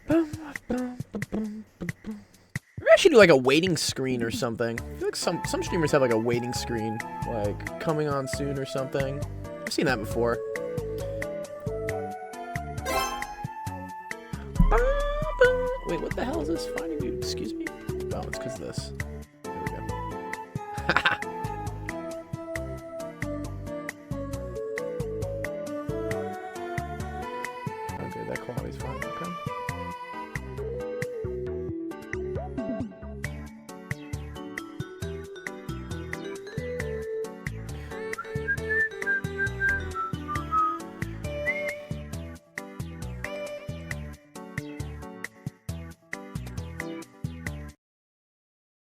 Maybe I should do like a waiting screen or something. I feel like some streamers have like a waiting screen, like coming on soon or something. I've seen that before. Wait, what the hell is this finding, dude? Excuse me? Oh, it's because of this. There we go. Okay, that quality's fine. Okay.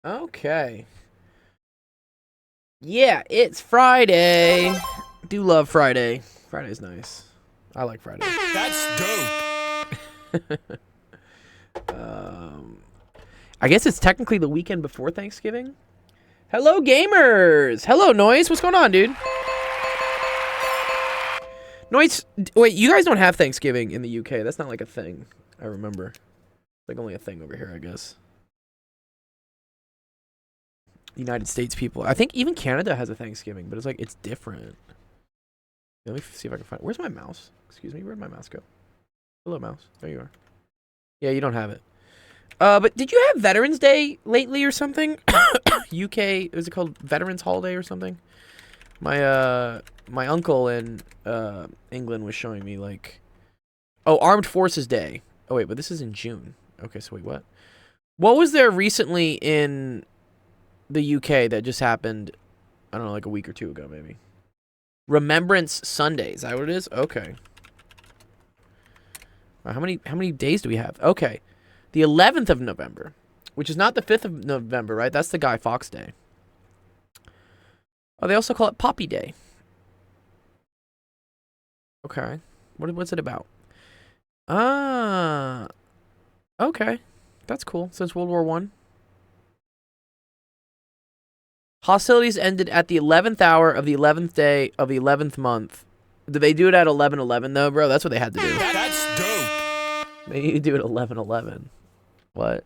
Okay. Yeah, it's Friday. Do love Friday. Friday's nice. I like Friday. That's dope. I guess it's technically the weekend before Thanksgiving. Hello, gamers. Hello, Noise. What's going on, dude? Noise. Wait, you guys don't have Thanksgiving in the UK. That's not like a thing. I remember. It's like only a thing over here, I guess. United States people. I think even Canada has a Thanksgiving, but it's like, it's different. Let me see if I can find. Where's my mouse? Excuse me. Where'd my mouse go? Hello, mouse. There you are. Yeah, you don't have it. But did you have Veterans Day lately or something? UK, is it called Veterans Holiday or something? My uncle in England was showing me like, oh, Armed Forces Day. Oh wait, but this is in June. Okay, so wait, what? What was there recently in the UK that just happened? I don't know, like a week or two ago, maybe. Remembrance Sunday. Is that what it is? Okay. How many days do we have? Okay. The 11th of November, which is not the 5th of November, right? That's the Guy Fawkes Day. Oh, they also call it Poppy Day. Okay. What's it about? Ah. Okay. That's cool. Since World War I. Hostilities ended at the 11th hour of the 11th day of the 11th month. Did they do it at 11:11 though, bro? That's what they had to do. That's dope. They need to do it 11:11. What?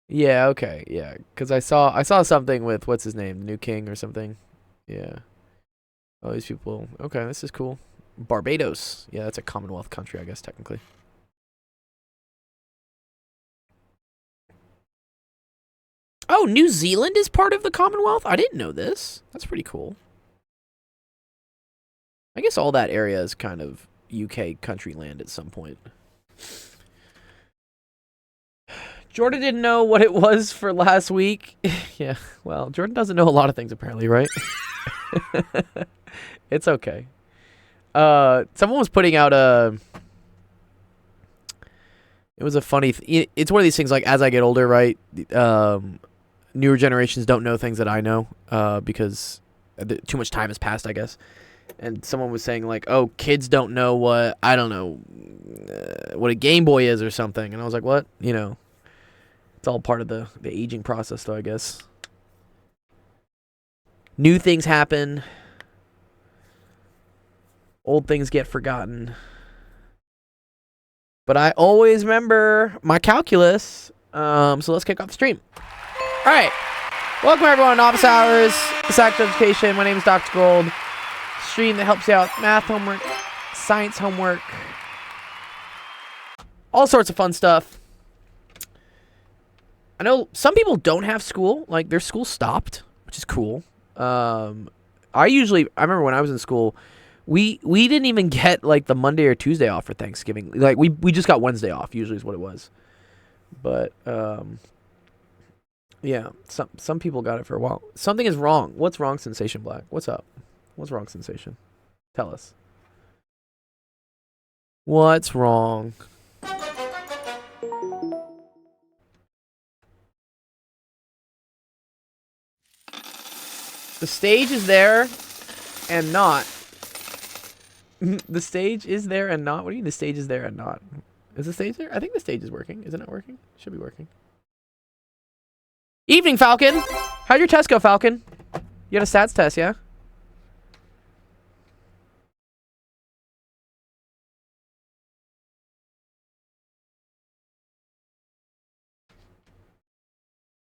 Yeah, okay, yeah. Because I saw something with, what's his name? The new king or something. Yeah. All these people. Okay, this is cool. Barbados. Yeah, that's a Commonwealth country, I guess, technically. Oh, New Zealand is part of the Commonwealth? I didn't know this. That's pretty cool. I guess all that area is kind of UK country land at some point. Jordan didn't know what it was for last week. Yeah, well, Jordan doesn't know a lot of things apparently, right? It's okay. Someone was putting out a... It was a funny... It's one of these things, like, as I get older, right? Newer generations don't know things that I know because too much time has passed, I guess. And someone was saying, like, oh, kids don't know what... I don't know what a Game Boy is or something. And I was like, what? You know... It's all part of the aging process, though, I guess. New things happen. Old things get forgotten. But I always remember my calculus. So let's kick off the stream. All right. Welcome, everyone, to Office Hours, Science Education. My name is Dr. Gold. Stream that helps you out with math homework, science homework, all sorts of fun stuff. I know some people don't have school. Like, their school stopped, which is cool. I remember when I was in school, we didn't even get, like, the Monday or Tuesday off for Thanksgiving. Like, we just got Wednesday off, usually is what it was. But, yeah, some people got it for a while. Something is wrong. What's wrong, Sensation Black? What's up? What's wrong, Sensation? Tell us. What's wrong? The stage is there and not. The stage is there and not? What do you mean the stage is there and not? Is the stage there? I think the stage is working. Is it not working? Should be working. Evening, Falcon. How'd your test go, Falcon? You had a stats test, yeah?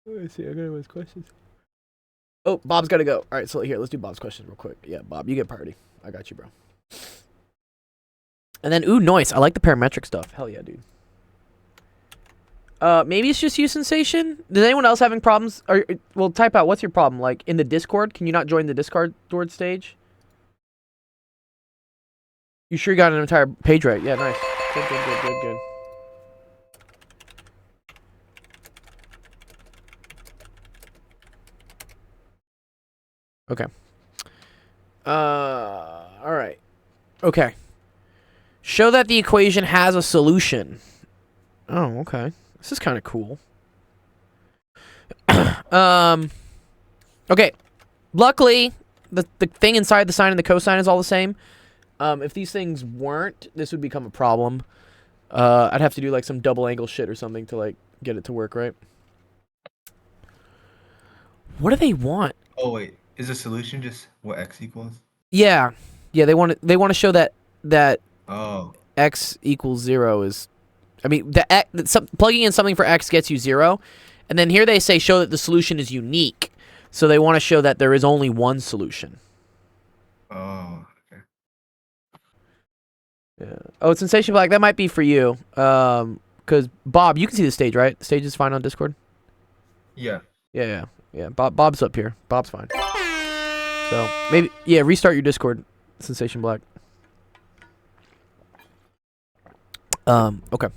Let's see. I got everyone's questions. Oh, Bob's got to go. All right, so here, let's do Bob's question real quick. Yeah, Bob, you get priority. I got you, bro. And then, ooh, nice. I like the parametric stuff. Hell yeah, dude. Maybe it's just you, Sensation. Is anyone else having problems? Or, well, type out. What's your problem? Like, in the Discord? Can you not join the Discord stage? You sure you got an entire page right? Yeah, nice. Good. Okay. All right. Okay. Show that the equation has a solution. Oh, okay. This is kind of cool. Okay. Luckily, the thing inside the sine and the cosine is all the same. If these things weren't, this would become a problem. I'd have to do like some double angle shit or something to like get it to work, right? What do they want? Oh wait, is the solution just what x equals? Yeah, they want to show that Oh, x equals 0 is, I mean, plugging in something for x gets you 0, and then here they say show that the solution is unique. So they want to show that there is only one solution. oh, okay. Yeah. Oh, it's Sensation Black. That might be for you. Because Bob, you can see the stage, right? The stage is fine on Discord. Yeah. Yeah. Bob's up here. Bob's fine. So maybe, yeah, restart your Discord, Sensation Black. Okay.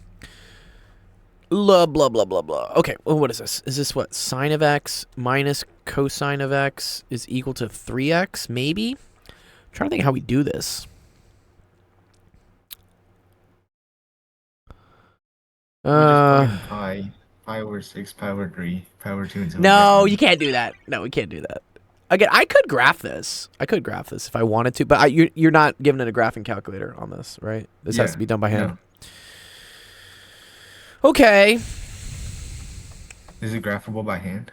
Blah, blah, blah, blah, blah. Okay, well, what is this? Is this what? Sine of x minus cosine of x is equal to 3x, maybe? I'm trying to think how we do this. Pi over 6, pi over 3, pi over 2, and so No, you can't do that. No, we can't do that. Again, I could graph this. If I wanted to, but you're not giving it a graphing calculator on this, right? This has to be done by hand. No. Okay. Is it graphable by hand?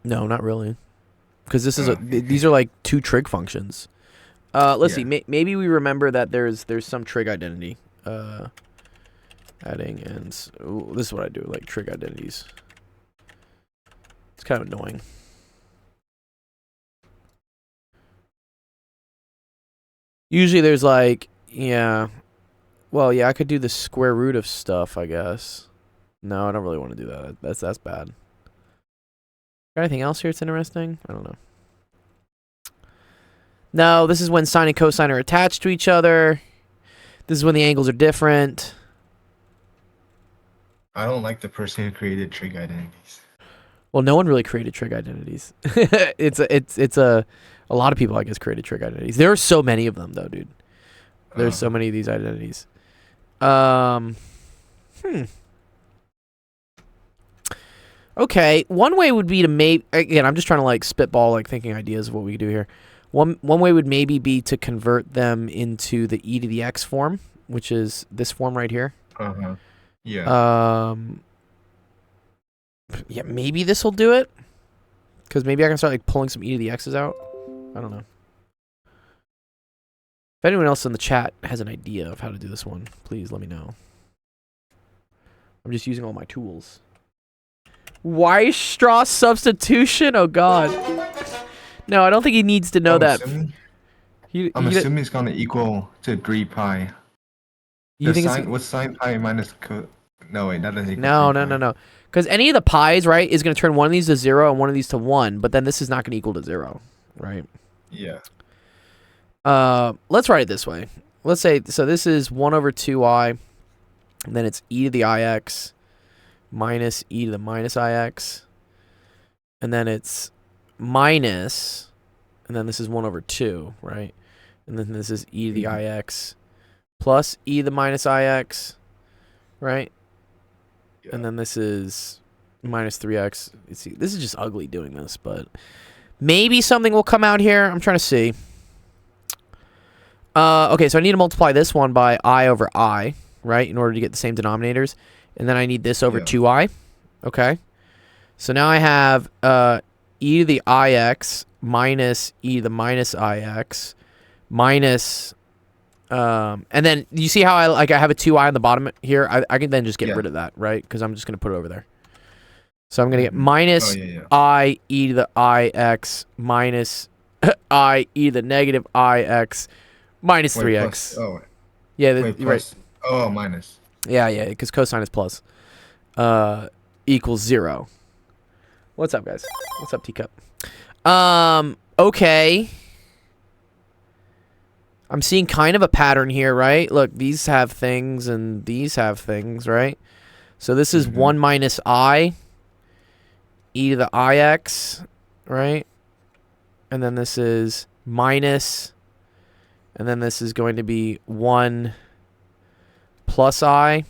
No, not really. Because this is these are like two trig functions. Let's see. Maybe we remember that there's some trig identity. Adding ends. Ooh, this is what I do, like trig identities. It's kind of annoying. Usually there's like, yeah. Well, yeah, I could do the square root of stuff, I guess. No, I don't really want to do that. That's bad. Got anything else here that's interesting? I don't know. No, this is when sine and cosine are attached to each other. This is when the angles are different. I don't like the person who created trig identities. Well, no one really created trig identities. it's a lot of people, I guess, created trig identities. There are so many of them, though, dude. There's so many of these identities. Okay, one way would be to again, I'm just trying to like spitball, like thinking ideas of what we could do here. One way would maybe be to convert them into the e to the x form, which is this form right here. Yeah. Yeah, maybe this will do it. Because maybe I can start like pulling some e to the x's out. I don't know. If anyone else in the chat has an idea of how to do this one, please let me know. I'm just using all my tools. Weierstrass substitution? Oh god. No, I don't think he needs to know that. I'm assuming it's gonna equal to 3 pi. You think it's what's sine pi minus no wait, that doesn't equal No. Because any of the pi's, right, is gonna turn one of these to 0 and one of these to 1, but then this is not gonna equal to 0, right? Yeah. Let's write it this way. Let's say, so this is 1 over 2i, and then it's e to the ix minus e to the minus ix, and then it's minus, and then this is 1 over 2, right? And then this is e to the ix plus e to the minus ix, right? Yeah. And then this is minus 3x. See, this is just ugly doing this, but maybe something will come out here. I'm trying to see. Okay, so I need to multiply this one by I over I, right, in order to get the same denominators. And then I need this over 2i. Okay. So now I have e to the ix minus e to the minus ix minus... and then you see how I have a 2i on the bottom here? I can then just get rid of that, right? Because I'm just going to put it over there. So I'm gonna get Oh minus yeah. I e to the ix minus I e to the negative ix minus Wait, 3x. plus. Oh Yeah, wait, you're right. plus. Oh, minus. Yeah, because cosine is plus. Equals 0. What's up, guys? What's up, teacup? Okay. I'm seeing kind of a pattern here, right? Look, these have things and these have things, right? So this is 1 minus I e to the ix, right? And then this is minus, and then this is going to be 1 plus I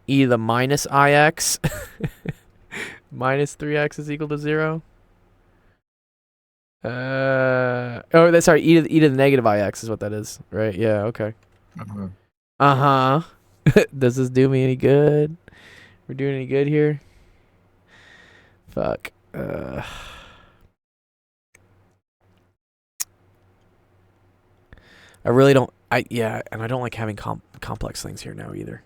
e to the minus ix minus 3x is equal to 0. That's sorry. E to the negative ix is what that is, right? Yeah. Okay. Does this do me any good? We're doing any good here? Fuck. I really don't. And I don't like having complex things here now either.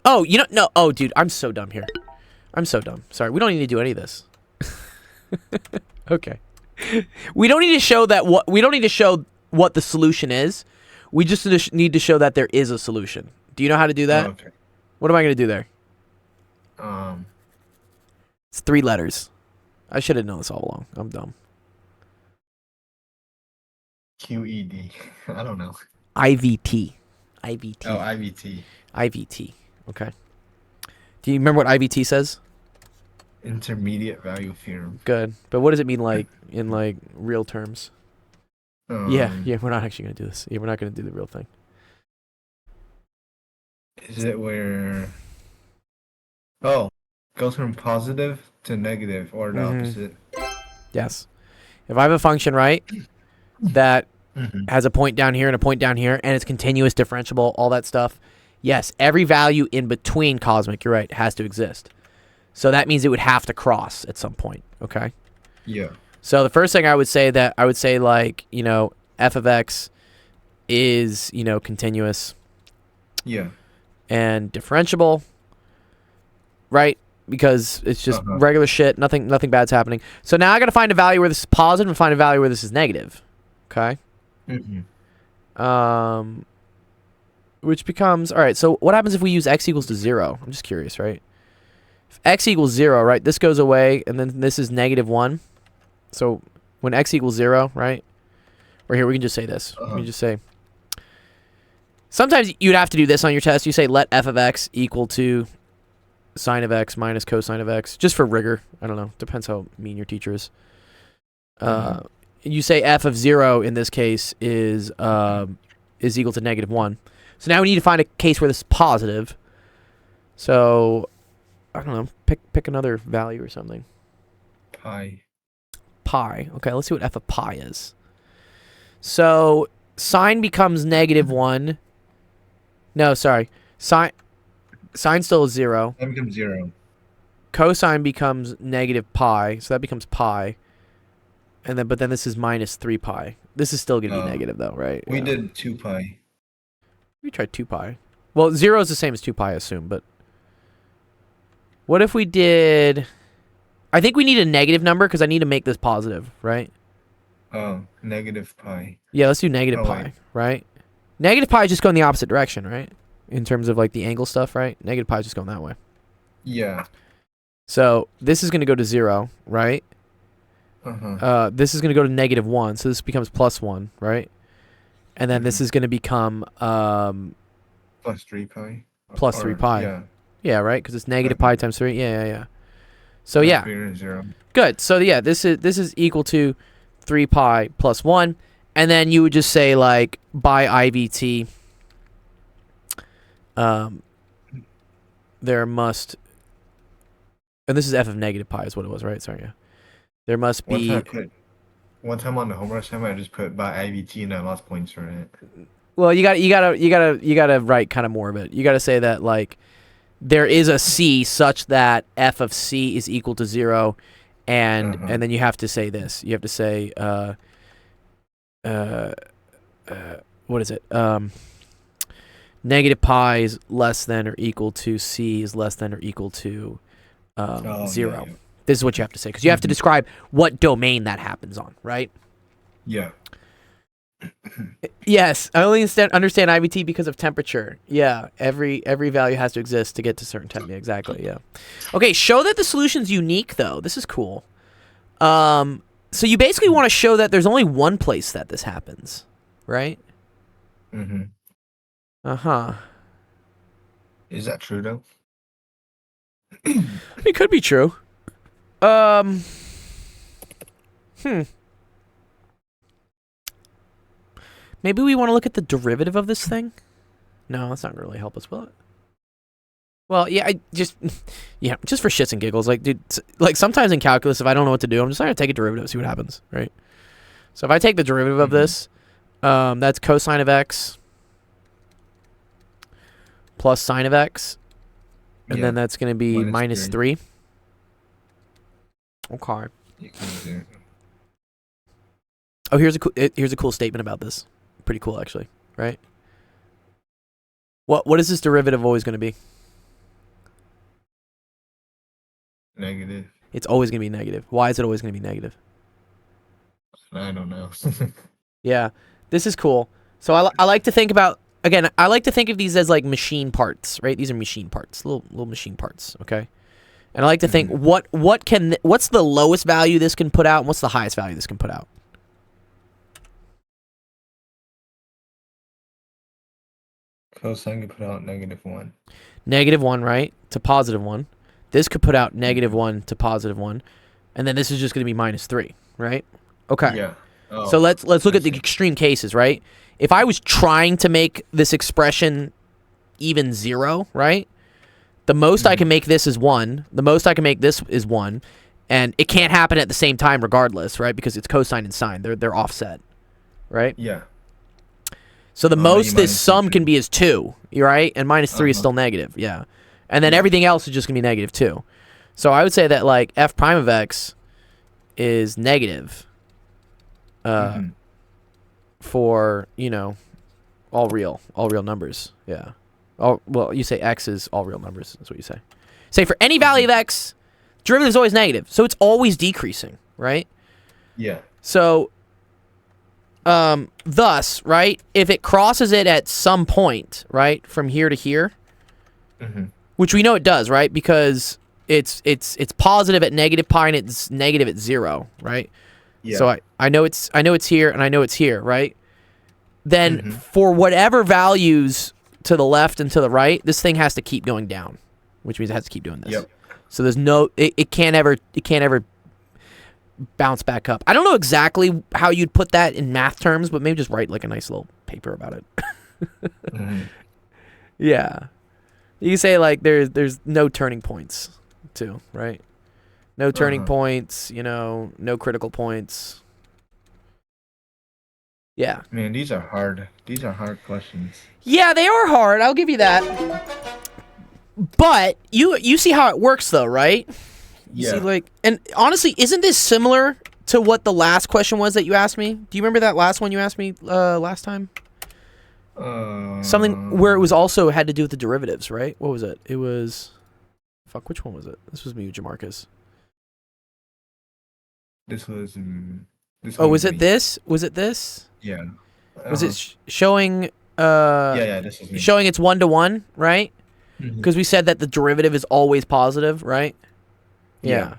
Oh, no. Oh, dude, I'm so dumb here. I'm so dumb. Sorry, we don't need to do any of this. Okay. We don't need to show what the solution is. We just need to show that there is a solution. Do you know how to do that? Oh, okay. What am I going to do there? It's 3 letters. I should have known this all along. I'm dumb. QED. I don't know. IVT. Oh, IVT. IVT. Okay. Do you remember what IVT says? Intermediate value theorem. Good. But what does it mean in real terms? Yeah, we're not actually going to do this. Yeah, we're not going to do the real thing. Is it where... Oh, goes from positive to negative or the opposite? Yes. If I have a function, right, that has a point down here and a point down here, and it's continuous, differentiable, all that stuff, yes, every value in between cosmic, you're right, has to exist. So that means it would have to cross at some point, okay? Yeah. So the first thing I would say like, f of x is, continuous. Yeah. And differentiable, right? Because it's just regular shit. Nothing bad's happening. So now I got to find a value where this is positive and find a value where this is negative. Okay? Which becomes... All right, so what happens if we use x equals to 0? I'm just curious, right? If x equals 0, right, this goes away, and then this is negative 1. So when x equals 0, right? Or here, we can just say this. We can just say... Sometimes you'd have to do this on your test. You say let f of x equal to sine of x minus cosine of x, just for rigor. I don't know. Depends how mean your teacher is. You say f of 0 in this case is equal to negative 1. So now we need to find a case where this is positive. So I don't know. Pick another value or something. Pi. Okay, let's see what f of pi is. So sine becomes negative 1. No, sorry. Sine still is 0. That becomes 0. Cosine becomes negative pi, so that becomes pi. But then this is minus 3 pi. This is still going to be negative, though, right? We did 2 pi. We tried 2 pi. Well, 0 is the same as 2 pi, I assume, but... What if we did... I think we need a negative number, because I need to make this positive, right? Oh, negative pi. Yeah, let's do negative pi, right? Negative pi is just going the opposite direction, right? In terms of, like, the angle stuff, right? Negative pi is just going that way. Yeah. So, this is going to go to 0, right? This is going to go to negative 1, so this becomes plus 1, right? And then this is going to become... plus 3 pi. Plus 3 pi. Yeah. Yeah, right? Because it's negative pi times 3. Yeah. So, yeah. 0. Good. So, yeah, this is equal to 3 pi plus 1. And then you would just say, like, by IVT, there must... And this is f of negative pi is what it was, right? Sorry, yeah. There must be... One time on the homework assignment, I just put by IVT and I lost points for it. Well, you gotta write kind of more of it. You gotta say that, like, there is a c such that f of c is equal to 0, and then you have to say this. You have to say what is it? Negative pi is less than or equal to c is less than or equal to Oh, 0. Yeah. This is what you have to say because you have to describe what domain that happens on, right? Yeah. Yes, I only understand IVT because of temperature. Yeah, every value has to exist to get to certain temperature. Exactly. Yeah. Okay, show that the solution's unique though. This is cool. So you basically want to show that there's only one place that this happens, right? Mm-hmm. Uh-huh. Is that true though? It could be true. Maybe we want to look at the derivative of this thing? No, that's not going to really help us, will it? Well, yeah, just for shits and giggles. Like, dude, like sometimes in calculus, if I don't know what to do, I'm just going to take a derivative, see what happens, right? So if I take the derivative of this, that's cosine of x plus sine of x, and then that's going to be minus 3. Okay. You can do. Oh, here's a cool statement about this. Pretty cool, actually, right? What is this derivative always going to be? Negative. It's always going to be negative. Why is it always going to be negative? I don't know. Yeah, this is cool. So I like to think about, again, I like to think of these as like machine parts, right? These are machine parts, little machine parts, okay? And I like to think what's the lowest value this can put out and what's the highest value this can put out? Cosine can put out -1. -1, right? To +1. This could put out -1 to +1. And then this is just going to be -3, right? Okay. Yeah. Oh, So let's look at the extreme cases, right? If I was trying to make this expression even 0, right? The most I can make this is 1. The most I can make this is 1. And it can't happen at the same time regardless, right? Because it's cosine and sine. They're offset, right? Yeah. So the most this minus sum 2. can be is 2, right? And -3 is still negative, yeah. And then everything else is just going to be -2. So I would say that like f prime of x is negative for, all real numbers, yeah. Well, you say x is all real numbers, that's what you say. Say for any value of x, derivative is always negative. So it's always decreasing, right? Yeah. So thus, right, if it crosses it at some point, right, from here to here, which we know it does, right, because it's positive at negative pi and it's negative at 0, right? Yeah. So I know it's here and I know it's here, right? Then for whatever values to the left and to the right, this thing has to keep going down, which means it has to keep doing this. Yep. So there's no it can't ever bounce back up. I don't know exactly how you'd put that in math terms, but maybe just write like a nice little paper about it. Yeah. You say like there's no turning points too, right? No turning points, no critical points. Yeah. Man, these are hard. These are hard questions. Yeah, they are hard. I'll give you that. But you see how it works though, right? You see, like, and honestly, isn't this similar to what the last question was that you asked me? Do you remember that last one you asked me last time? Something where it was also had to do with the derivatives, right? What was it? It was, fuck, which one was it? This was me with Jamarcus. This was. Oh, was it this? Was it this? Yeah. Was it showing? Yeah. This is me. Showing it's 1-to-1, right? Because we said that the derivative is always positive, right? Yeah.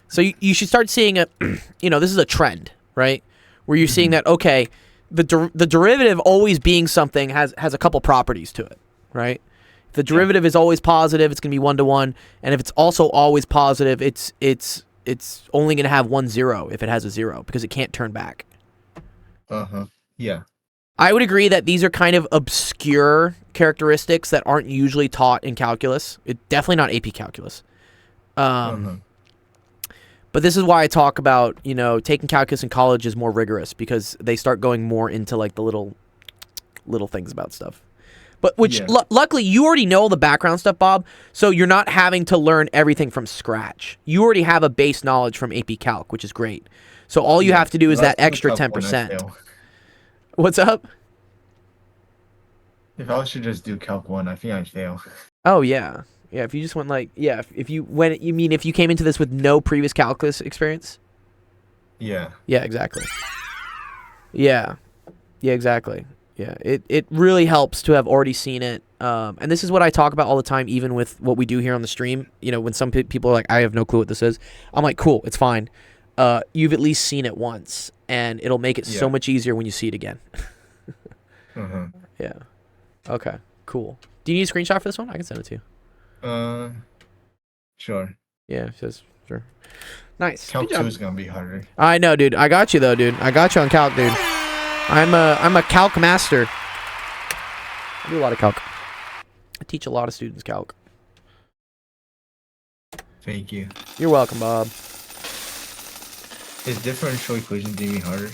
So you should start seeing a, this is a trend, right? Where you're seeing that, okay, the derivative always being something has a couple properties to it, right? If the derivative is always positive, it's going to be 1-to-1, and if it's also always positive, it's only going to have 1 0 if it has a 0 because it can't turn back. Yeah. I would agree that these are kind of obscure characteristics that aren't usually taught in calculus. It's definitely not AP calculus. But this is why I talk about, taking calculus in college is more rigorous because they start going more into like the little things about stuff. But which luckily you already know all the background stuff, Bob, so you're not having to learn everything from scratch. You already have a base knowledge from AP Calc, which is great. So all you have to do is that extra 10%. What's up? If I was to just do Calc 1, I think I'd fail. Oh yeah, yeah. If you just went like, yeah, if you went, you mean if you came into this with no previous calculus experience? Yeah. Yeah, exactly. Yeah, yeah, exactly. Yeah, it really helps to have already seen it. And this is what I talk about all the time, even with what we do here on the stream. You know, when some people are like, I have no clue what this is. I'm like, cool, it's fine. You've at least seen it once, and it'll make it so Yeah. much easier when you see it again. Uh-huh. Yeah. Okay. Cool. Do you need a screenshot for this one? I can send it to you. Sure. Yeah. It says sure. Nice. Calc Good 2 job. is gonna be harder. I know, dude. I got you though, dude. I got you on calc, dude. I'm a calc master. I do a lot of calc. I teach a lot of students calc. Thank you. You're welcome, Bob. Is differential equations gonna be harder?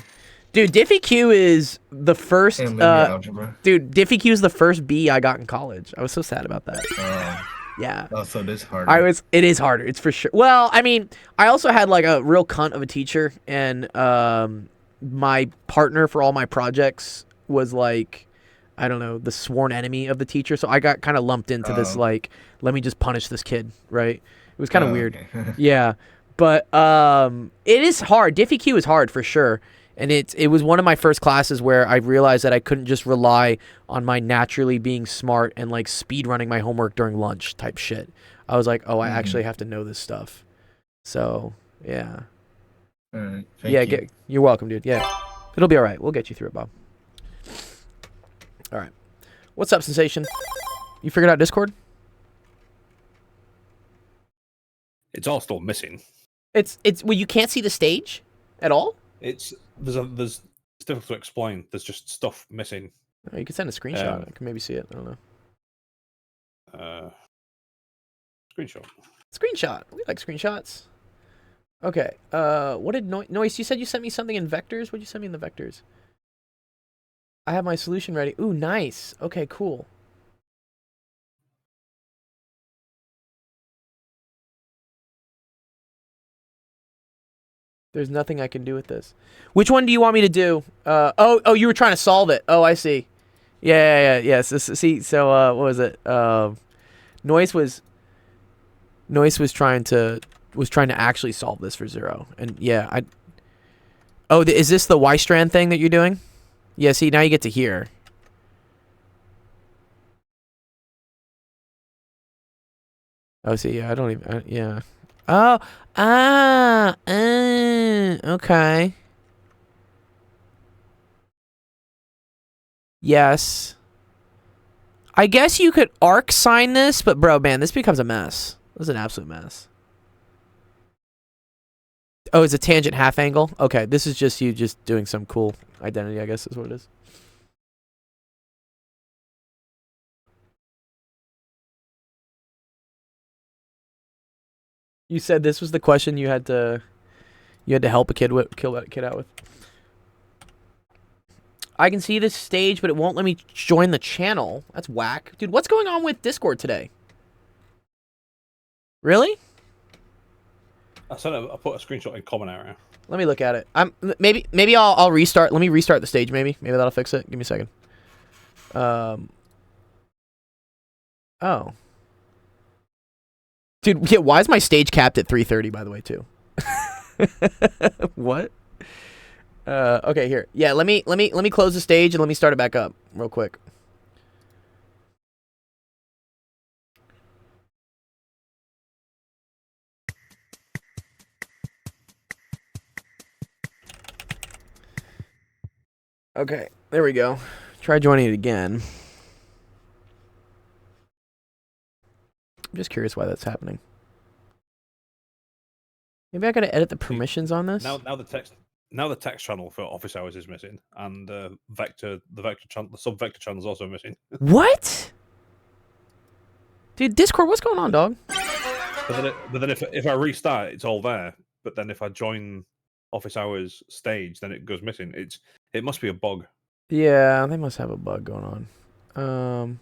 Dude, DiffyQ is the first. And linear algebra. Dude, DiffyQ is the first B I got in college. I was so sad about that. Yeah. Oh, so this harder. It is harder. It's for sure. Well, I mean, I also had like a real cunt of a teacher, and my partner for all my projects was like, I don't know, the sworn enemy of the teacher. So I got kind of lumped into this like, let me just punish this kid, right? It was kind of weird. Okay. Yeah, but it is hard. DiffyQ is hard for sure. And it was one of my first classes where I realized that I couldn't just rely on my naturally being smart and like speed running my homework during lunch type shit. I was like, oh, I actually have to know this stuff. So yeah, Alright, yeah. thank you. You're welcome, dude. Yeah, it'll be all right. We'll get you through it, Bob. All right. What's up, Sensation? You figured out Discord? It's all still missing. It's well, you can't see the stage at all. It's it's difficult to explain. There's just stuff missing. Oh, you can send a screenshot. I can maybe see it. I don't know. Screenshot. Screenshot. We like screenshots. Okay. What did Noise? You said you sent me something in vectors. What'd you send me in the vectors? I have my solution ready. Ooh, nice. Okay, cool. There's nothing I can do with this. Which one do you want me to do? Oh, you were trying to solve it. Oh, I see. Yeah. See, so what was it? Noise was trying to actually solve this for Zero, and yeah, is this the Y strand thing that you're doing? Yeah. See, now you get to hear. Oh, see, yeah, I don't even. Yeah. Oh, okay. Yes. I guess you could arc sign this, but bro, man, this becomes a mess. This is an absolute mess. Oh, it's a tangent half angle? Okay, this is just you just doing some cool identity, I guess is what it is. You said this was the question you had to help a kid with, kill that kid out with. I can see this stage, but it won't let me join the channel. That's whack. Dude, what's going on with Discord today? Really? I put a screenshot in common area. Let me look at it. Maybe I'll restart. Let me restart the stage maybe. Maybe that'll fix it. Give me a second. Oh. Dude, yeah, why is my stage capped at 3:30 by the way too? What? Okay, here. Yeah, let me close the stage and let me start it back up real quick. Okay, there we go. Try joining it again. I'm just curious why that's happening. Maybe I gotta edit the permissions on this. Now the text channel for office hours is missing, and the vector channel, the sub vector channel is also missing. What? Dude, Discord, what's going on, dog? But then if I restart, it's all there. But then if I join office hours stage, then it goes missing. It must be a bug. Yeah, they must have a bug going on.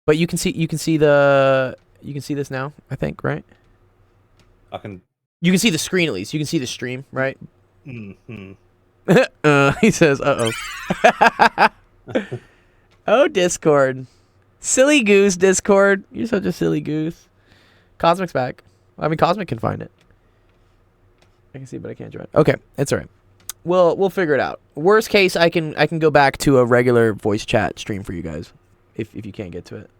But you can see this now, I think, right? You can see the screen at least. You can see the stream, right? Mm-hmm. He says, "Uh-oh." Oh, Discord. Silly goose, Discord. You're such a silly goose. Cosmic's back. I mean, Cosmic can find it. I can see, but I can't join. Okay, it's all right. We'll figure it out. Worst case, I can go back to a regular voice chat stream for you guys, if you can't get to it.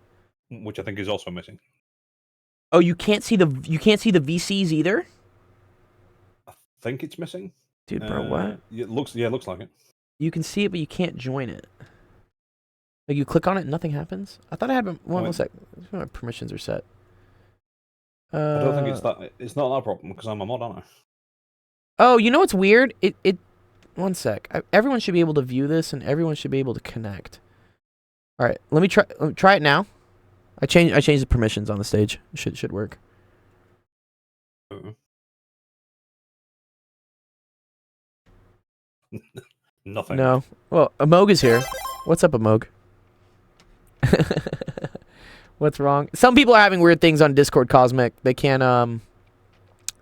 Which I think is also missing. Oh, you can't see the VCs either, I think it's missing. dude, bro. What? It looks like it. You can see it, but you can't join it. Like you click on it, and nothing happens. I thought I had one sec. My permissions are set. I don't think it's that. It's not that problem because I'm a mod, aren't I? Oh, you know what's weird? It. One sec. Everyone should be able to view this, and everyone should be able to connect. All right, let me try it now. I changed the permissions on the stage. Should work. Nothing. No. Well, Amog is here. What's up, Amog? What's wrong? Some people are having weird things on Discord, Cosmic. They can't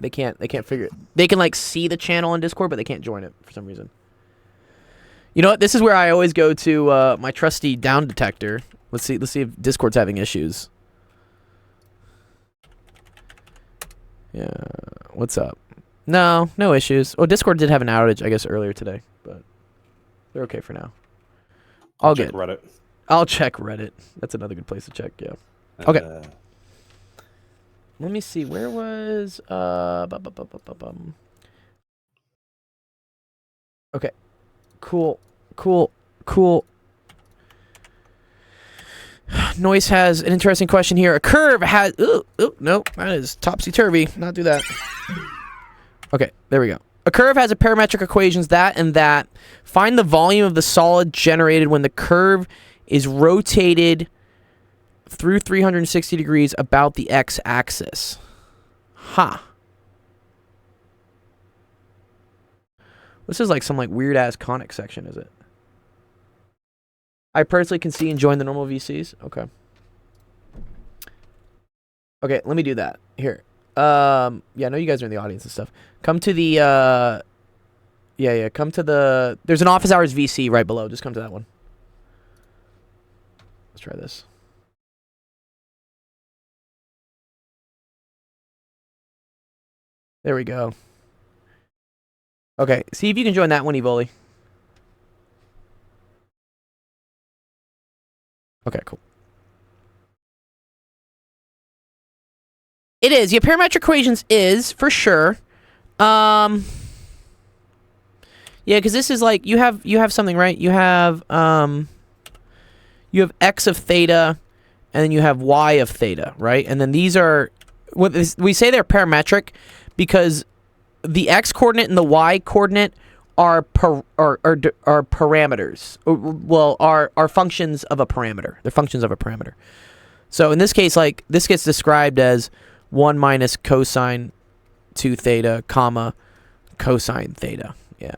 figure it. They can like see the channel on Discord, but they can't join it for some reason. You know what? This is where I always go to my trusty down detector. Let's see if Discord's having issues. Yeah. What's up? No issues. Oh, Discord did have an outage, I guess, earlier today, but they're okay for now. I'll check Reddit. I'll check Reddit. That's another good place to check, yeah. Okay. Let me see. Where was Okay. Cool. Noise has an interesting question here. A curve has no, that is topsy-turvy. Not do that. Okay, there we go. A curve has a parametric equations that and that. Find the volume of the solid generated when the curve is rotated through 360 degrees about the x-axis. This is like some weird-ass conic section, is it? I personally can see and join the normal VCs. Okay. Okay, let me do that. Here. Yeah, I know you guys are in the audience and stuff. Come to the, yeah, come to the, there's an office hours VC right below. Just come to that one. Let's try this. There we go. Okay, see if you can join that one, Evoli. Okay, cool. It is. Yeah, parametric equations is for sure. Yeah, because this is like you have something, right? You have x of theta, and then you have y of theta, right? And then these are we say they're parametric because the x coordinate and the y coordinate are parameters. Well, are functions of a parameter. They're functions of a parameter. So in this case, this gets described as 1 minus cosine 2 theta, comma, cosine theta. Yeah.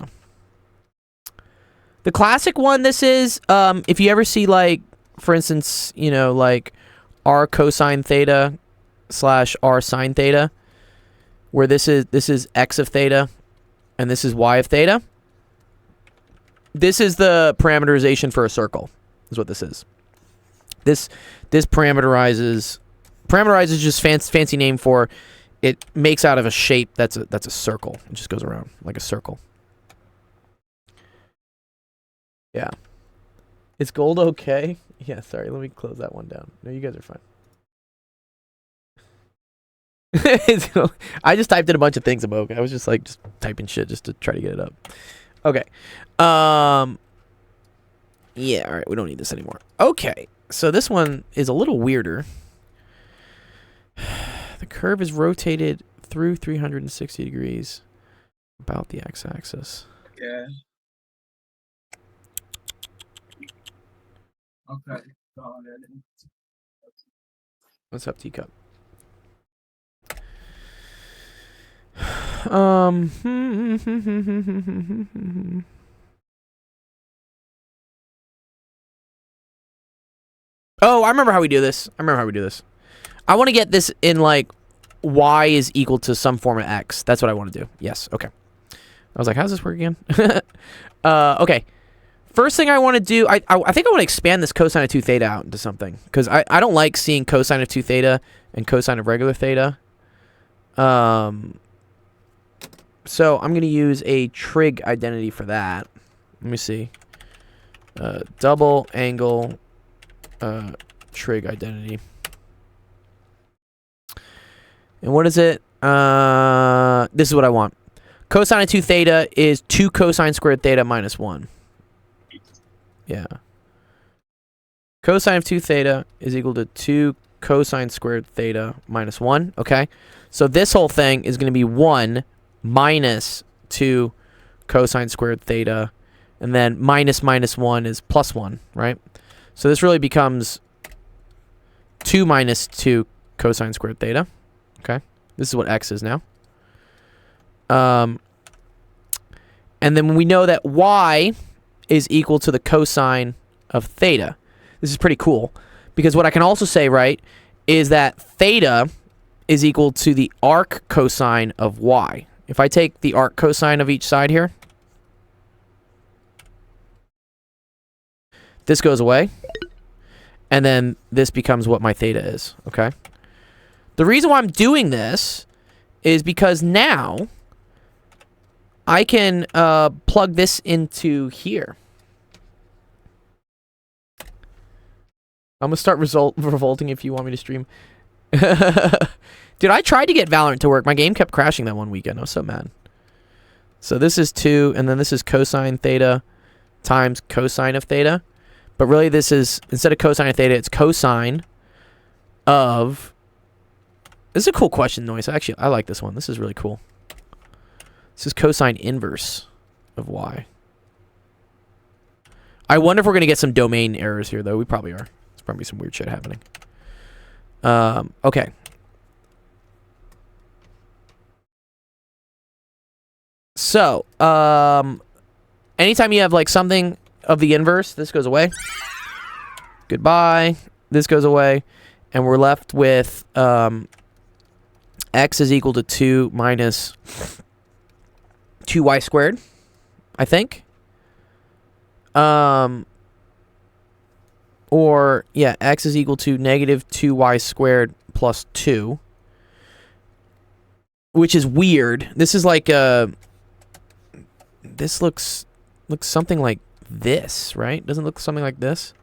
The classic one, this is, if you ever see, for instance, r cosine theta / r sine theta, where this is x of theta, and this is y of theta. This is the parameterization for a circle, is what this is. This parameterizes just fancy name for it makes out of a shape that's a circle. It just goes around like a circle. Yeah. Is gold okay? Yeah, sorry, let me close that one down. No, you guys are fine. I just typed in a bunch of things, Amok. I was just typing shit just to try to get it up. Okay. Yeah, alright, we don't need this anymore. Okay. So this one is a little weirder. The curve is rotated through 360 degrees about the x-axis. Okay. Okay. What's up, Teacup? Oh, I remember how we do this. I want to get this in y is equal to some form of x. That's what I want to do. Yes. Okay. I was like, how does this work again? Okay. first thing I want to do, I think I want to expand this cosine of 2 theta out into something. Because I don't like seeing cosine of 2 theta and cosine of regular theta. So I'm going to use a trig identity for that. Let me see. Double angle trig identity. And what is it? This is what I want. Cosine of 2 theta is 2 cosine squared theta minus 1. Yeah. Cosine of 2 theta is equal to 2 cosine squared theta minus 1. Okay. So this whole thing is going to be 1 minus 2 cosine squared theta. And then minus 1 is plus 1, right? So this really becomes 2 minus 2 cosine squared theta. Okay. This is what x is now. And then we know that y is equal to the cosine of theta. This is pretty cool. Because what I can also say, right, is that theta is equal to the arc cosine of y. If I take the arc cosine of each side here, this goes away. And then this becomes what my theta is, okay? The reason why I'm doing this is because now I can plug this into here. I'm going to start revolting if you want me to stream. Dude, I tried to get Valorant to work. My game kept crashing that one weekend. I was so mad. So this is 2, and then this is cosine theta times cosine of theta. But really this is, instead of cosine of theta, it's cosine of... This is a cool question, Noise. Actually, I like this one. This is really cool. This is cosine inverse of y. I wonder if we're going to get some domain errors here, though. We probably are. There's probably some weird shit happening. Okay. So, anytime you have, like, something of the inverse, this goes away. Goodbye. This goes away. And we're left with, x is equal to 2 minus 2y squared, I think. Or, yeah, x is equal to negative 2y squared plus 2. Which is weird. This is like, this looks something like this, right? Doesn't it look something like this?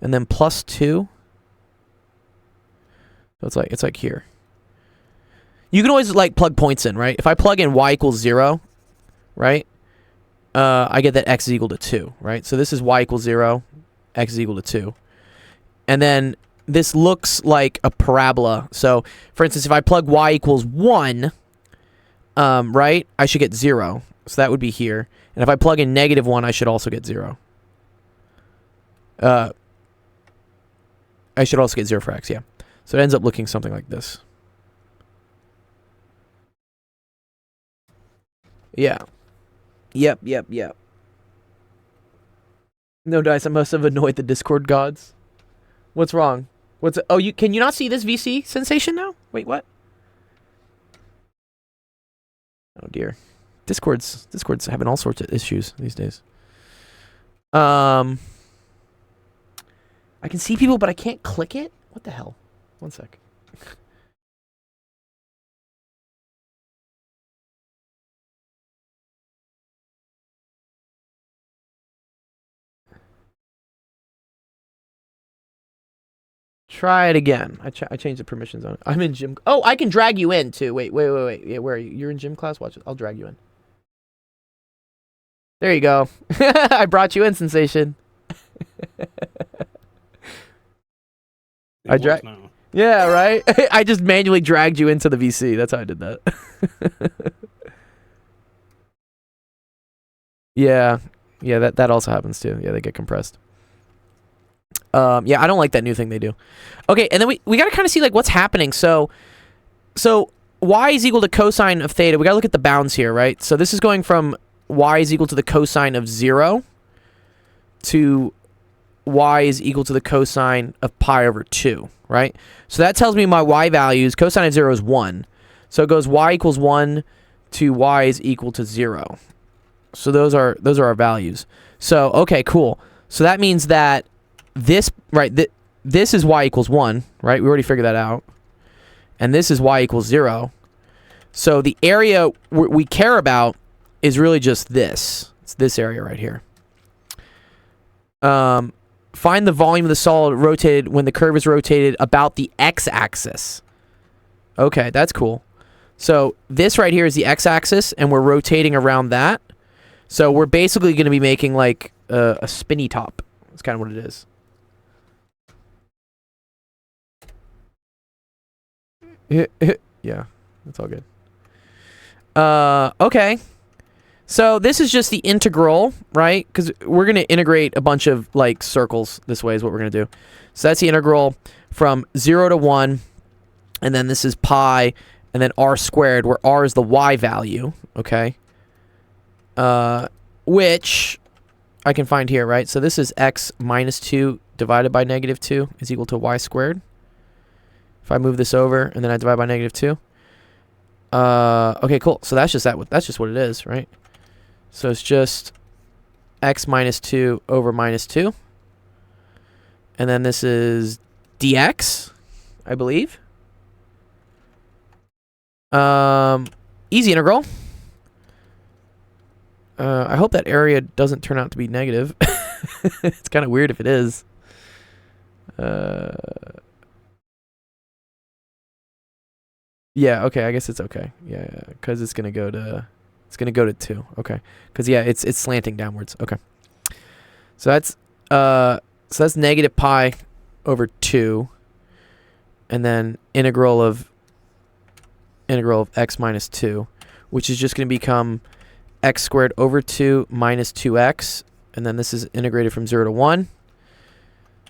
And then plus 2. So it's like here. You can always, like, plug points in, right? If I plug in y equals 0, right? I get that x is equal to 2, right? So this is y equals 0, x is equal to 2. And then this looks like a parabola. So, for instance, if I plug y equals 1, right, I should get 0. So that would be here. And if I plug in negative 1, I should also get 0. I should also get 0 for x, yeah. So it ends up looking something like this. Yeah. Yep. No dice, I must have annoyed the Discord gods. What's wrong? Oh, can you not see this VC sensation now? Wait, what? Oh dear. Discord's having all sorts of issues these days. I can see people, but I can't click it? What the hell? One sec. Try it again. I changed the permissions on it. I'm in gym. Oh, I can drag you in too. Wait. Yeah, where are you? You're in gym class? Watch it. I'll drag you in. There you go. I brought you in, Sensation. Yeah, right? I just manually dragged you into the VC. That's how I did that. Yeah, that also happens too. Yeah, they get compressed. Yeah, I don't like that new thing they do. Okay, and then we got to kind of see like what's happening. So y is equal to cosine of theta. We got to look at the bounds here, right? So this is going from y is equal to the cosine of 0 to y is equal to the cosine of pi over 2, right? So that tells me my y values, cosine of 0 is 1. So it goes y equals 1 to y is equal to 0. So those are our values. So, okay, cool. So that means that this, right, this is y equals 1, right? We already figured that out. And this is y equals 0. So the area we care about is really just this. It's this area right here. Find the volume of the solid rotated when the curve is rotated about the x-axis. Okay, that's cool. So this right here is the x-axis, and we're rotating around that. So we're basically going to be making like a spinny top. That's kind of what it is. Yeah, that's all good. Okay. So this is just the integral, right? Because we're going to integrate a bunch of like circles this way is what we're going to do. So that's the integral from 0 to 1. And then this is pi. And then r squared, where r is the y value. Okay. Which I can find here, right? So this is x minus 2 divided by negative 2 is equal to y squared. If I move this over and then I divide by negative 2. Okay, cool. So that's just that's just what it is, right? So it's just x minus 2 over minus 2. And then this is dx, I believe. Easy integral. I hope that area doesn't turn out to be negative. It's kind of weird if it is. Yeah, okay, I guess it's okay. Yeah, because it's gonna go to 2. Okay, because yeah, it's slanting downwards. Okay, so that's negative pi over 2, and then integral of x minus 2, which is just gonna become x squared over 2 minus 2x, and then this is integrated from 0 to 1.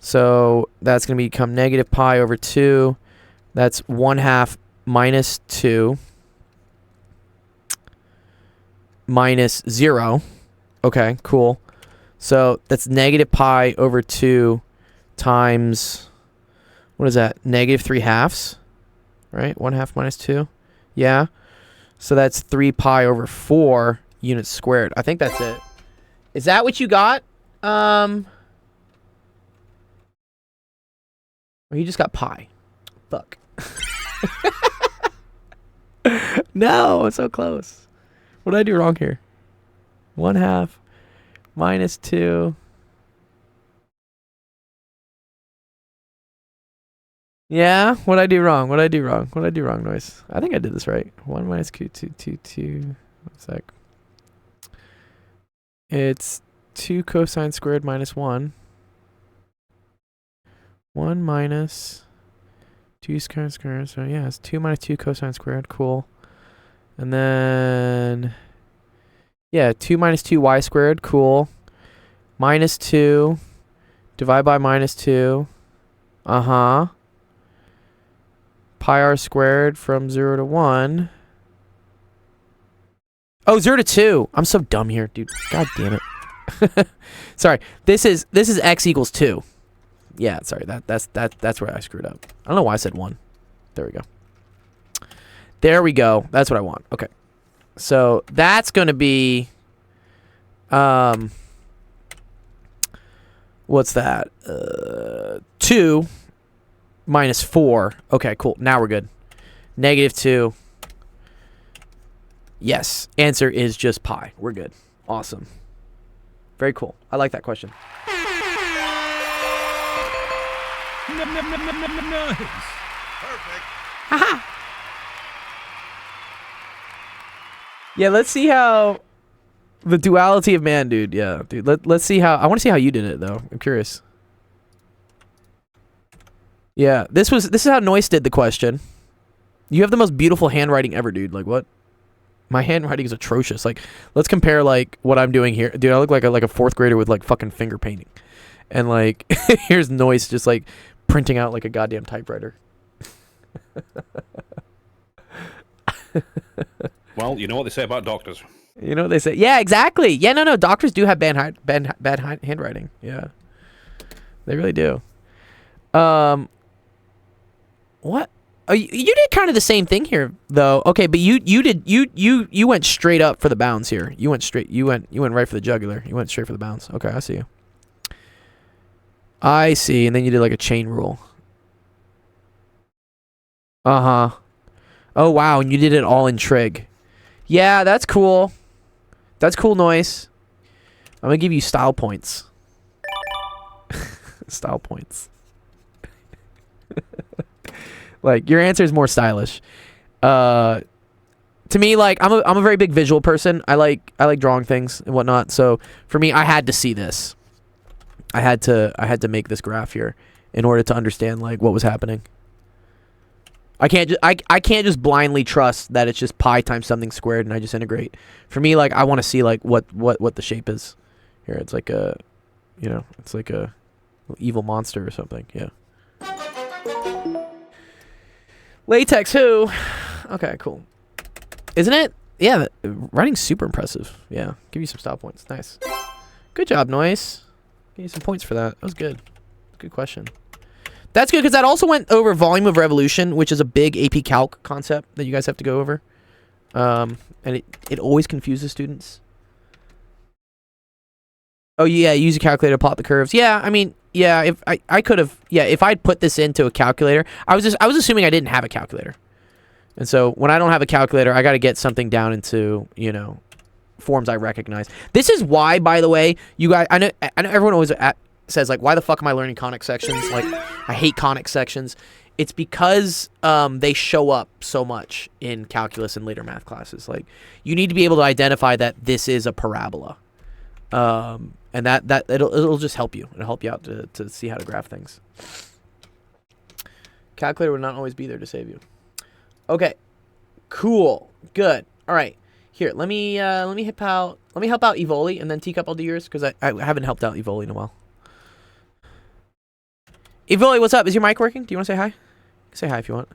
So that's gonna become negative pi over 2. That's 1/2 minus 2 minus 0. Okay, cool. So that's negative pi over 2 times, what is that? Negative 3/2, right? 1/2 minus 2. Yeah. So that's 3 pi over 4 units squared. I think that's it. Is that what you got? Or you just got pi. Fuck. No, it's so close. What did I do wrong here? 1/2 minus 2. Yeah, what did I do wrong? What did I do wrong? What did I do wrong, Noise? I think I did this right. 1 minus q2, 2. 1 sec. It's 2 cosine squared minus 1. 1 minus 2 squared squared. So yeah, it's 2 minus 2 cosine squared. Cool. And then, yeah, 2 minus 2 y squared. Cool. Minus 2. Divide by minus 2. Uh-huh. Pi r squared from 0 to 1. Oh, 0 to 2. I'm so dumb here, dude. God damn it. Sorry. This is x equals 2. Yeah, sorry. That's where I screwed up. I don't know why I said 1. There we go. There we go. That's what I want. Okay. So that's going to be what's that? 2 minus 4. Okay, cool. Now we're good. Negative 2. Yes. Answer is just pi. We're good. Awesome. Very cool. I like that question. Nice. Perfect. Haha. Yeah, let's see how the duality of man, dude. Yeah, dude. Let's see how. I want to see how you did it, though. I'm curious. Yeah, this is how Noise did the question. You have the most beautiful handwriting ever, dude. Like, what? My handwriting is atrocious. Like, let's compare like what I'm doing here, dude. I look like a fourth grader with like fucking finger painting, and like here's Noise just like printing out like a goddamn typewriter. Well, you know what they say about doctors. You know what they say? Yeah, exactly. Yeah, no. Doctors do have bad handwriting. Yeah, they really do. What? Oh, you did kind of the same thing here, though. Okay, but you went straight up for the bounds here. You went right for the jugular. You went straight for the bounds. Okay, I see you. I see, and then you did like a chain rule. Uh-huh. Oh, wow, and you did it all in trig. Yeah, that's cool. That's cool, Noise. I'm gonna give you style points. Style points. Like, your answer is more stylish. To me, like, I'm a very big visual person. I like drawing things and whatnot. So for me, I had to see this. I had to make this graph here in order to understand like what was happening. I can't just blindly trust that it's just pi times something squared and I just integrate. For me, like, I want to see like what the shape is. Here, it's like a, it's like a evil monster or something. Yeah. Latex who? Okay, cool. Isn't it? Yeah, writing's super impressive. Yeah, give you some style points. Nice. Good job, Noise. Give you some points for that. That was good. Good question. That's good because that also went over volume of revolution, which is a big AP Calc concept that you guys have to go over. And it always confuses students. Oh yeah, use a calculator to plot the curves. Yeah, I mean, yeah, if I could have, yeah, if I'd put this into a calculator, I was assuming I didn't have a calculator. And so when I don't have a calculator, I got to get something down into, forms I recognize. This is why, by the way, you guys, I know everyone always says like, why the fuck am I learning conic sections? Like, I hate conic sections. It's because they show up so much in calculus and later math classes. Like, you need to be able to identify that this is a parabola. And that it'll just help you. It'll help you out to see how to graph things. Calculator would not always be there to save you. Okay, cool, good. All right, here. Let me help out Evoli, and then Teacup, I'll do yours because I haven't helped out Evoli in a while. Evoli, what's up? Is your mic working? Do you want to say hi? Say hi if you want.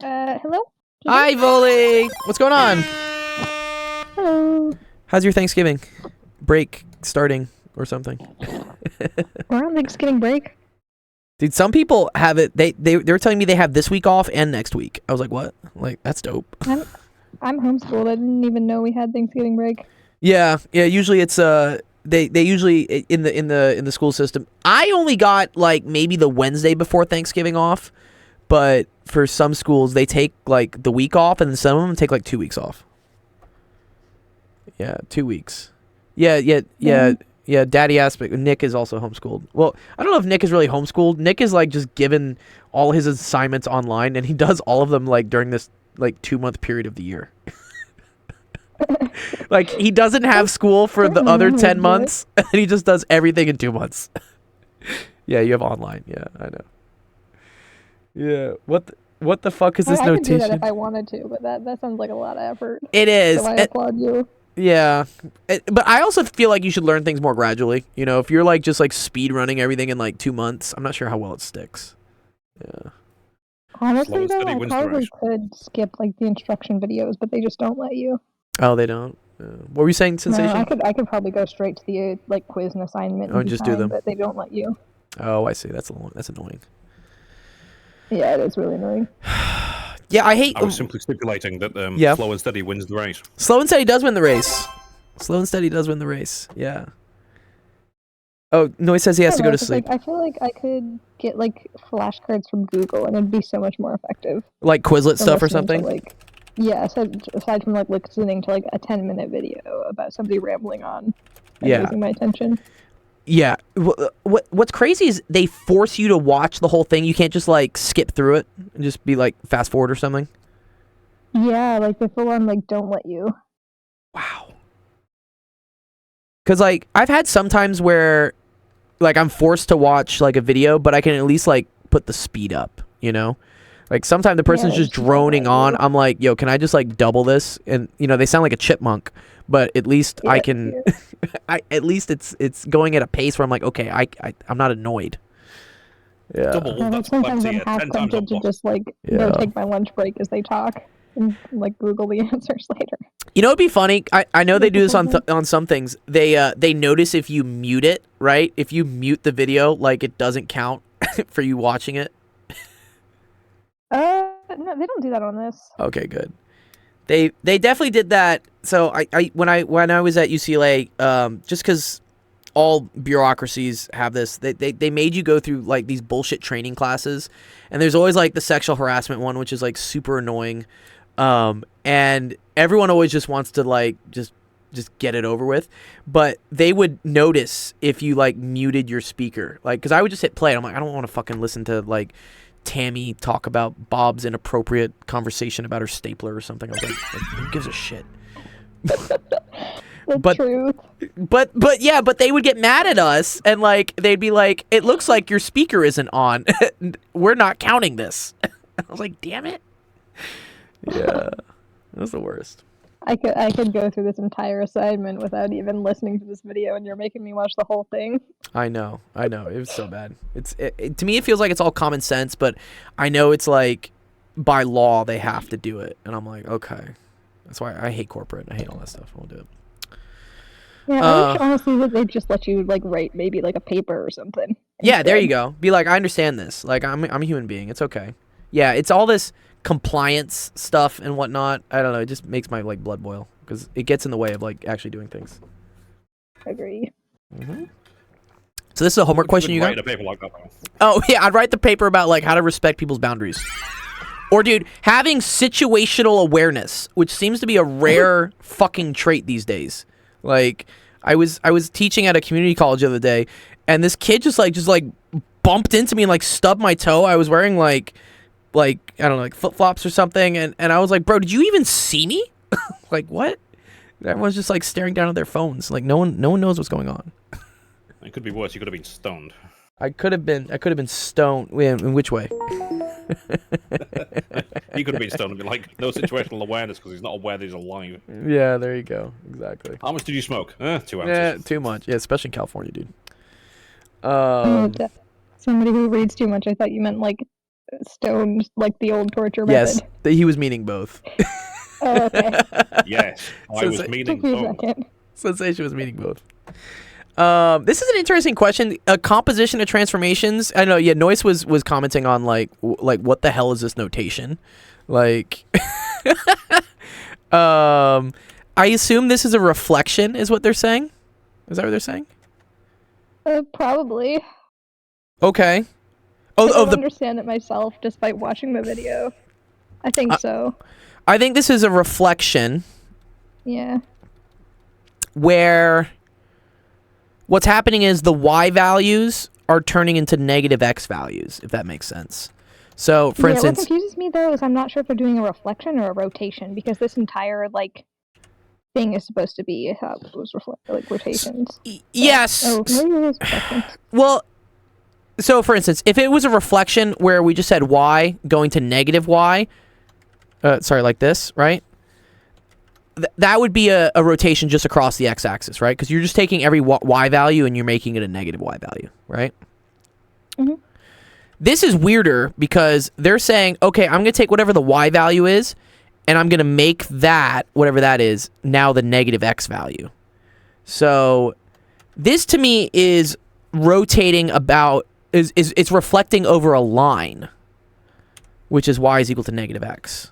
Hello? Hi, Evoli. What's going on? Hello. How's your Thanksgiving break starting or something? We're on Thanksgiving break. Dude, some people have it. They were telling me they have this week off and next week. I was like, what? Like, that's dope. I'm homeschooled. I didn't even know we had Thanksgiving break. Yeah. Usually it's they usually in the school system. I only got like maybe the Wednesday before Thanksgiving off, but for some schools they take like the week off, and then some of them take like 2 weeks off. Yeah, 2 weeks. Yeah. Daddy asked, but Nick is also homeschooled. Well, I don't know if Nick is really homeschooled. Nick is like just given all his assignments online, and he does all of them like during this like 2-month period of the year. Like, he doesn't have school for the other 10 months, and he just does everything in 2 months. Yeah, you have online. Yeah, I know. Yeah, what the fuck is this I notation? could do that if I wanted to, but that sounds like a lot of effort. It is. So I applaud you. Yeah, but I also feel like you should learn things more gradually. If you're like just like speed running everything in like 2 months, I'm not sure how well it sticks. Yeah. Honestly, Slow and though, steady I wins the probably race. could skip like the instruction videos, but they just don't let you. Oh, they don't. What were you saying, Sensation? No, I could probably go straight to the like quiz and assignment. Oh, and just be do fine, them. but they don't let you. Oh, I see. That's annoying. Yeah, it is really annoying. Yeah, I hate. I was simply stipulating that Yeah. slow and steady wins the race. Slow and steady does win the race. Slow and steady does win the race. Yeah. Oh, Noise says he has to go to sleep. I feel like I could get like flashcards from Google, and it'd be so much more effective. Like Quizlet than stuff or listening to, something. Yeah, aside from like listening to like a 10-minute video about somebody rambling on and Yeah. losing my attention. Yeah. What's crazy is they force you to watch the whole thing. You can't just like skip through it and just be like fast forward or something. Yeah, like they full on like don't let you. Wow. Because like I've had some times where like I'm forced to watch like a video, but I can at least like put the speed up, Like sometimes the person's Yeah, just it's just droning not on. you. I'm like, yo, can I just like double this? And they sound like a chipmunk, but at least I Yeah, can. yeah. at least it's going at a pace where I'm like, okay, I'm not annoyed. Yeah. Double, Yeah, that's sometimes plenty. I'm half 10 times tempted to on just like Yeah. go take my lunch break as they talk and like Google the answers later. It'd be funny. I know they do this on some things. They notice if you mute it, right? If you mute the video, like it doesn't count for you watching it. No, they don't do that on this. Okay, good. They definitely did that. So when I was at UCLA, just because all bureaucracies have this, they made you go through like these bullshit training classes, and there's always like the sexual harassment one, which is like super annoying, and everyone always just wants to like just get it over with. But they would notice if you like muted your speaker, like because I would just hit play and I'm like, I don't want to fucking listen to like Tammy talk about Bob's inappropriate conversation about her stapler or something. I was like who gives a shit? The But- truth. But yeah, but they would get mad at us and like they'd be like, it looks like your speaker isn't on. We're not counting this. I was like, damn it. Yeah. That was the worst. I could go through this entire assignment without even listening to this video, and you're making me watch the whole thing. I know. It was so bad. To me, it feels like it's all common sense, but I know it's like by law they have to do it, and I'm like, okay. That's why I hate corporate. I hate all that stuff. I won't do it. Yeah, I wish honestly that they'd just let you like write maybe like a paper or something. Yeah, there you instead. go. Be like, I understand this. Like, I'm a human being. It's okay. Yeah, it's all this compliance stuff and whatnot. I don't know. It just makes my like blood boil because it gets in the way of like actually doing things. Agree. So this is a homework question you got? Write a paper like that. Oh yeah, I'd write the paper about like how to respect people's boundaries. Or dude, having situational awareness, which seems to be a rare fucking trait these days. Like I was teaching at a community college the other day, and this kid just bumped into me and like stubbed my toe. I was wearing like I don't know, like flip-flops or something, and I was like, bro, did you even see me? Like what? Everyone's just like staring down at their phones. Like no one knows what's going on. It could be worse. You could have been stoned. I could have been stoned. In which way? He could have been stoned and been like, no situational awareness because he's not aware that he's alive. Yeah, there you go. Exactly. How much did you smoke? 2 ounces. Yeah, too much. Yeah, especially in California, dude. Somebody who reads too much. I thought you meant like stoned, like the old torture Yes, method. he was meaning both. Oh, okay. Yes, I was Sensa- meaning Took me a stoned. second. Sensation was meaning both. This is an interesting question. Composition of transformations. I know. Yeah, Noise was commenting on like what the hell is this notation? Like, I assume this is a reflection, is what they're saying. Is that what they're saying? Probably. Okay. I Oh, don't the understand it myself despite watching the video. I think so. I think this is a reflection Yeah. where what's happening is the y values are turning into negative x values, if that makes sense. So, for What instance, confuses me though is I'm not sure if they're doing a reflection or a rotation because this entire like thing is supposed to be how it was like rotations. yes. Oh, maybe it is reflections. Well, so for instance, if it was a reflection where we just had y going to negative y, like this, right? That would be a rotation just across the x-axis, right? Because you're just taking every y value and you're making it a negative y value, right? Mhm. This is weirder because they're saying, okay, I'm going to take whatever the y value is, and I'm going to make that, whatever that is, now the negative x value. So this to me is rotating about, it's reflecting over a line, which is y is equal to negative x.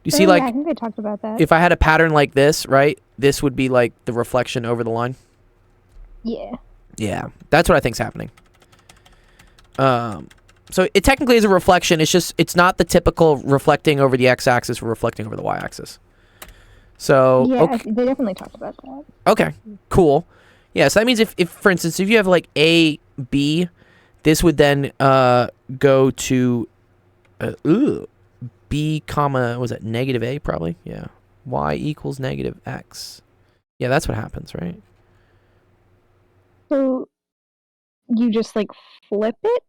You see, Oh, like, yeah, I think they talked about that. if I had a pattern like this, right, this would be like the reflection over the line. Yeah. Yeah, that's what I think's happening. So it technically is a reflection. It's just, it's not the typical reflecting over the x-axis or reflecting over the y-axis. So, Yeah, okay, they definitely talked about that. okay, cool. Yeah, so that means if for instance, if you have like A, B, this would then go to B comma, was that negative A probably? Yeah. Y equals negative X. Yeah, that's what happens, right? So you just like flip it,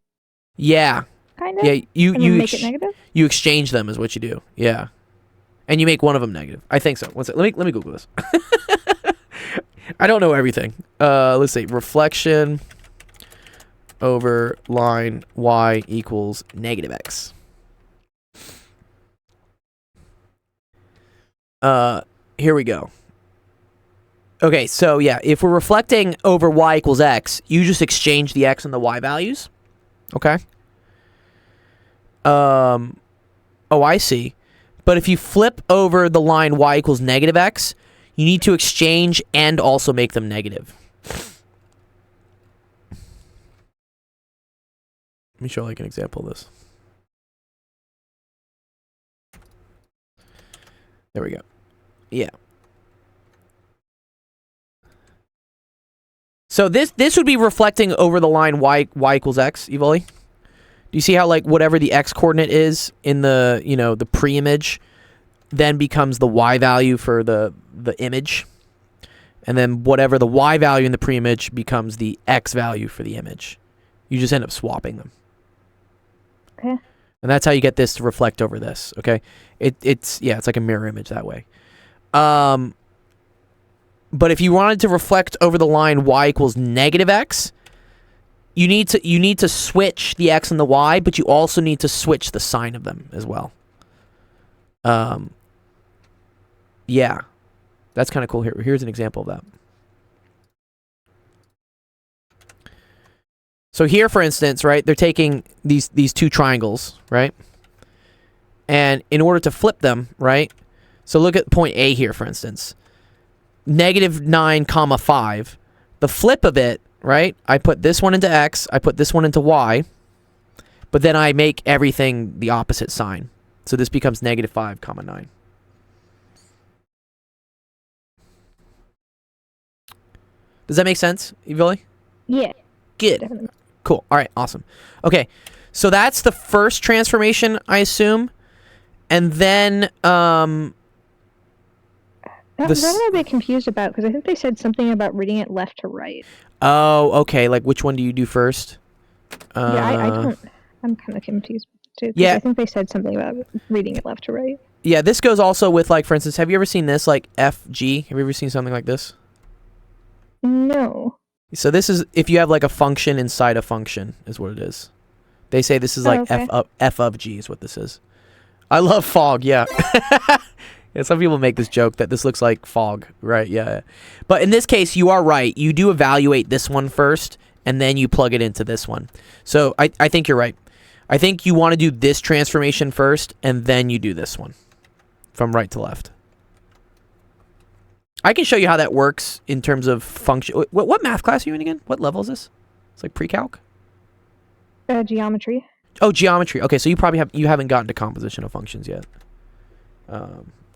Yeah. kind of? Yeah, you And then make it negative? you exchange them is what you do. Yeah. And you make one of them negative. I think so. One sec. Let me Google this. I don't know everything. Let's see. Reflection over line y equals negative x. Here we go. Okay, so yeah, if we're reflecting over y equals x, you just exchange the x and the y values. Okay? Oh, I see. But if you flip over the line y equals negative x, you need to exchange and also make them negative. Let me show like an example of this. There we go. Yeah. So this would be reflecting over the line y equals x, Evoli. Do you see how like whatever the x coordinate is in the, you know, the pre-image then becomes the y value for the image, and then whatever the y value in the pre-image becomes the x value for the image. You just end up swapping them. Okay. And that's how you get this to reflect over this, okay? It's like a mirror image that way. But if you wanted to reflect over the line y equals negative x, you need to switch the x and the y, but you also need to switch the sign of them as well. Yeah. That's kind of cool. Here's an example of that. So here, for instance, right, they're taking these two triangles, right? And in order to flip them, right? So look at point A here, for instance. -9, 5. The flip of it, right? I put this one into x, I put this one into y, but then I make everything the opposite sign. So this becomes -5, 9. Does that make sense, Evoli? Yeah, Good. definitely. Cool. All right. Awesome. Okay. So that's the first transformation, I assume. And then, That This- I'm a bit confused about, because I think they said something about reading it left to right. oh, okay. Like, which one do you do first? Yeah, I don't. I'm kind of confused too. 'Cause Yeah. I think they said something about reading it left to right. Yeah, this goes also with, like, for instance, have you ever seen this, like, FG? Have you ever seen something like this? No. So this is if you have, like, a function inside a function, is what it is. They say this is, like, okay. f of g is what this is. I love fog, yeah. Yeah, some people make this joke that this looks like fog, right? Yeah. But in this case, you are right. You do evaluate this one first, and then you plug it into this one. So I think you're right. I think you want to do this transformation first, and then you do this one from right to left. I can show you how that works in terms of function. What math class are you in again? What level is this? It's like pre-calc? Geometry. Oh, geometry. Okay, so you haven't gotten to composition of functions yet.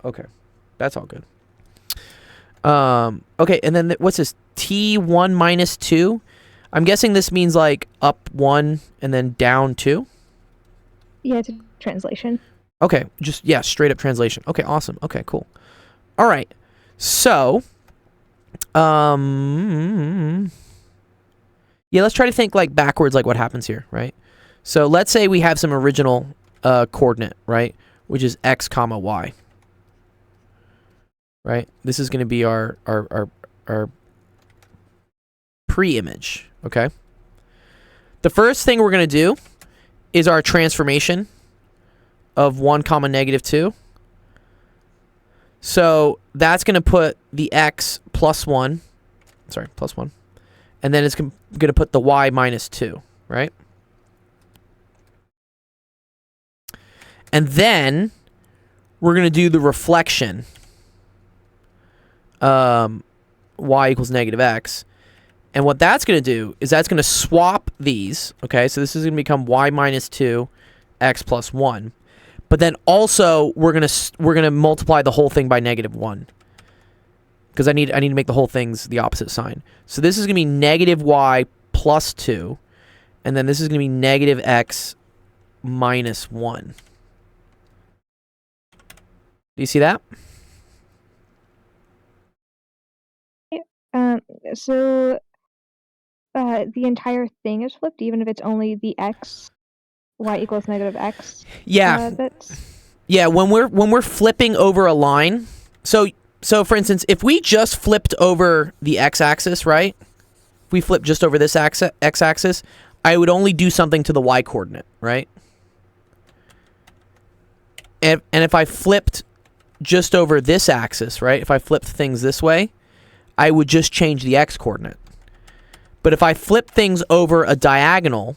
Okay, that's all good. Okay, and then what's this? T1 minus 2? I'm guessing this means like up 1 and then down 2? Yeah, it's a translation. Okay, just, yeah, straight up translation. Okay, awesome. Okay, cool. All right, so, yeah, let's try to think like backwards, like what happens here, right? So let's say we have some original coordinate, right? Which is x comma y. Right? This is going to be our pre-image, okay? The first thing we're going to do is our transformation of 1 comma negative 2. So that's going to put the x plus 1, and then it's going to put the y minus 2, right? And then we're going to do the reflection. Y equals negative x. And what that's going to do is that's going to swap these. Okay, so this is going to become y minus 2, x plus 1. But then also we're going to multiply the whole thing by -1. Because I need to make the whole thing's the opposite sign. So this is going to be negative y plus 2. And then this is going to be negative x minus 1. Do you see that? So the entire thing is flipped, even if it's only the x, y equals negative x. Yeah. That's Yeah, when we're flipping over a line, so for instance, if we just flipped over the x-axis, right? If we flip just over this x-axis, I would only do something to the y-coordinate, right? And if I flipped just over this axis, right? If I flipped things this way, I would just change the x-coordinate. But if I flip things over a diagonal,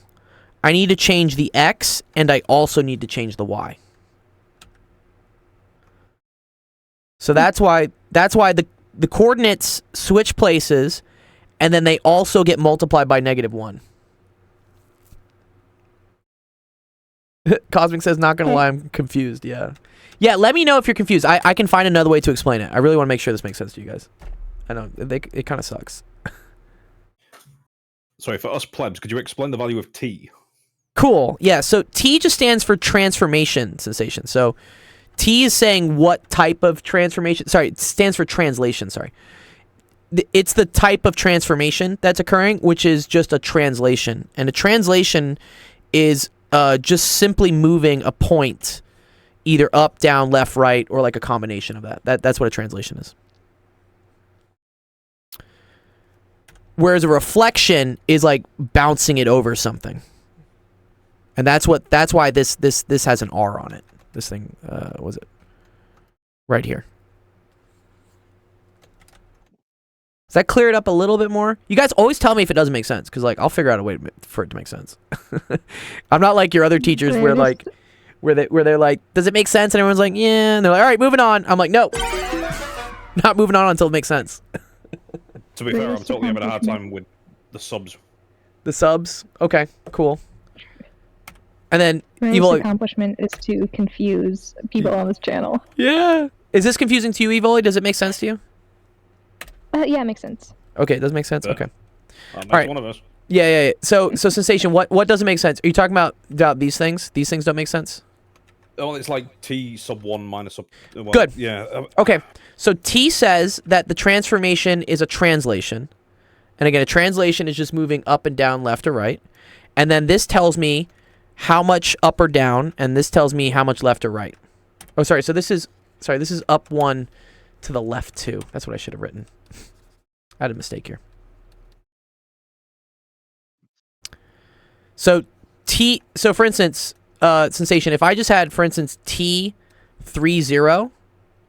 I need to change the x, and I also need to change the y. So that's why the coordinates switch places, and then they also get multiplied by -1. Cosmic says, not gonna lie, I'm confused. Yeah. Yeah, let me know if you're confused. I can find another way to explain it. I really want to make sure this makes sense to you guys. I know, it kind of sucks. Sorry, for us plebs, could you explain the value of T? Cool. Yeah, so T just stands for transformation sensation. So T is saying what type of transformation. Sorry, it stands for translation. Sorry. It's the type of transformation that's occurring, which is just a translation. And a translation is just simply moving a point either up, down, left, right, or like a combination of that. That's what a translation is. Whereas a reflection is like bouncing it over something. And that's why this has an R on it. This thing, was it? Right here. Does that clear it up a little bit more? You guys always tell me if it doesn't make sense, because like I'll figure out a way for it to make sense. I'm not like your other teachers where like where they're like, does it make sense? And everyone's like, yeah. And they're like, all right, moving on. I'm like, no, not moving on until it makes sense. To be fair, I'm totally having a hard time with the subs. The subs, okay, cool. And then My Evil. accomplishment is to confuse people on this channel. Yeah. Is this confusing to you, Evil? Does it make sense to you? Yeah, it makes sense. Okay, it does make sense. Yeah. Okay. That's All right. one of us. Yeah. So sensation. What doesn't make sense? Are you talking about these things? These things don't make sense. Oh, it's like T sub 1 minus sub. Well, Good. Yeah. Okay. So T says that the transformation is a translation, and again, a translation is just moving up and down, left or right, and then this tells me how much up or down, and this tells me how much left or right. Oh, sorry. So this is up 1 to the left 2. That's what I should have written. I had a mistake here. So for instance, sensation, if I just had, for instance, T30,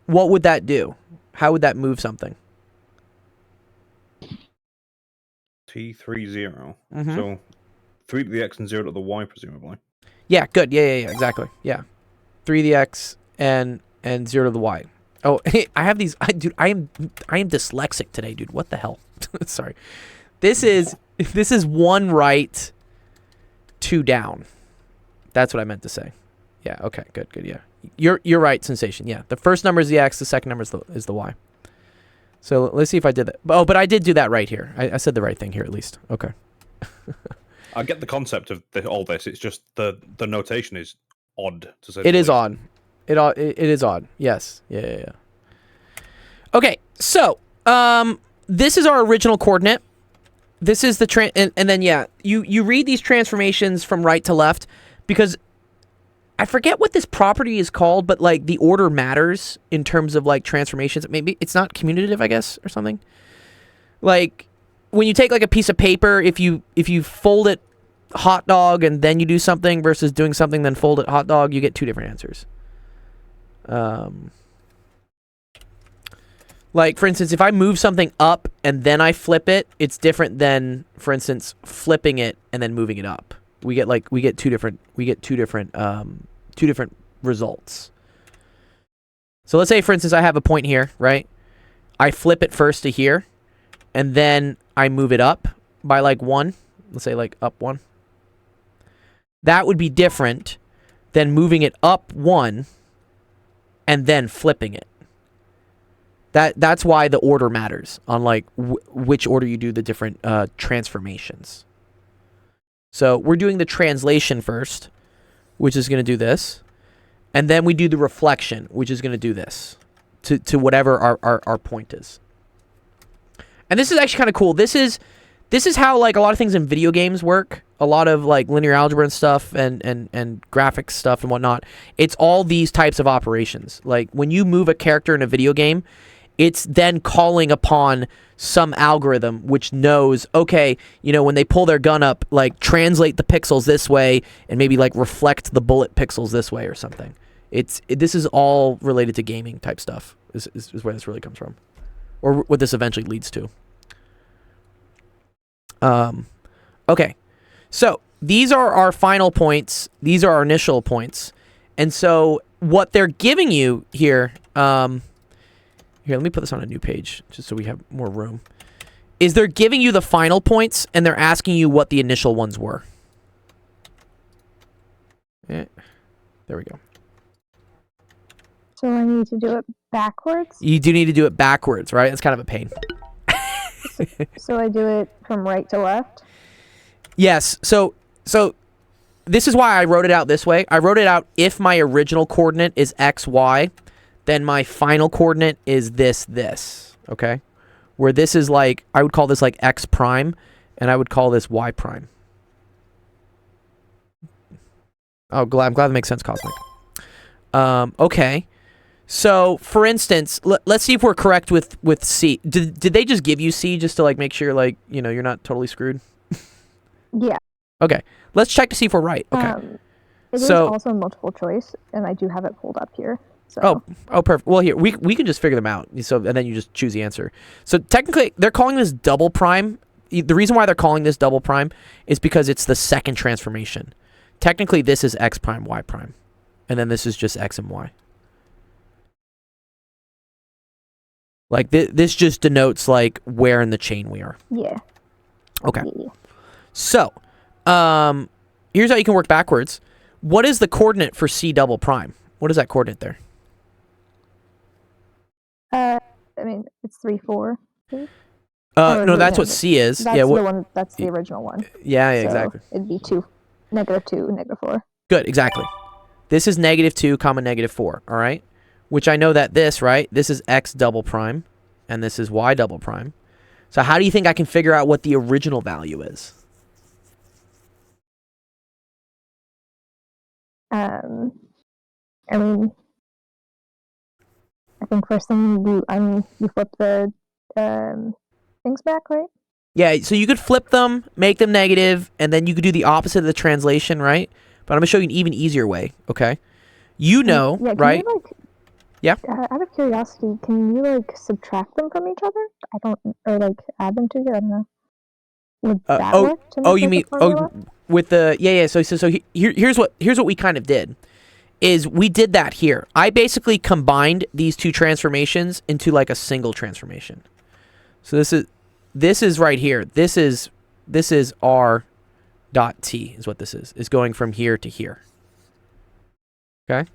what would that do? How would that move something? T30. Mhm. So 3 to the X and 0 to the Y, presumably. Yeah, good. Yeah, exactly. Yeah. 3 to the X and 0 to the Y. Oh, hey, I have these. Dude, I am dyslexic today, dude. What the hell? Sorry. This is 1 right, 2 down. That's what I meant to say. Yeah. Okay. Good. Yeah. You're right, sensation. Yeah. The first number is the X. The second number is the Y. So let's see if I did that. Oh, but I did do that right here. I said the right thing here at least. Okay. I get the concept of all this. It's just the notation is odd to say. It is odd. It is odd. Yes. Yeah. Okay. So, this is our original coordinate. This is the and then yeah, you read these transformations from right to left because I forget what this property is called, but like the order matters in terms of like transformations. Maybe it's not commutative, I guess, or something. Like when you take like a piece of paper, if you fold it hot dog and then you do something versus doing something then fold it hot dog, you get 2 different answers. Like for instance, if I move something up and then I flip it, it's different than, for instance, flipping it and then moving it up. We get two different results. So let's say, for instance, I have a point here, right? I flip it first to here, and then I move it up by like 1. Let's say like up 1. That would be different than moving it up 1 and then flipping it. That's why the order matters on like which order you do the different transformations. So we're doing the translation first, which is going to do this. And then we do the reflection, which is going to do this to whatever our point is. And this is actually kind of cool. This is how like a lot of things in video games work. A lot of like linear algebra and stuff and graphics stuff and whatnot. It's all these types of operations. Like when you move a character in a video game, it's then calling upon some algorithm which knows, okay, you know, when they pull their gun up, like translate the pixels this way and maybe like reflect the bullet pixels this way or something. This is all related to gaming type stuff is where this really comes from, or what this eventually leads to. Okay, so these are our final points. These are our initial points. And so what they're giving you here, here, let me put this on a new page just so we have more room, is they're giving you the final points and they're asking you what the initial ones were. Yeah. There we go. So I need to do it backwards. You do need to do it backwards, right? It's kind of a pain. So I do it from right to left. Yes. So this is why I wrote it out this way. I wrote it out if my original coordinate is x, y, then my final coordinate is this, okay? Where this is like, I would call this like x prime, and I would call this y prime. Oh, I'm glad that makes sense, Cosmic. Okay. So, for instance, let's see if we're correct with C. Did they just give you C just to like make sure like, you know, you're not totally screwed? Yeah. Okay. Let's check to see if we're right. Okay. It is So- also multiple choice, and I do have it pulled up here. So. Oh, perfect. Well, here we can just figure them out. So, and then you just choose the answer. So technically, they're calling this double prime. The reason why they're calling this double prime is because it's the second transformation. Technically, this is x prime, y prime, and then this is just x and y. Like this just denotes like where in the chain we are. Yeah. Okay. Yeah. So, here's how you can work backwards. What is the coordinate for C double prime? What is that coordinate there? I mean, it's 3, 4. No, no, that's no, what C is. That's Yeah, the one. That's the original one. yeah, So exactly. It'd be -2, -4. Good, exactly. This is -2, -4, all right? Which I know that this, right? This is x double prime, and this is y double prime. So how do you think I can figure out what the original value is? I mean, I think first thing you flip the things back, right? Yeah, so you could flip them, make them negative, and then you could do the opposite of the translation, right? But I'm going to show you an even easier way, okay? You know, Yeah, can right? You, like, Yeah. Out of curiosity, can you like subtract them from each other? I don't, or like add them together. I don't know. Would that work? To Oh, make, you like, mean a formula? with the yeah. So here's what we kind of did, is we did that here. I basically combined these two transformations into like a single transformation. So this is right here. This is R dot T is what this is going from here to here. Okay.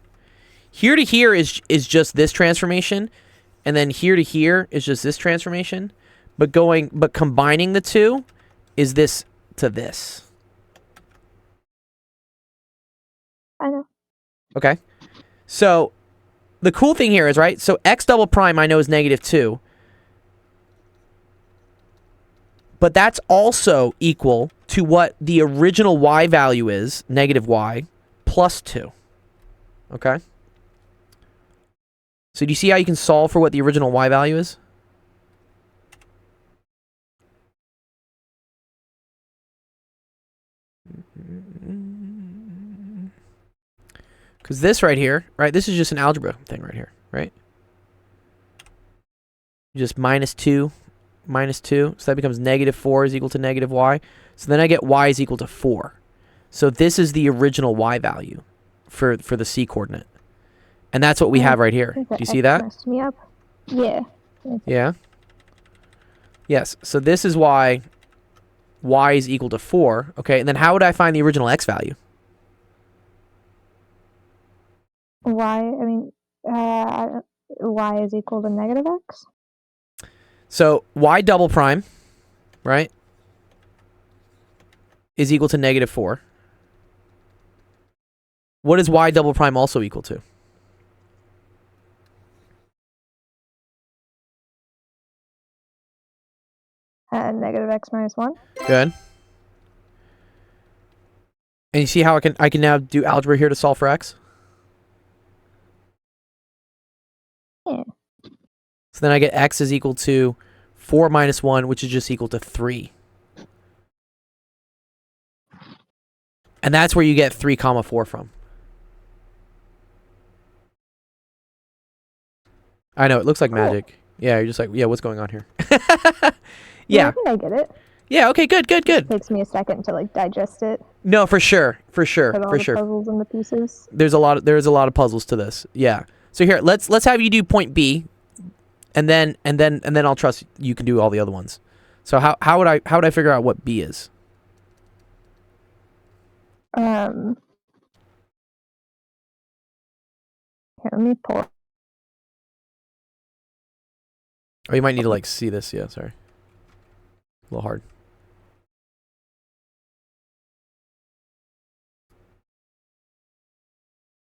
Here to here is just this transformation, and then here to here is just this transformation, but combining the two is this to this. I know. Okay. So the cool thing here is, right, so x double prime I know is -2. But that's also equal to what the original y value is, -y, plus 2. Okay? So do you see how you can solve for what the original y value is? Because this right here, right, this is just an algebra thing right here, right? Just -2, -2. So that becomes -4 is equal to -y. So then I get y is equal to 4. So this is the original y value for the C coordinate. And that's what we have right here. Do you see that? Messed me up. Yeah. Yeah. Yes. So this is why y is equal to 4. Okay. And then how would I find the original x value? Y. I mean, y is equal to -x. So y double prime, right, is equal to -4. What is y double prime also equal to? -x minus 1. Good. And you see how I can now do algebra here to solve for x? Yeah. So then I get x is equal to 4 minus 1, which is just equal to 3. And that's where you get 3 comma 4 from. I know, it looks like Cool. magic. Yeah, you're just like, yeah, what's going on here? Yeah, Yeah. I think I get it. Yeah. Okay. Good. Good. Good. Takes me a second to like digest it. No, for sure. For sure. Put all For the sure. puzzles and the pieces. There's a lot of puzzles to this. Yeah. So here, let's have you do point B, and then I'll trust you can do all the other ones. So how would I figure out what B is? Here, let me pull. Oh, you might need to like see this. Yeah, sorry. A little hard.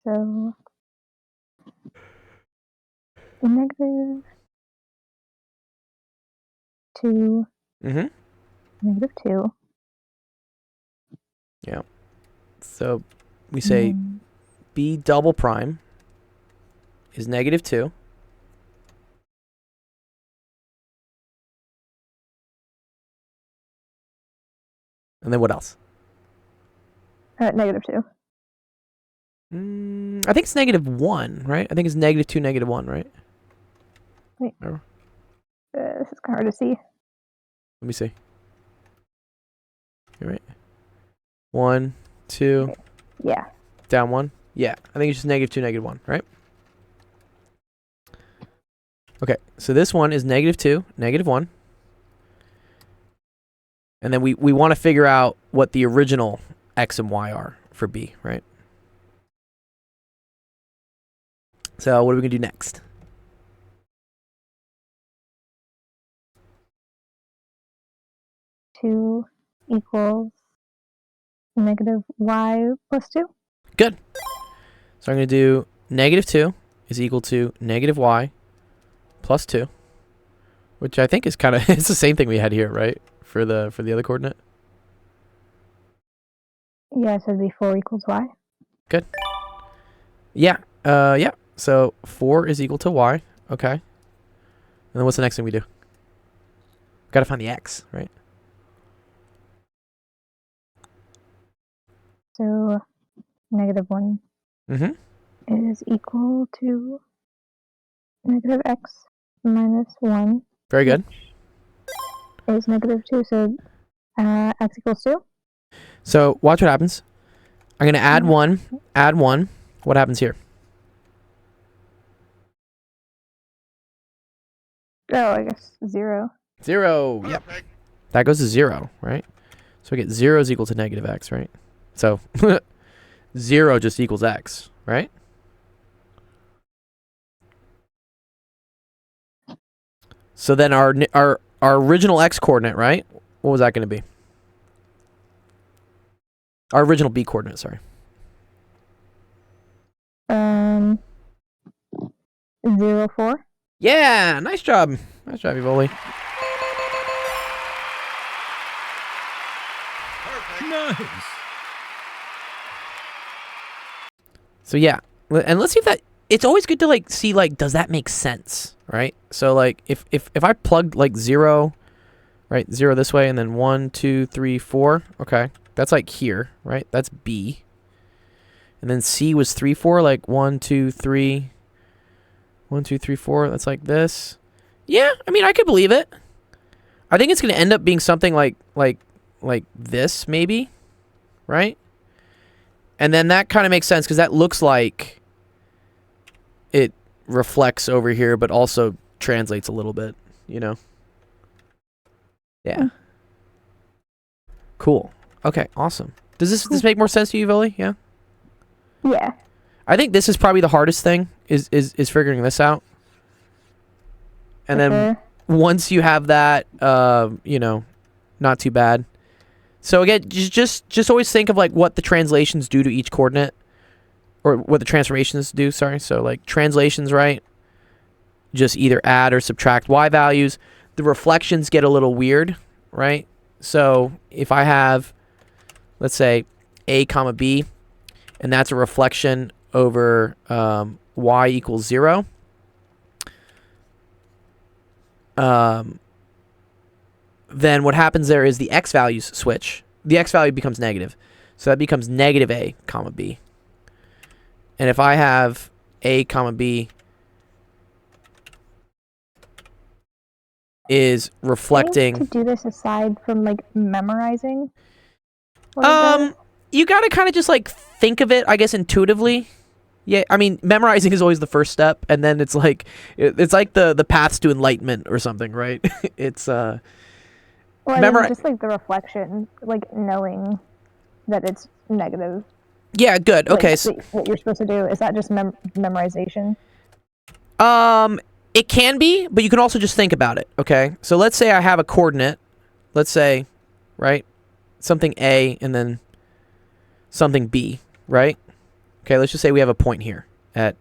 So negative 2, Mm-hmm. negative 2. Yeah. So we say Mm, B double prime is -2. And then what else? negative 2. I think it's -1, right? I think it's -2, -1, right? Wait. Oh. This is kind of hard to see. Let me see. You're right. 1, 2, Yeah. down 1. Yeah, I think it's just -2, -1, right? Okay, so this one is -2, -1. And then we want to figure out what the original x and y are for B, right? So what are we going to do next? Two equals negative y plus 2. Good. So I'm going to do -2 is equal to -y plus 2, which I think is kind of it's the same thing we had here, right? For the other coordinate. Yeah, so it'd be 4 equals y. Good. Yeah. Yeah. So 4 is equal to y. Okay. And then what's the next thing we do? Got to find the x, right? So negative 1 Mm-hmm. is equal to negative x minus 1 Very good. is negative 2. So x equals 2. So watch what happens. I'm going to add 1. Add 1. What happens here? Oh, I guess 0. 0. Yep. That goes to 0, right? So we get 0 is equal to -x, right? So 0 just equals x, right? So then our original x coordinate, right? What was that going to be? Our original b coordinate, sorry. 0, 4. Yeah, nice job. Nice job, Evoli. Nice. So yeah, and let's see if that. It's always good to like see like does that make sense, right? So like if I plugged like 0, right, 0 this way and then 1, 2, 3, 4. Okay, that's like here, right? That's B. And then C was 3, 4, like 1, 2, 3. 1, 2, 3, 4. That's like this. Yeah, I mean I could believe it. I think it's gonna end up being something like this maybe, right? And then that kind of makes sense because that looks like it reflects over here, but also translates a little bit, you know? Yeah. Cool. Okay, awesome. Does this make more sense to you, Voli? Yeah? Yeah. I think this is probably the hardest thing, is figuring this out. And then Okay. once you have that, you know, not too bad. So again, just always think of like what the translations do to each coordinate, or what the transformations do. Sorry. So like translations, right? Just either add or subtract y values. The reflections get a little weird, right? So if I have, let's say, a comma b, and that's a reflection over y equals 0. Then what happens there is the x values switch. The x value becomes negative. So that becomes negative a comma b. And if I have a comma b is reflecting. To do this aside from like memorizing. what it does? You gotta kind of just like think of it, I guess, intuitively. Yeah, I mean, memorizing is always the first step, and then it's like the paths to enlightenment or something, right? It's Well, I mean, just like the reflection, like knowing that it's negative. yeah, good. like, Okay, so, what you're supposed to do is that just memorization? it can be, but you can also just think about it. Okay, so let's say I have a coordinate. Let's say, right, something A and then something B, right? Okay, let's just say we have a point here at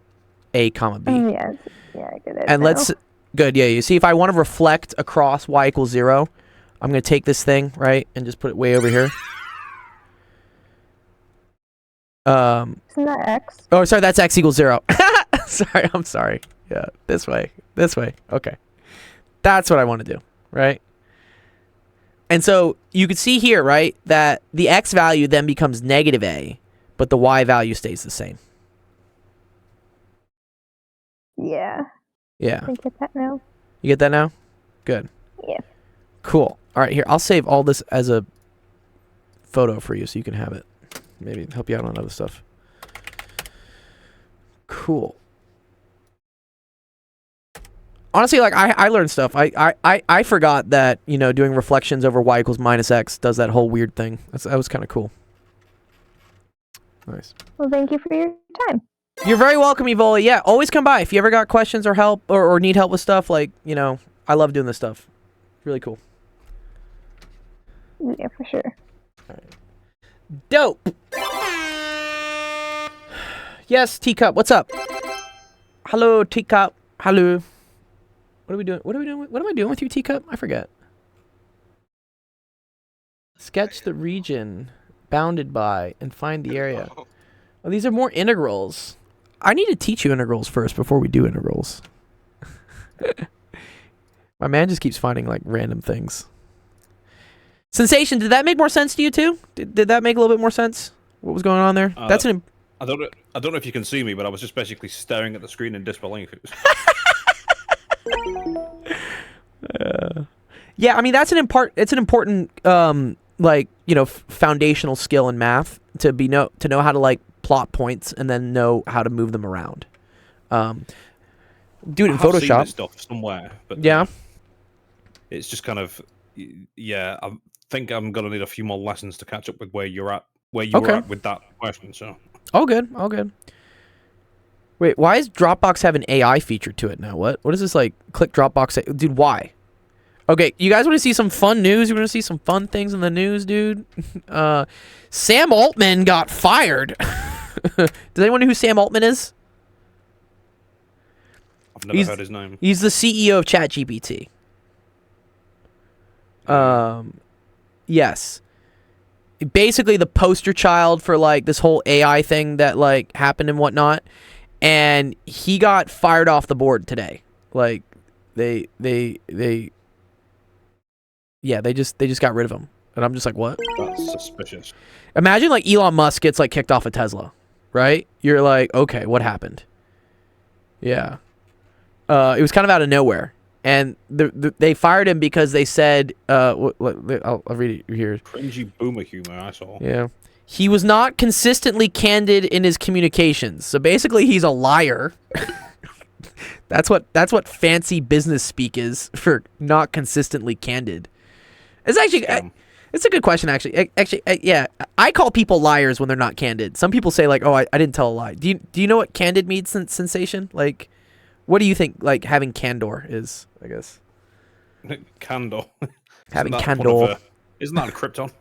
A comma B. Oh, yeah, I get it. And now. good, yeah, you see, if I want to reflect across y equals 0, I'm going to take this thing, right, and just put it way over here. Isn't that X? Oh, sorry, that's x equals 0. Sorry, I'm sorry. Yeah, this way. Okay. That's what I want to do, right? And so you can see here, right, that the x value then becomes negative a, but the y value stays the same. Yeah, Yeah. I get that now. You get that now? Good. Yeah. Cool. All right, here, I'll save all this as a photo for you so you can have it. Maybe help you out on other stuff. Cool. Honestly, like, I learned stuff. I forgot that, you know, doing reflections over y equals minus x does that whole weird thing. That was kind of cool. Nice. Well, thank you for your time. You're very welcome, Evola. Yeah, always come by if you ever got questions or help or need help with stuff. Like, you know, I love doing this stuff. Really cool. Yeah, for sure. Dope. Yes, Teacup. What's up? Hello, Teacup. Hello. What are we doing? What am I doing with you, Teacup? I forget. Sketch the region bounded by and find the area. Oh, these are more integrals. I need to teach you integrals first before we do integrals. My man just keeps finding like random things. Sensation, did that make more sense to you too? Did that make a little bit more sense? What was going on there? That's an. I don't know if you can see me, but I was just basically staring at the screen in disbelief. Yeah, I mean it's an important like, you know, foundational skill in math to know how to like plot points and then know how to move them around. Do it in I've seen Photoshop. this stuff somewhere, but Yeah. It's just kind of, yeah. I think I'm gonna need a few more lessons to catch up with where you were at with that question. So. All good. Wait, why does Dropbox have an AI feature to it now? What is this, like, click Dropbox? Dude, why? Okay, you guys want to see some fun news? You want to see some fun things in the news, dude? Sam Altman got fired. Does anyone know who Sam Altman is? I've never heard his name. He's the CEO of ChatGPT. Yes. Basically the poster child for, like, this whole AI thing that, like, happened and whatnot. And he got fired off the board today. Like, they just got rid of him. And I'm just like, what? That's suspicious. Imagine, like, Elon Musk gets, like, kicked off of Tesla, right? You're like, okay, what happened? Yeah. It was kind of out of nowhere. And they fired him because they said, I'll read it here. Cringy boomer humor, I saw. Yeah. He was not consistently candid in his communications. So basically he's a liar. That's what fancy business speak is for not consistently candid. It's actually it's a good question actually. Yeah, I call people liars when they're not candid. Some people say like, "Oh, I didn't tell a lie." Do you know what candid means, Sensation? Like, what do you think like having candor is, I guess? Candor. Having candor. Isn't that a Krypton?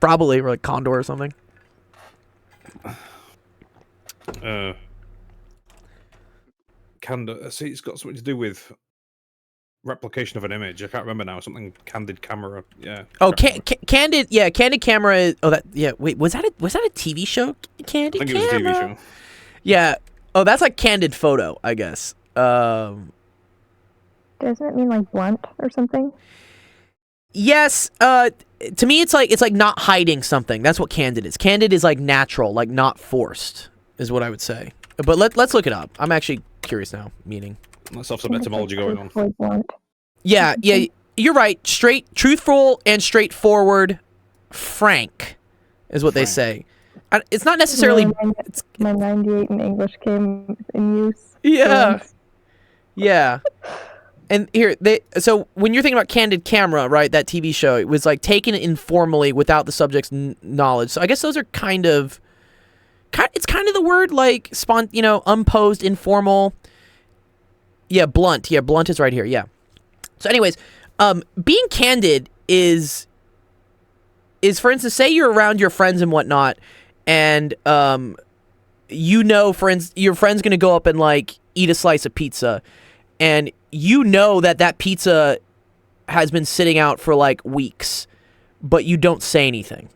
Probably, or like Condor or something. Candor. See, it's got something to do with replication of an image. I can't remember now. Something candid camera. Yeah. Oh, candid. Yeah, candid camera. Oh, that. Yeah. Wait, was that a TV show? Candid I think camera. it was a TV show. Yeah. Oh, that's like candid photo, I guess. Doesn't it mean like blunt or something? Yes. To me, it's like not hiding something. That's what candid is. Candid is like natural, like not forced, is what I would say. But let's look it up. I'm actually curious now. Meaning. Let's have some etymology going on. Blunt. Yeah, you're right. Straight, truthful, and straightforward. Frank is what they Frank. say. It's not necessarily. My 98 in English came in use. Yeah. Yeah. And here so when you're thinking about Candid Camera, right, that TV show, it was like taken informally without the subject's knowledge. So I guess those are it's kind of the word like unposed, informal. Yeah, blunt. Yeah, blunt is right here. Yeah. So anyways, being candid is for instance, say you're around your friends and whatnot, and your friend's going to go up and like eat a slice of pizza, and you know that pizza has been sitting out for like weeks, but you don't say anything.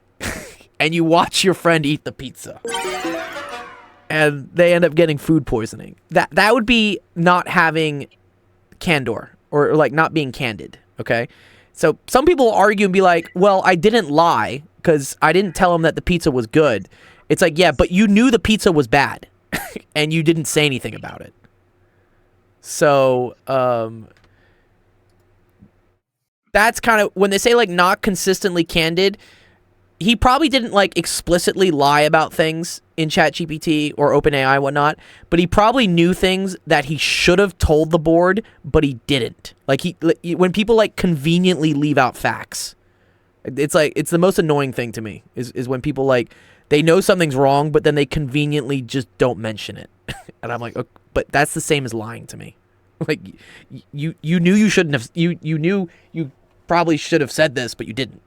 And you watch your friend eat the pizza. And they end up getting food poisoning. That would be not having candor, or like not being candid, okay? So some people will argue and be like, well, I didn't lie because I didn't tell him that the pizza was good. It's like, yeah, but you knew the pizza was bad and you didn't say anything about it. So, that's kind of, when they say like not consistently candid, he probably didn't like explicitly lie about things in ChatGPT or OpenAI, whatnot, but he probably knew things that he should have told the board, but he didn't. Like when people like conveniently leave out facts, it's like, it's the most annoying thing to me is when people like, they know something's wrong, but then they conveniently just don't mention it. And I'm like, okay, but that's the same as lying to me. Like you knew you shouldn't have, you knew you probably should have said this, but you didn't.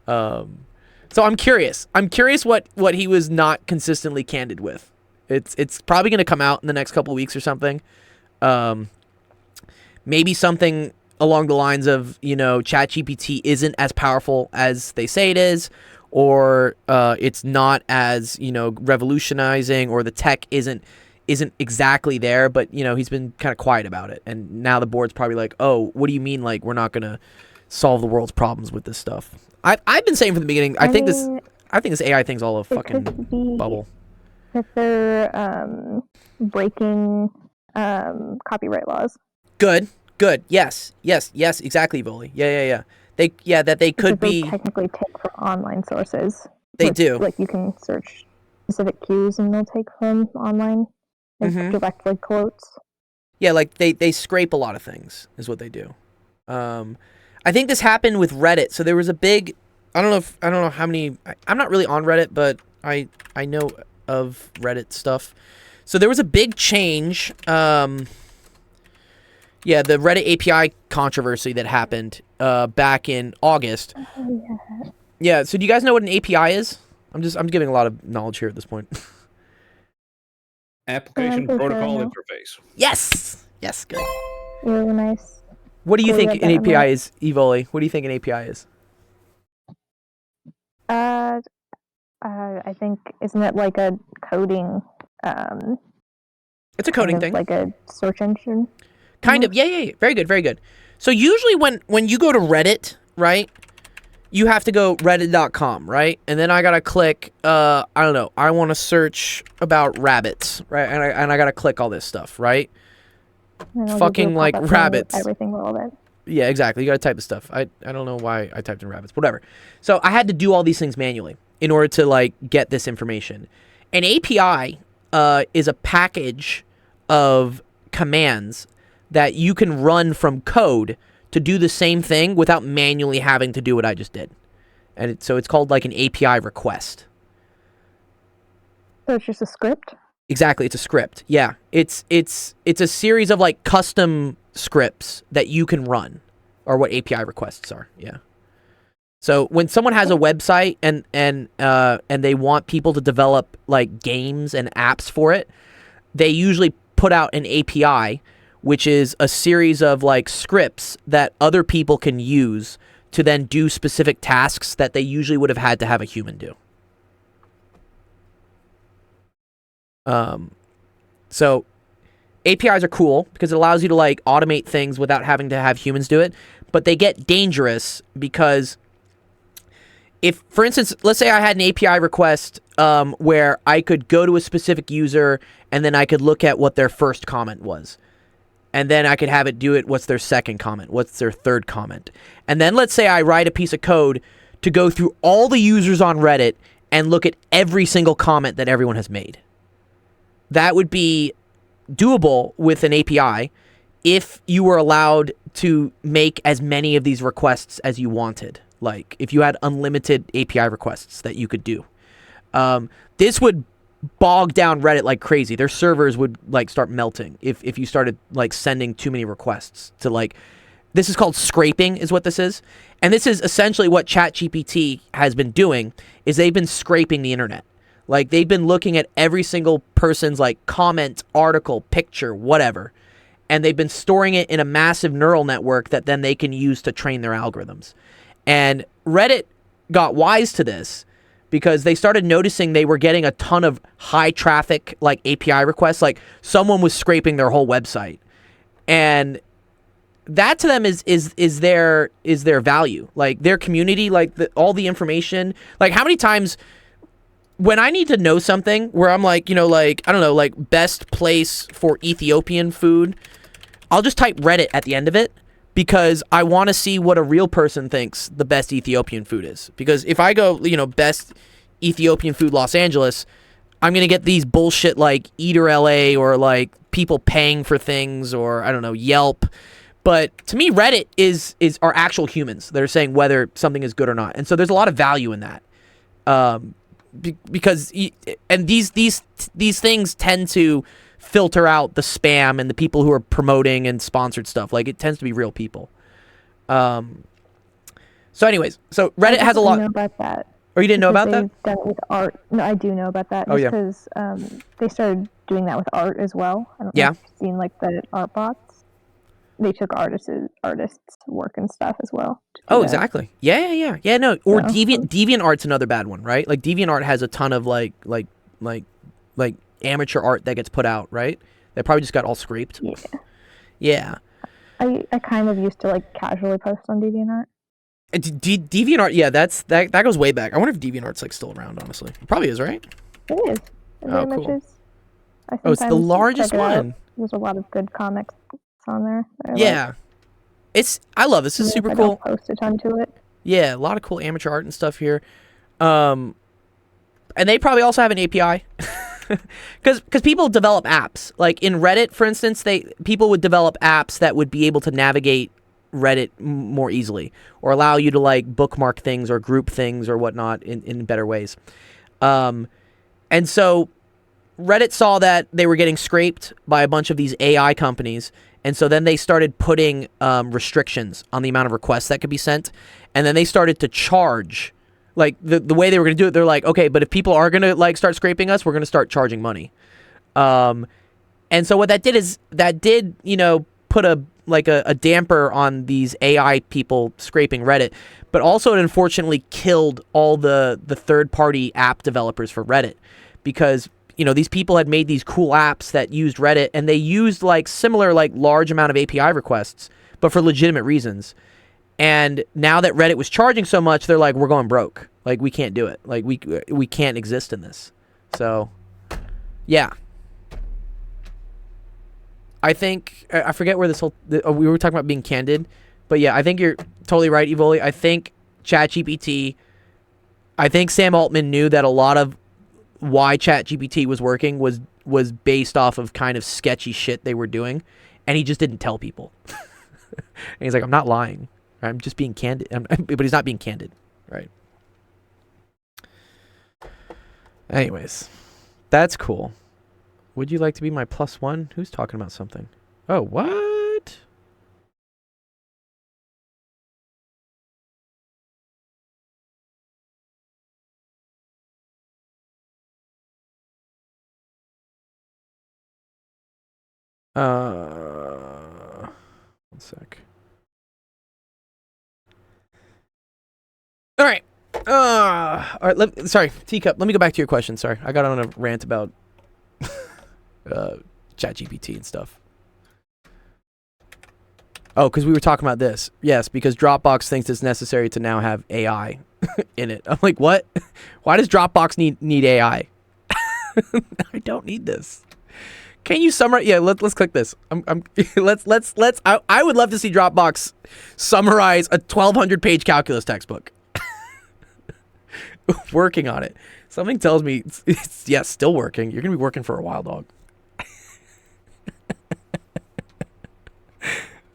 So I'm curious what he was not consistently candid with. It's probably going to come out in the next couple of weeks or something. Maybe something along the lines of, ChatGPT isn't as powerful as they say it is, or it's not as, revolutionizing, or the tech isn't exactly there, but he's been kind of quiet about it. And now the board's probably like, oh, what do you mean like we're not going to solve the world's problems with this stuff? I've been saying from the beginning, I think this AI thing's all a fucking bubble. That they're breaking copyright laws. Good. Yes, exactly, Voli. Yeah. They could be technically take from online sources. They do. Like you can search specific cues and they'll take from online and directly quotes. Yeah, like they scrape a lot of things is what they do. I think this happened with Reddit. So there was a big, I don't know how many, I'm not really on Reddit, but I know of Reddit stuff. So there was a big change. The Reddit API controversy that happened back in August. Oh, yeah. Yeah, so do you guys know what an API is? I'm giving a lot of knowledge here at this point. Application protocol interface. Yes, good. Really nice. What do you think an that API is, Evoli? What do you think an API is? I think, isn't it like a coding? It's a coding thing. Like a search engine. Kind of. Yeah. Very good. So usually when you go to Reddit, right, you have to go reddit.com, right? And then I gotta click, I don't know, I want to search about rabbits, right? And I gotta click all this stuff, right? Fucking like rabbits. Everything relevant. Yeah, exactly. You gotta type the stuff. I don't know why I typed in rabbits. Whatever. So I had to do all these things manually in order to like get this information. An API is a package of commands that you can run from code to do the same thing without manually having to do what I just did. And so it's called like an API request. So it's just a script? Exactly, it's a script. Yeah, it's a series of like custom scripts that you can run, or what API requests are. Yeah. So when someone has a website and they want people to develop like games and apps for it, they usually put out an API, which is a series of like scripts that other people can use to then do specific tasks that they usually would have had to have a human do. So APIs are cool because it allows you to like automate things without having to have humans do it, but they get dangerous because if, for instance, let's say I had an API request where I could go to a specific user and then I could look at what their first comment was. and then I could have it do it. What's their second comment? What's their third comment? And then let's say I write a piece of code to go through all the users on Reddit and look at every single comment that everyone has made. That would be doable with an API if you were allowed to make as many of these requests as you wanted. Like if you had unlimited API requests that you could do. This would bog down Reddit like crazy. Their servers would like start melting if you started like sending too many requests to like, this is called scraping is what this is. And this is essentially what ChatGPT has been doing, is they've been scraping the internet. Like they've been looking at every single person's like comment, article, picture, whatever. And they've been storing it in a massive neural network that then they can use to train their algorithms. And Reddit got wise to this because they started noticing they were getting a ton of high traffic like API requests. Like someone was scraping their whole website. And that to them is their value. Like their community, like all the information. Like how many times when I need to know something where I'm like, you know, like, I don't know, like best place for Ethiopian food, I'll just type Reddit at the end of it because I want to see what a real person thinks the best Ethiopian food is. Because if I go, you know, best Ethiopian food Los Angeles, I'm going to get these bullshit like Eater LA or like people paying for things or, I don't know, Yelp. But to me, Reddit are actual humans that are saying whether something is good or not. And so there's a lot of value in that. Because these things tend to filter out the spam and the people who are promoting and sponsored stuff. Like it tends to be real people. So anyways, so Reddit has a lot. I know about that. Or you didn't know about that? They've done it with art. No, I do know about that. Oh, yeah. Because they started doing that with art as well. I don't know if you've seen like the art bots. They took artists' work and stuff as well. Oh, exactly. Yeah. No, or So- DeviantArt's another bad one, right? Like DeviantArt has a ton of like amateur art that gets put out, right? They probably just got all scraped. Yeah. Yeah. I kind of used to like casually post on DeviantArt. DeviantArt, yeah, that goes way back. I wonder if DeviantArt's like still around, honestly. It probably is, right? It is. It Oh, very much cool. is. I Oh, it's the sometimes largest check it out. one. There's a lot of good comics on there. that I Yeah. I love this. This is even super if I cool. don't post a ton to it. Yeah, a lot of cool amateur art and stuff here. And they probably also have an API. Because people develop apps. Like in Reddit, for instance, people would develop apps that would be able to navigate Reddit more easily, or allow you to like bookmark things or group things or whatnot in better ways. And so Reddit saw that they were getting scraped by a bunch of these AI companies, and so then they started putting restrictions on the amount of requests that could be sent, and then they started to charge. Like the way they were going to do it, they're like, okay, but if people are going to like start scraping us, we're going to start charging money. And so what that did is you know, put a damper on these AI people scraping Reddit, but also it unfortunately killed all the third-party app developers for Reddit, because you know, these people had made these cool apps that used Reddit, and they used like similar like large amount of API requests, but for legitimate reasons. And now that Reddit was charging so much, they're like, we're going broke. Like we can't do it. Like we can't exist in this. So, yeah. I think I forget where we were talking about being candid, but yeah, I think you're totally right, Evoli. I think ChatGPT. I think Sam Altman knew that a lot of why ChatGPT was working was based off of kind of sketchy shit they were doing, and he just didn't tell people. And he's like, I'm not lying. I'm just being candid. But he's not being candid, right? Anyways, that's cool. Would you like to be my +1? Who's talking about something? Oh, what? One sec. All right. All right. Sorry, Teacup. Let me go back to your question. Sorry, I got on a rant about ChatGPT and stuff. Oh, because we were talking about this. Yes, because Dropbox thinks it's necessary to now have AI in it. I'm like, what? Why does Dropbox need AI? I don't need this. Can you summarize? Yeah, let's click this. I would love to see Dropbox summarize a 1,200 page calculus textbook. Working on it. Something tells me it's yes, still working. You're gonna be working for a while, dog.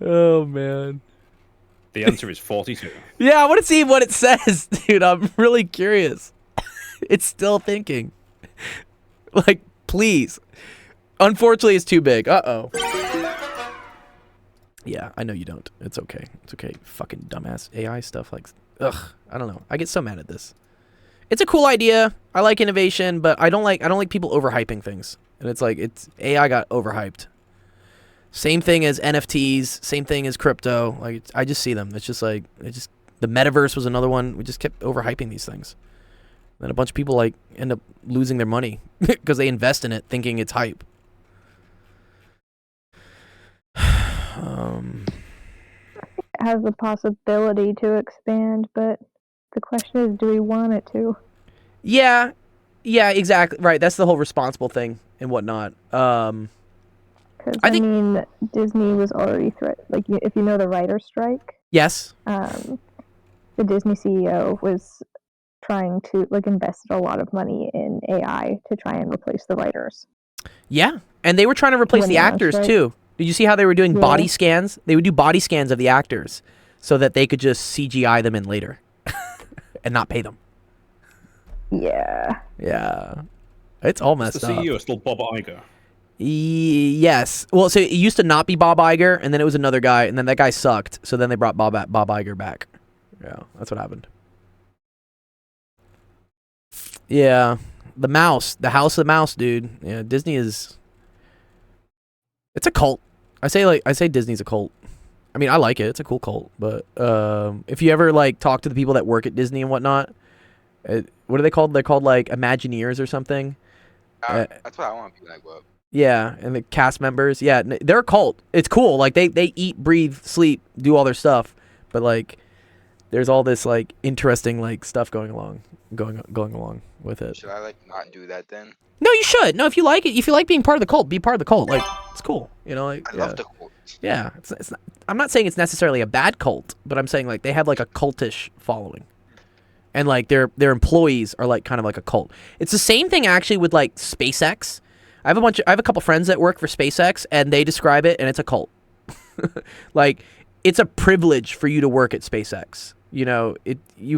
Oh man. The answer is 42. Yeah, I want to see what it says, dude. I'm really curious. It's still thinking. Like, please. Unfortunately, it's too big. Uh-oh. Yeah, I know you don't. It's okay. It's okay. Fucking dumbass AI stuff. Like, ugh. I don't know. I get so mad at this. It's a cool idea. I like innovation, but I don't like people overhyping things. And it's like AI got overhyped. Same thing as NFTs. Same thing as crypto. Like, I just see them. It's just like the metaverse was another one. We just kept overhyping these things. Then a bunch of people like end up losing their money because they invest in it thinking it's hype. It has the possibility to expand, but the question is, do we want it to? Yeah, exactly. Right, that's the whole responsible thing and whatnot. Because I mean, Disney was already if you know the writer's strike. Yes. The Disney CEO was trying to invested a lot of money in AI to try and replace the writers. Yeah, and they were trying to replace the actors too. Did you see how they were doing body scans? They would do body scans of the actors so that they could just CGI them in later and not pay them. Yeah. Yeah. It's all messed The CEO up. is still Bob Iger. Yes. Well, so it used to not be Bob Iger, and then it was another guy, and then that guy sucked. So then they brought Bob Iger back. Yeah, that's what happened. Yeah, the House of the Mouse, dude. Yeah, Disney is. It's a cult. I say Disney's a cult. I mean, I like it. It's a cool cult. But if you ever talk to the people that work at Disney and whatnot, what are they called? They're called Imagineers or something. That's what I want to be like. What? Yeah, and the cast members. Yeah, they're a cult. It's cool. They eat, breathe, sleep, do all their stuff. But there's all this interesting stuff going along with it. Should I not do that then? No, you should. No, if you like it, if you like being part of the cult, be part of the cult. It's cool. I love the cult. Yeah, it's not, I'm not saying it's necessarily a bad cult, but I'm saying they have a cultish following, and their employees are kind of like a cult. It's the same thing actually with SpaceX. I have a couple friends that work for SpaceX, and they describe it, and it's a cult. It's a privilege for you to work at SpaceX. You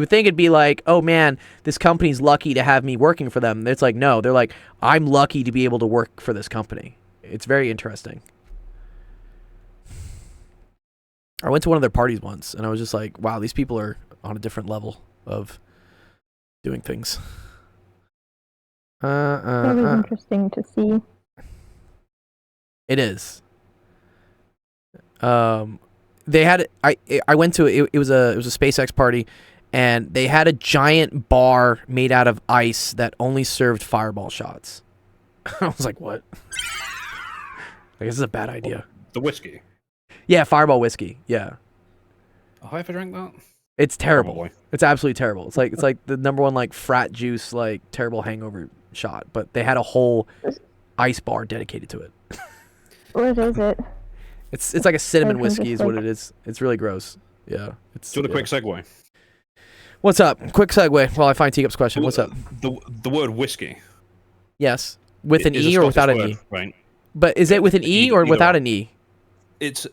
would think it'd be oh man, this company's lucky to have me working for them. It's no, they're I'm lucky to be able to work for this company. It's very interesting. I went to one of their parties once, and I was just wow, these people are on a different level of doing things. It was interesting to see. It is. They had I went to it was a SpaceX party, and they had a giant bar made out of ice that only served fireball shots. I was like, what? This is a bad idea. The whiskey. Yeah, fireball whiskey. Yeah. Have I ever drank that? It's terrible. Probably. It's absolutely terrible. It's like the number one frat juice terrible hangover shot, but they had a whole ice bar dedicated to it. What is it? It's like a cinnamon whiskey is what it is. It's really gross. Yeah. Do a quick segue. What's up? Quick segue while I find Teakup's question. What's up? The word whiskey. Yes. With an is E a or without Scottish an word, E? Right. But is it with an E or without an E? It's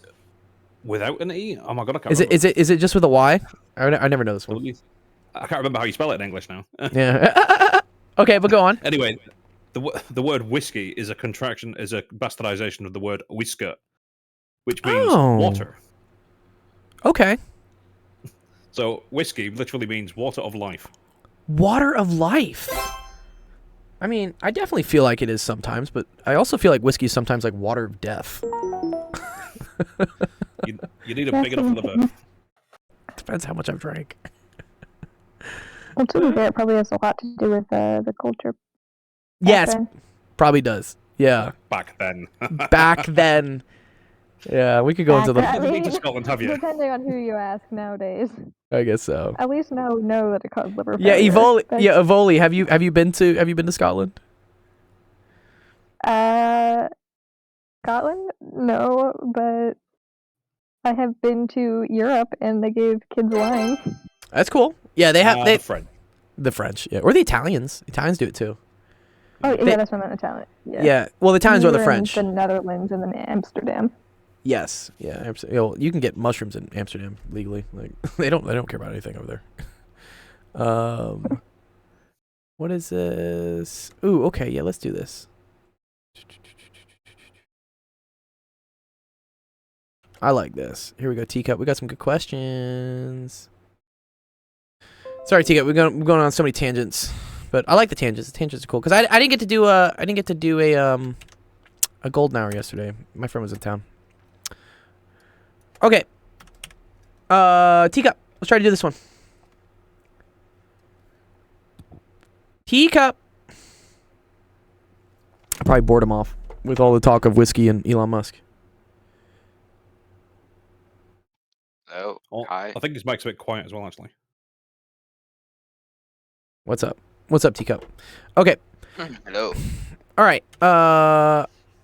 without an E? Oh my god, I can't remember. Is it just with a Y? I never know this one. I can't remember how you spell it in English now. Yeah. Okay, but go on. Anyway, the word whiskey is a bastardization of the word whisker, which means water. Okay. So whiskey literally means water of life. Water of life. I mean, I definitely feel like it is sometimes, but I also feel like whiskey is sometimes like water of death. You need a big enough liver. Depends how much I've drank. Well, to be fair, it probably has a lot to do with the culture. Yes, probably does. Yeah. Back then. Back then. Yeah, we could go into the. You haven't been to Scotland, have you? Depending on who you ask nowadays. I guess so. At least know that it caused liver Yeah, failure. Evoli. Yeah, Evoli. Have you been to Scotland? Scotland? No, but I have been to Europe and they gave kids wine. That's cool. Yeah, they have The French. the French, yeah, or the Italians. Italians do it too. Oh, They- yeah, that's what I meant, Italian. Yeah. Yeah. Well, the Italians We or the were in French. The Netherlands and then Amsterdam. Yes. Yeah. Well, you can get mushrooms in Amsterdam legally. Like they don't care about anything over there. What is this? Ooh. Okay. Yeah. Let's do this. I like this. Here we go, Teacup. We got some good questions. Sorry, Teacup. We're going on so many tangents, but I like the tangents. The tangents are cool because I didn't get to do a golden hour yesterday. My friend was in town. Okay. Teacup. Let's try to do this one. Teacup. I probably bored him off with all the talk of whiskey and Elon Musk. Oh, Oh, hi. I think his mic's a bit quiet as well, actually. What's up? What's up, Teacup? Okay. Hello. All right.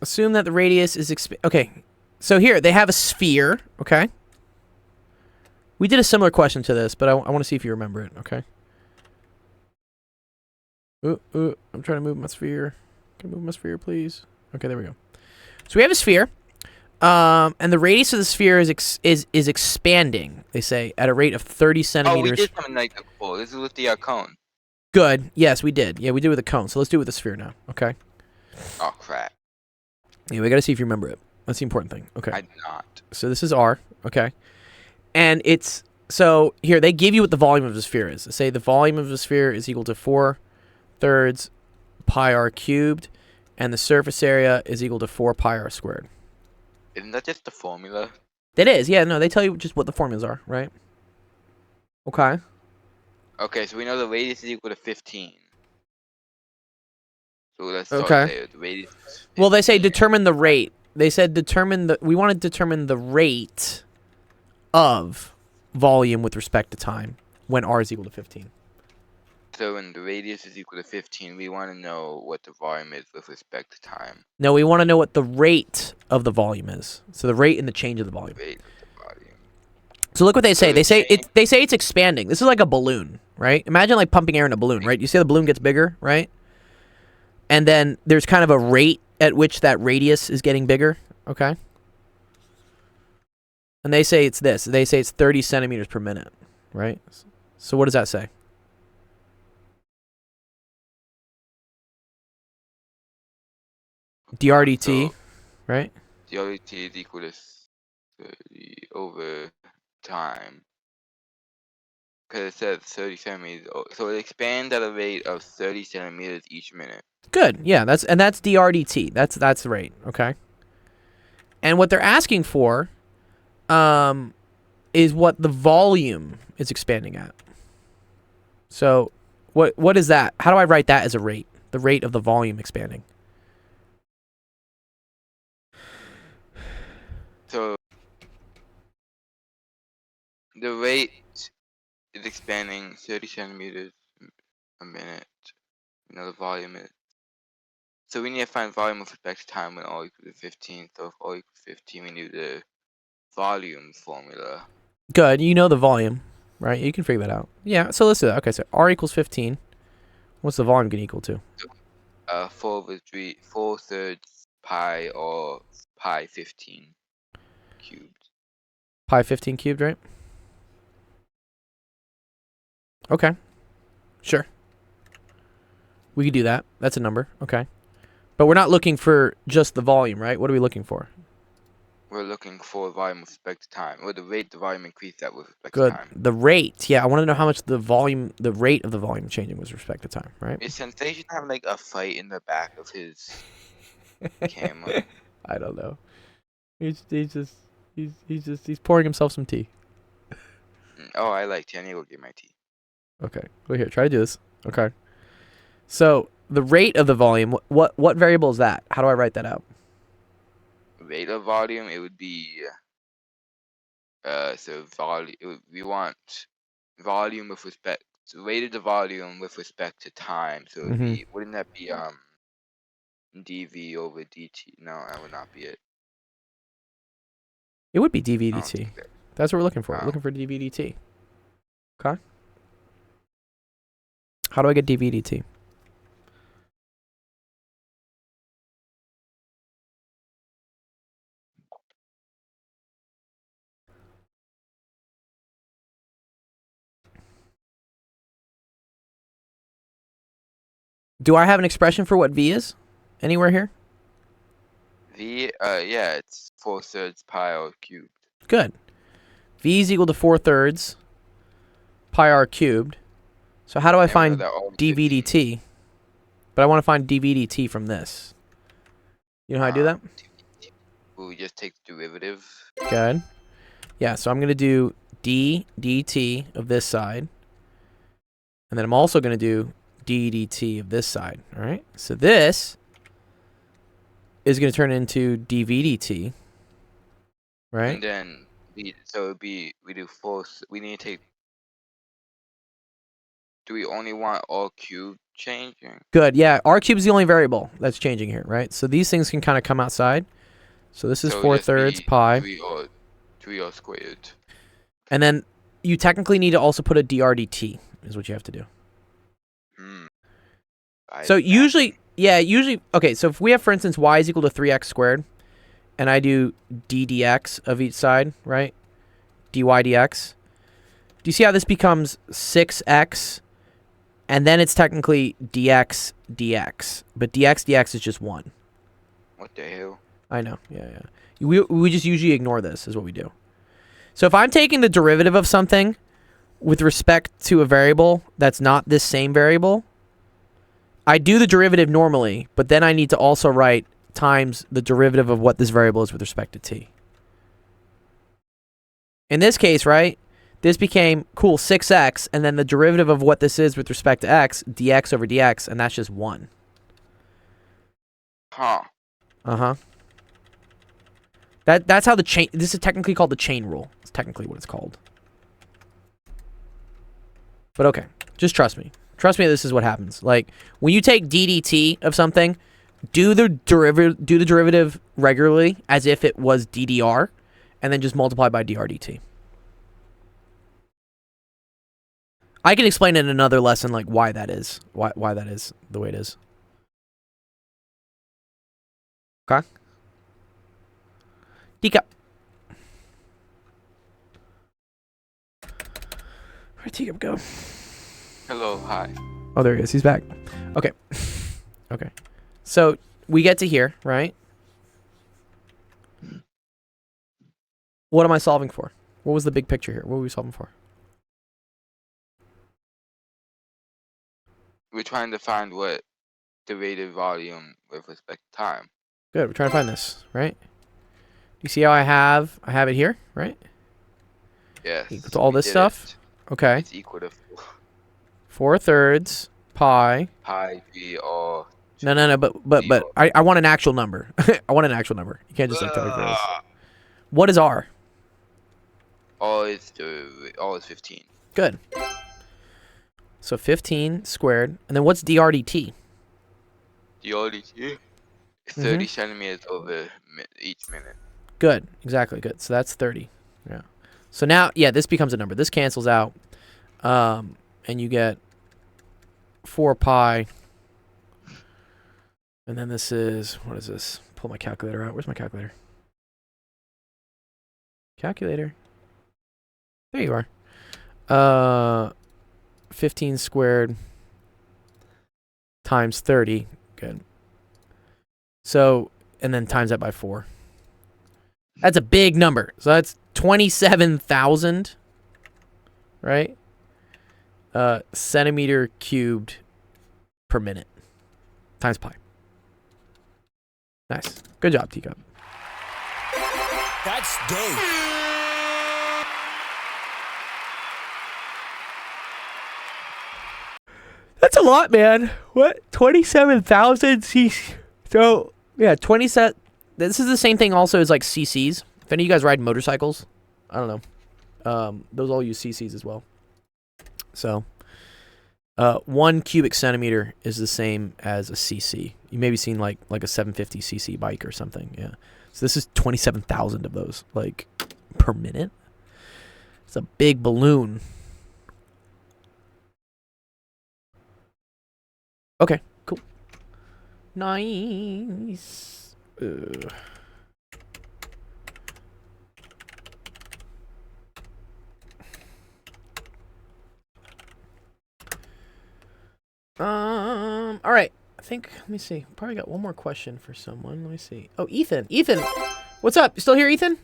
Assume that the radius is okay. So here they have a sphere. Okay. We did a similar question to this, but I want to see if you remember it. Okay. I'm trying to move my sphere. Can I move my sphere, please? Okay, there we go. So we have a sphere, and the radius of the sphere is expanding. They say at a rate of 30 Oh, we centimeters. did something like that before. This is with the cone. Good. Yes, we did. Yeah, we did with a cone. So let's do it with the sphere now. Okay. Oh, crap. Yeah, we got to see if you remember it. That's the important thing. Okay. I did not. So this is R, okay? And it's, so here, they give you what the volume of the sphere is. They say the volume of the sphere is equal to 4/3 pi r cubed, and the surface area is equal to 4 pi r squared. Isn't that just the formula? That is, yeah, no, they tell you just what the formulas are, right? Okay. Okay, so we know the radius is equal to 15. So let's start Okay. there. The radius is Well, they say 15. determine the rate. They said we want to determine the rate of volume with respect to time when r is equal to 15. So when the radius is equal to 15, we want to know what the volume is with respect to time. No, we want to know what the rate of the volume is. So the rate and the change of the volume. Rate of the volume. So look what they say. So They it's say saying- they say it's expanding. This is like a balloon, right? Imagine like pumping air in a balloon, right? You see the balloon gets bigger, right? And then there's kind of a rate at which that radius is getting bigger, okay? And they say it's this. They say it's 30 centimeters per minute, right? So what does that say? DRDT, So right? the RDT is equal to 30 over time. Because it says 30 centimeters. So it expands at a rate of 30 centimeters each minute. Good. Yeah, that's DRDT. That's the rate, okay? And what they're asking for is what the volume is expanding at. So, what is that? How do I write that as a rate? The rate of the volume expanding. So the rate is expanding 30 centimeters a minute. You know the volume is. So we need to find volume with respect to time when all equals to 15. So if all equals 15, we need the volume formula. Good. You know the volume, right? You can figure that out. Yeah, so let's do that. Okay, so R equals 15. What's the volume going to equal to? 4/3 pi or pi 15 cubed. Pi 15 cubed, right? Okay. Sure. We could do that. That's a number. Okay. But we're not looking for just the volume, right? What are we looking for? We're looking for volume with respect to time, or the rate the volume increased at with respect Good. to time. The rate. Yeah, I want to know how much the rate of the volume changing with respect to time, right? Is Sensation having like a fight in the back of his camera? I don't know. He's pouring himself some tea. Oh, I like tea. I need to go get my tea. Okay. Well, here, try to do this. Okay. So the rate of the volume. What variable is that? How do I write that out? Rate of volume, it would be so volume. We want volume with respect. So rate of the volume with respect to time. So it would be, wouldn't that be dV over dt? No, that would not be it. It would be I don't dVdt. think that- That's what we're looking for. We're Wow. looking for dVdt. Okay. How do I get dVdt? Do I have an expression for what v is? Anywhere here? Yeah, it's 4/3 pi r cubed. Good. V is equal to 4/3 pi r cubed. So how do I And find they're all 15. dVdt? But I want to find dVdt from this. You know how I do that? We just take the derivative. Good. Yeah, so I'm going to do d dt of this side. And then I'm also going to do d dt of this side. All right? So this is going to turn into dVdt. Right? And then so it'd be we do we need to take. Do we only want all cube changing? Good. Yeah, r cubed is the only variable that's changing here, right? So these things can kind of come outside. So this is So it'd just 4/3 be pi. 3r squared. And then you technically need to also put a drdt is what you have to do. Hmm. So usually, okay, so if we have, for instance, y is equal to 3x squared, and I do d dx of each side, right? dy dx. Do you see how this becomes 6x, and then it's technically dx dx, but dx dx is just 1. What the hell? I know, yeah. We just usually ignore this, is what we do. So if I'm taking the derivative of something with respect to a variable that's not this same variable, I do the derivative normally, but then I need to also write times the derivative of what this variable is with respect to t. In this case, right, this became, cool, 6x, and then the derivative of what this is with respect to x, dx over dx, and that's just 1. Huh. Uh-huh. That's how the chain, this is technically called the chain rule. It's technically what it's called. But okay, just trust me. Trust me, this is what happens. Like, when you take ddt of something, do the derivative regularly as if it was ddr, and then just multiply by drdt. I can explain in another lesson, like, why that is. Why that is the way it is. Okay? Teacup. Where'd Teacup go? Hello, hi. Oh, there he is. He's back. Okay. Okay. So we get to here, right? What am I solving for? What was the big picture here? What were we solving for? We're trying to find what the rated volume with respect to time. Good. We're trying to find this, right? You see how I have it here, right? Yes. Equal to all we this did stuff? it. Okay. It's equal to 4/3 pi. pi v r. No. But I want an actual number. I want an actual number. You can't just like tell me for this. What is r? R is 15. Good. So 15 squared, and then what's drdt? The RDT is 30 centimeters over each minute. Good. Exactly. Good. So that's 30. Yeah. So now, yeah, this becomes a number. This cancels out, and you get 4 pi. And then this is, what is this? Pull my calculator out. Where's my calculator? Calculator. There you are. 15 squared times 30. Good. So, and then times that by 4. That's a big number. So that's 27,000, right? Centimeter cubed per minute times pi. Nice. Good job, Teacup. That's dope. That's a lot, man. What? 27,000 cc. So, yeah, 27. This is the same thing also as like cc's. If any of you guys ride motorcycles, I don't know. Those all use cc's as well. So, 1 cubic centimeter is the same as a cc. You maybe seen like a 750 cc bike or something. Yeah. So this is 27,000 of those. Like, per minute. It's a big balloon. Okay, cool. Nice. All right. I think, let me see. Probably got one more question for someone. Let me see. Oh, Ethan. Ethan, what's up? You still here, Ethan?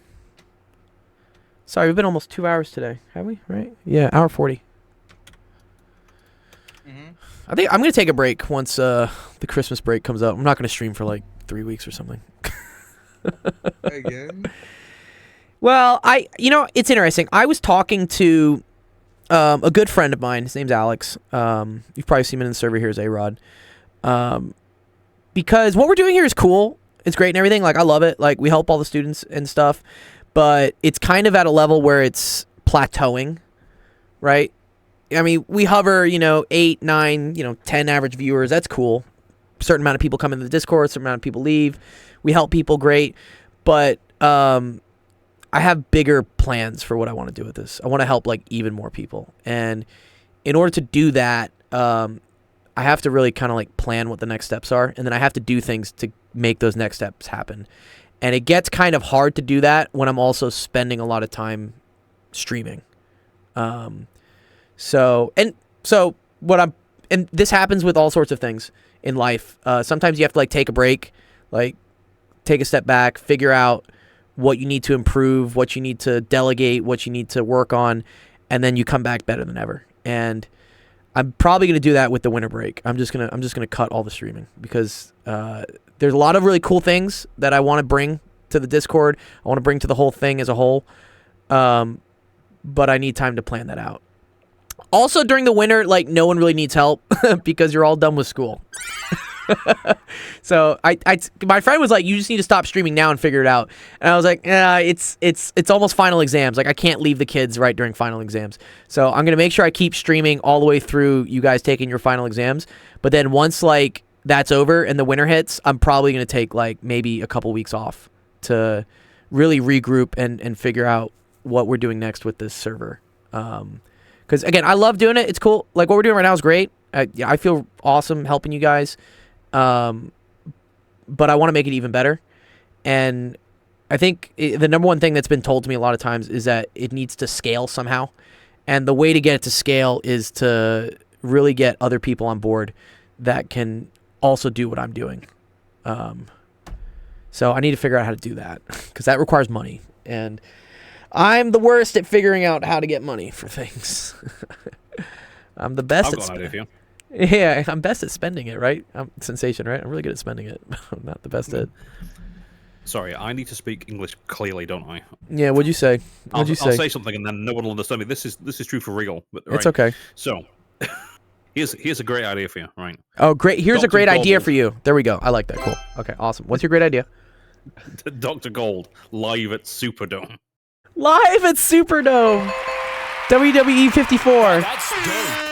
Sorry, we've been almost 2 hours today. Have we? Right? Yeah, hour 40. I think I'm going to take a break once the Christmas break comes up. I'm not going to stream for like 3 weeks or something. Again? Well, it's interesting. I was talking to a good friend of mine. His name's Alex. You've probably seen him in the server here as A-Rod. Because what we're doing here is cool. It's great and everything. Like, I love it. Like, we help all the students and stuff. But it's kind of at a level where it's plateauing, right? I mean, we hover, 8, 9, 10 average viewers. That's cool. A certain amount of people come into the Discord, a certain amount of people leave. We help people, great. But I have bigger plans for what I want to do with this. I want to help, like, even more people. And in order to do that, I have to really kind of, like, plan what the next steps are. And then I have to do things to make those next steps happen. And it gets kind of hard to do that when I'm also spending a lot of time streaming. So this happens with all sorts of things in life. Sometimes you have to like take a break, like take a step back, figure out what you need to improve, what you need to delegate, what you need to work on, and then you come back better than ever. And I'm probably going to do that with the winter break. I'm just going to cut all the streaming because there's a lot of really cool things that I want to bring to the Discord. I want to bring to the whole thing as a whole. But I need time to plan that out. Also, during the winter, like, no one really needs help because you're all done with school. So my friend was like, you just need to stop streaming now and figure it out. And I was like, yeah, it's almost final exams. Like, I can't leave the kids right during final exams. So I'm going to make sure I keep streaming all the way through you guys taking your final exams. But then once, like, that's over and the winter hits, I'm probably going to take, like, maybe a couple weeks off to really regroup and figure out what we're doing next with this server. Because, again, I love doing it. It's cool. Like, what we're doing right now is great. I feel awesome helping you guys. But I want to make it even better. And I think the number one thing that's been told to me a lot of times is that it needs to scale somehow. And the way to get it to scale is to really get other people on board that can also do what I'm doing. So I need to figure out how to do that because that requires money. And I'm the worst at figuring out how to get money for things. I'm the best I've got an idea for you. Yeah, I'm best at spending it, right? I'm sensation, right? I'm really good at spending it. I'm not the best at. Sorry, I need to speak English clearly, don't I? Yeah, what'd you say? I'll say something and then no one will understand me. This is true for real. But, right. It's okay. So, here's a great idea for you, right? Oh, great! Here's a Dr. great idea Gold. for you. There we go. I like that. Cool. Okay, awesome. What's your great idea? Dr. Gold live at Superdome. Live at Superdome, WWE 54. That's dope.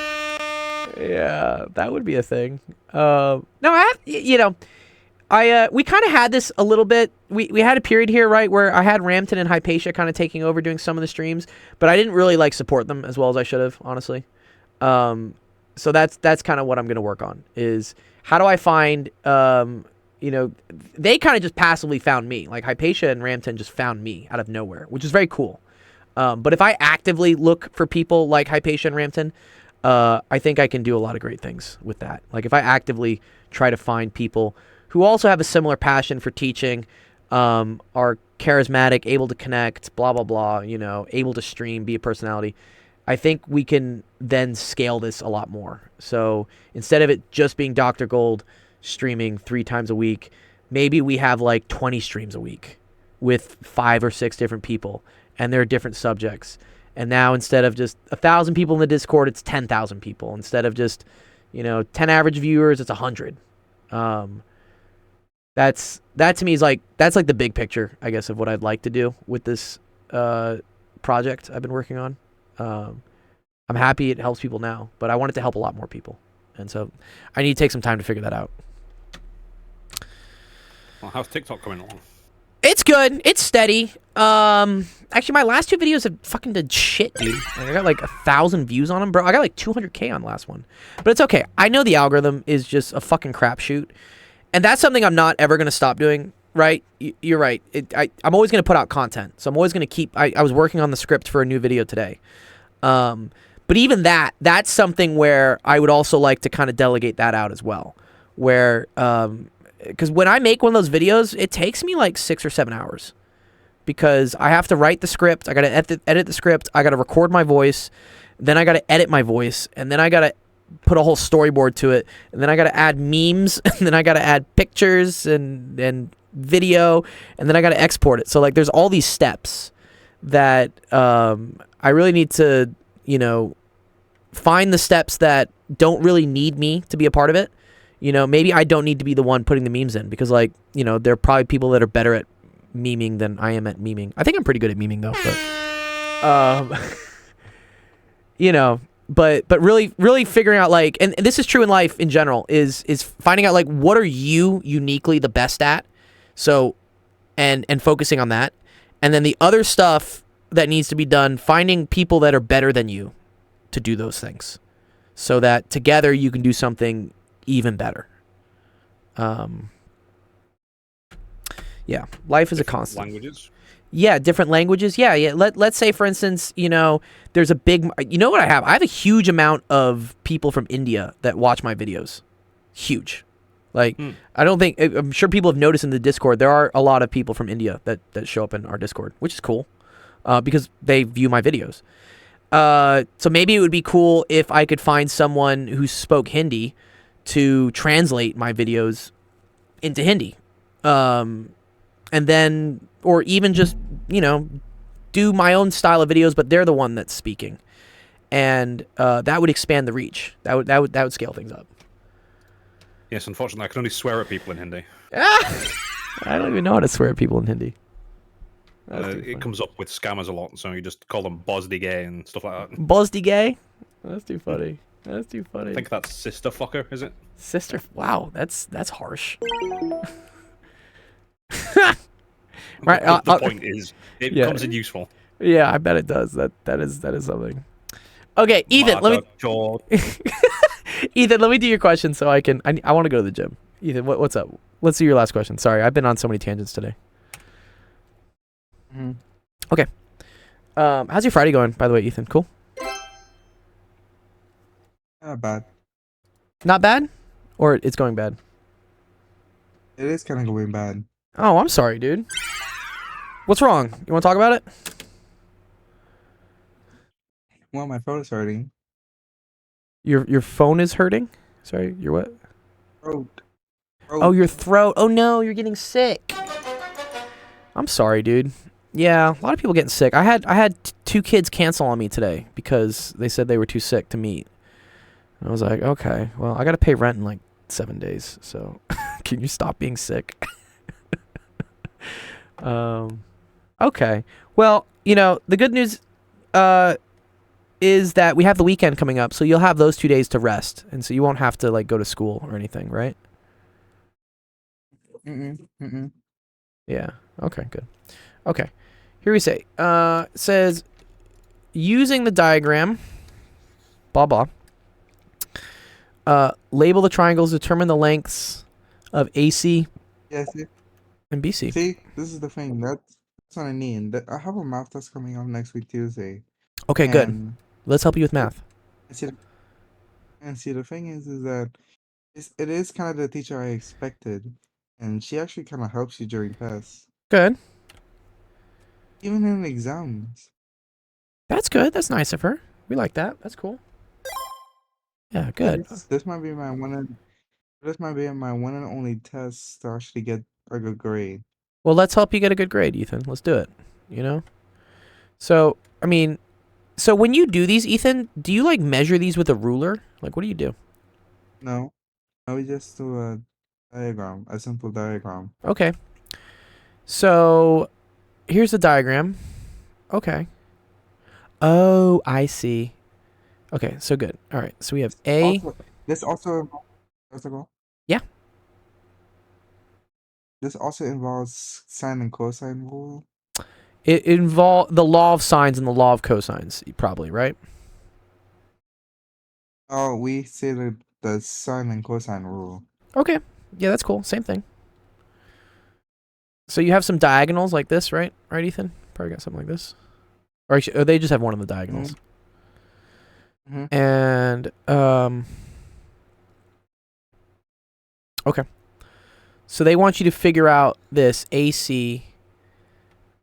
Yeah, that would be a thing. No, we kind of had this a little bit. We had a period here, right, where I had Ramton and Hypatia kind of taking over doing some of the streams, but I didn't really like support them as well as I should have, honestly. So that's kind of what I'm gonna work on is how do I find they kind of just passively found me. Like Hypatia and Ramton just found me out of nowhere, which is very cool. But if I actively look for people like Hypatia and Ramton, I think I can do a lot of great things with that. Like if I actively try to find people who also have a similar passion for teaching, are charismatic, able to connect, blah, blah, blah, able to stream, be a personality, I think we can then scale this a lot more. So instead of it just being Dr. Gold streaming 3 times a week, maybe we have like 20 streams a week with 5 or 6 different people, and there are different subjects. And now instead of just 1,000 people in the Discord, it's 10,000 people. Instead of just, 10 average viewers, it's 100. That to me is that's like the big picture, I guess, of what I'd like to do with this project I've been working on. I'm happy it helps people now, but I want it to help a lot more people. And so I need to take some time to figure that out. Well, how's TikTok coming along? It's good. It's steady. Actually, my last 2 videos have fucking did shit, dude. Like, I got like 1,000 views on them, bro. I got like 200K on the last one. But it's okay. I know the algorithm is just a fucking crapshoot. And that's something I'm not ever going to stop doing, right? You're right. I'm always going to put out content. So I'm always going to keep... I was working on the script for a new video today. But even that's something where I would also like to kind of delegate that out as well. Where... because when I make one of those videos, it takes me like 6 or 7 hours. Because I have to write the script, I gotta edit the script, I gotta record my voice, then I gotta edit my voice, and then I gotta put a whole storyboard to it, and then I gotta add memes, and then I gotta add pictures and video, and then I gotta export it. So like there's all these steps that I really need to, you know, find the steps that don't really need me to be a part of it. You know, maybe I don't need to be the one putting the memes in because, like, you know, there are probably people that are better at memeing than I am at memeing. I think I'm pretty good at memeing though, but you know, but really figuring out like, and this is true in life in general, is finding out like what are you uniquely the best at, so and focusing on that, and then the other stuff that needs to be done, finding people that are better than you to do those things, so that together you can do something even better. Yeah, life is a constant. Languages. Yeah, different languages. Yeah. Let's say, for instance, you know, there's a big... You know what I have? I have a huge amount of people from India that watch my videos. Huge. Like, I don't think... I'm sure people have noticed in the Discord, there are a lot of people from India that show up in our Discord, which is cool, because they view my videos. So maybe it would be cool if I could find someone who spoke Hindi to translate my videos into Hindi. And then, or even just, you know, do my own style of videos, but they're the one that's speaking. And that would expand the reach. That would scale things up. Yes, unfortunately, I can only swear at people in Hindi. I don't even know how to swear at people in Hindi. It comes up with scammers a lot, so you just call them Bosdy gay and stuff like that. Bosdy gay? That's too funny. That's too funny. I think that's sister fucker, is it? Sister? Wow, that's harsh. Right. The point is, it comes in useful. Yeah, I bet it does. That is something. Okay, Ethan, let me. Ethan, let me do your question so I can. I want to go to the gym. Ethan, what's up? Let's do your last question. Sorry, I've been on so many tangents today. Okay. How's your Friday going, by the way, Ethan? Cool. Not bad. Not bad, or it's going bad. It is kind of going bad. Oh, I'm sorry, dude. What's wrong? You want to talk about it? Well, my phone is hurting. Your phone is hurting? Sorry, your what? Throat. Oh, your throat. Oh no, you're getting sick. I'm sorry, dude. Yeah, a lot of people getting sick. I had 2 kids cancel on me today because they said they were too sick to meet. I was like, okay, well, I got to pay rent in like 7 days, so can you stop being sick? Okay. Well, you know, the good news is that we have the weekend coming up, so you'll have those 2 days to rest, and so you won't have to like go to school or anything, right? Yeah. Okay, good. Okay. Here we say, it says, using the diagram, blah, blah, label the triangles, determine the lengths of AC Yes. and BC. See, this is the thing. That's what I need. I have a math test coming up next week Tuesday. Okay, good. And Let's help you with math. see, the thing is that it is kind of the teacher I expected, and she actually kind of helps you during tests, Good. even in exams. That's good. That's nice of her. We like that. That's cool. Yeah, good. This might be my one and only test to actually get a good grade. Well, let's help you get a good grade, Ethan. Let's do it. You know? So, I mean, so when you do these, Ethan, do you like measure these with a ruler? Like, what do you do? No, we just do a diagram, a simple diagram. Okay. So, here's the diagram. Okay. Oh, I see. Okay, so good. All right, so we have A. This also. Yeah. this also involves sine and cosine rule. It involve the law of sines and the law of cosines, probably, right? Oh, we say the sine and cosine rule. Okay. Yeah, that's cool. Same thing. So you have some diagonals like this, right? Right, Ethan? Probably got something like this. Or actually, they just have one of the diagonals. Mhm. And okay. So they want you to figure out this AC,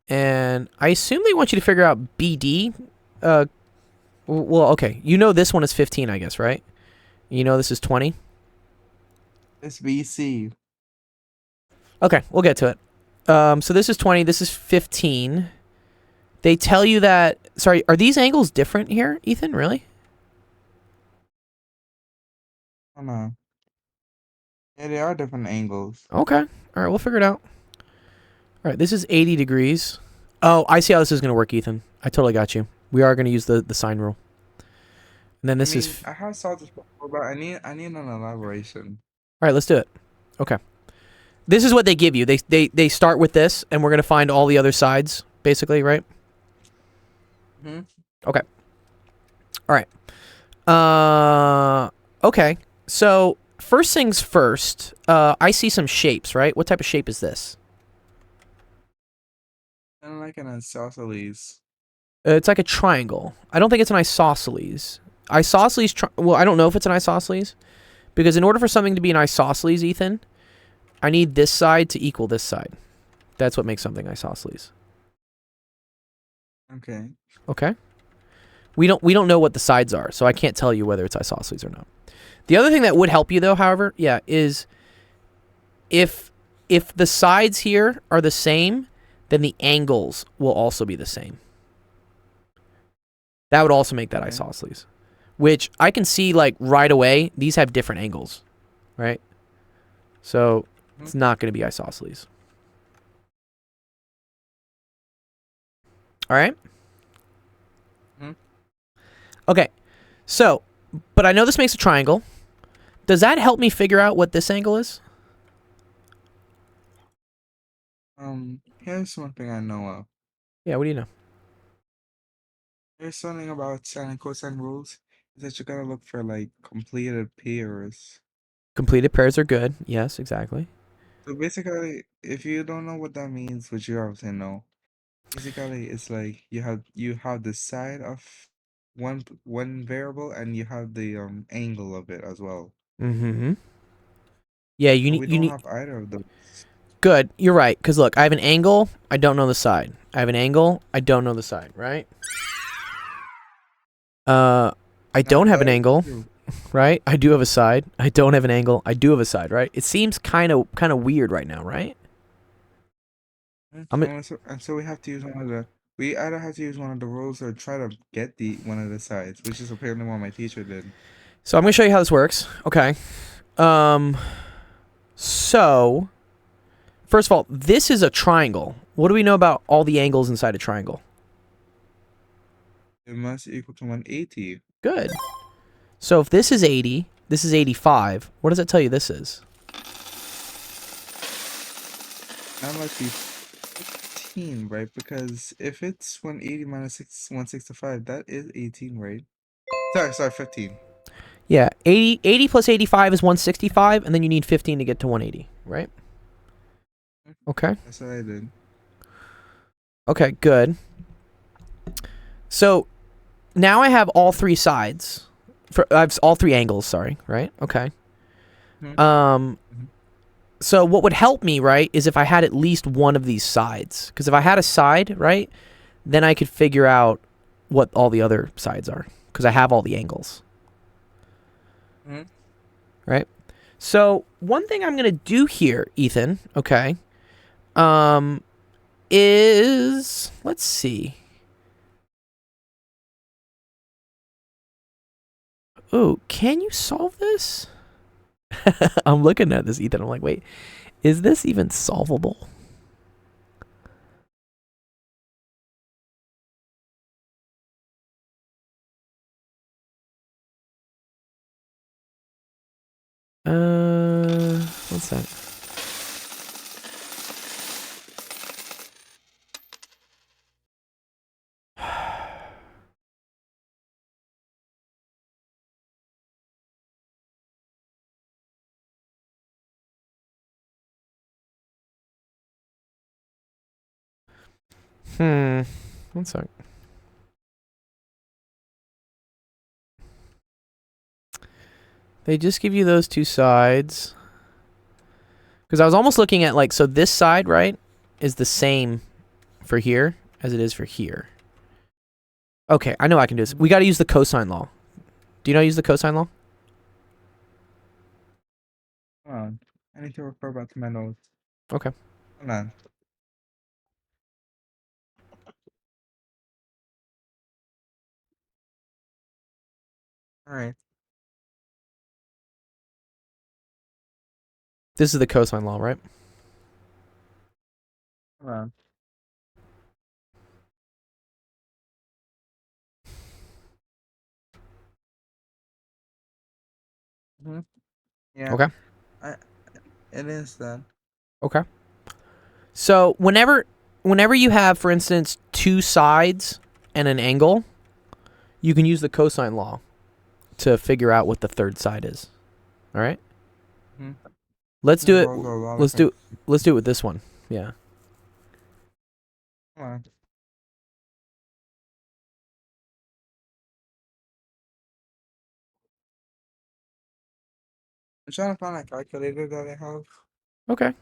and I assume they want you to figure out BD. Well, okay. You know this one is 15, I guess, right? You know this is 20. It's BC. Okay, we'll get to it. So this is 20. This is 15. They tell you that. Sorry, are these angles different here, Ethan? Really? Oh no. Yeah, they are different angles. Okay. All right, we'll figure it out. All right, this is 80 degrees. Oh, I see how this is going to work, Ethan. I totally got you. We are going to use the sine rule. And then this is... I have saw this before, but I need an elaboration. All right, let's do it. Okay. This is what they give you. They start with this, and we're going to find all the other sides, basically, right? Hmm. Okay. All right. Okay. So, first things first, I see some shapes, right? What type of shape is this? Kind of like an isosceles. It's like a triangle. I don't think it's an isosceles. Isosceles, well, I don't know if it's an isosceles. Because in order for something to be an isosceles, Ethan, I need this side to equal this side. That's what makes something isosceles. Okay. Okay? We don't know what the sides are, so I can't tell you whether it's isosceles or not. The other thing that would help you, though, however, yeah, is if the sides here are the same, then the angles will also be the same. That would also make that Okay. isosceles. Which I can see, like, right away, these have different angles, right? So it's not going to be isosceles. All right? Mhm. Okay. So, but I know this makes a triangle. Does that help me figure out what this angle is? Here's one thing I know of. Yeah, what do you know? There's something about sine and cosine rules is that you gotta look for like completed pairs. Completed pairs are good. Yes, exactly. So basically, if you don't know what that means, which you obviously know, basically it's like you have the side of one variable and you have the angle of it as well. Mm-hmm. Yeah, you But need we you don't need have either of those. good. You're right. Because look, I have an angle. I don't know the side. I have an angle. I don't know the side. Right. I don't have an That is angle. true. Right. I do have a side. I don't have an angle. I do have a side. Right. It seems kind of weird right now. Right. I'm a- And so we have to use one of the. We either have to use one of the rules or try to get the one of the sides, which is apparently what my teacher did. So I'm gonna show you how this works. Okay. So first of all, this is a triangle. What do we know about all the angles inside a triangle? It must equal to 180. Good. So if this is 80, this is 85. What does it tell you this is? That must be 15, right? Because if it's 180 minus 165, that is 18, right? Sorry, 15. Yeah, 80 plus 85 is 165, and then you need 15 to get to 180, right? Okay. That's what I did. Okay, good. So now I have all three sides. I have all three angles, sorry, right? Okay. So what would help me, right, is if I had at least one of these sides. Because if I had a side, right, then I could figure out what all the other sides are. Because I have all the angles. Mhm. Right? So one thing I'm going to do here, Ethan, okay, is, let's see. Oh, can you solve this? I'm looking at this, Ethan. I'm like, wait, is this even solvable? What's that? One sec. They just give you those two sides. Because I was almost looking at, like, so this side, right, is the same for here as it is for here. Okay, I know I can do this. We got to use the cosine law. Do you know how to use the cosine law? Hold on. I need to refer back to my notes. Okay. Hold on. All right. This is the cosine law, right? Hold on. Mm-hmm. Yeah. Okay. It is that. Okay. So whenever you have, for instance, two sides and an angle, you can use the cosine law to figure out what the third side is. All right? Mhm. Let's do it. Well, go along Let's with do it with this one. Yeah. Hold on. I'm trying to find a calculator that I have. Okay. I'm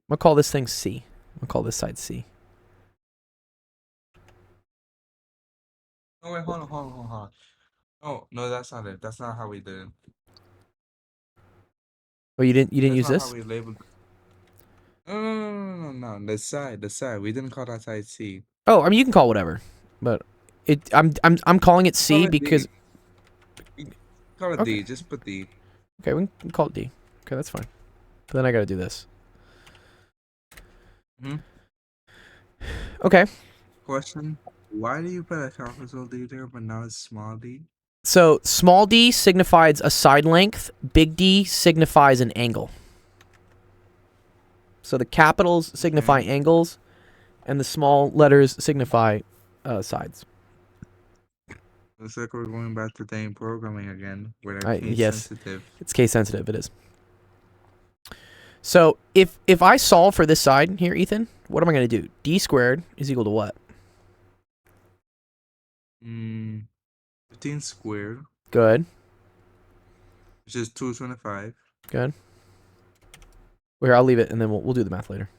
gonna call this thing C. I'm gonna call this side C. Oh wait, hold on. Oh no, that's not it. That's not how we did it. Oh, you didn't That's use not this? how we labeled it. No. The side. We didn't call that side C. Oh, I mean you can call it whatever, but I'm calling it C Call it because D. Call it Okay. D. Just put D. okay, we can call it D. Okay, that's fine. But then I gotta do this. Mhm. Okay. Question: why do you put a capital D there, but not a small d? So small d signifies a side length. Big D signifies an angle. So the capitals signify angles, and the small letters signify sides. Looks like we're going back to dang programming again with our case Yes, sensitive. it's case sensitive. It is. So if I solve for this side here, Ethan, what am I going to do? D squared is equal to what? 15 squared, Good. which is 225. Good. Well, here, I'll leave it, and then we'll do the math later.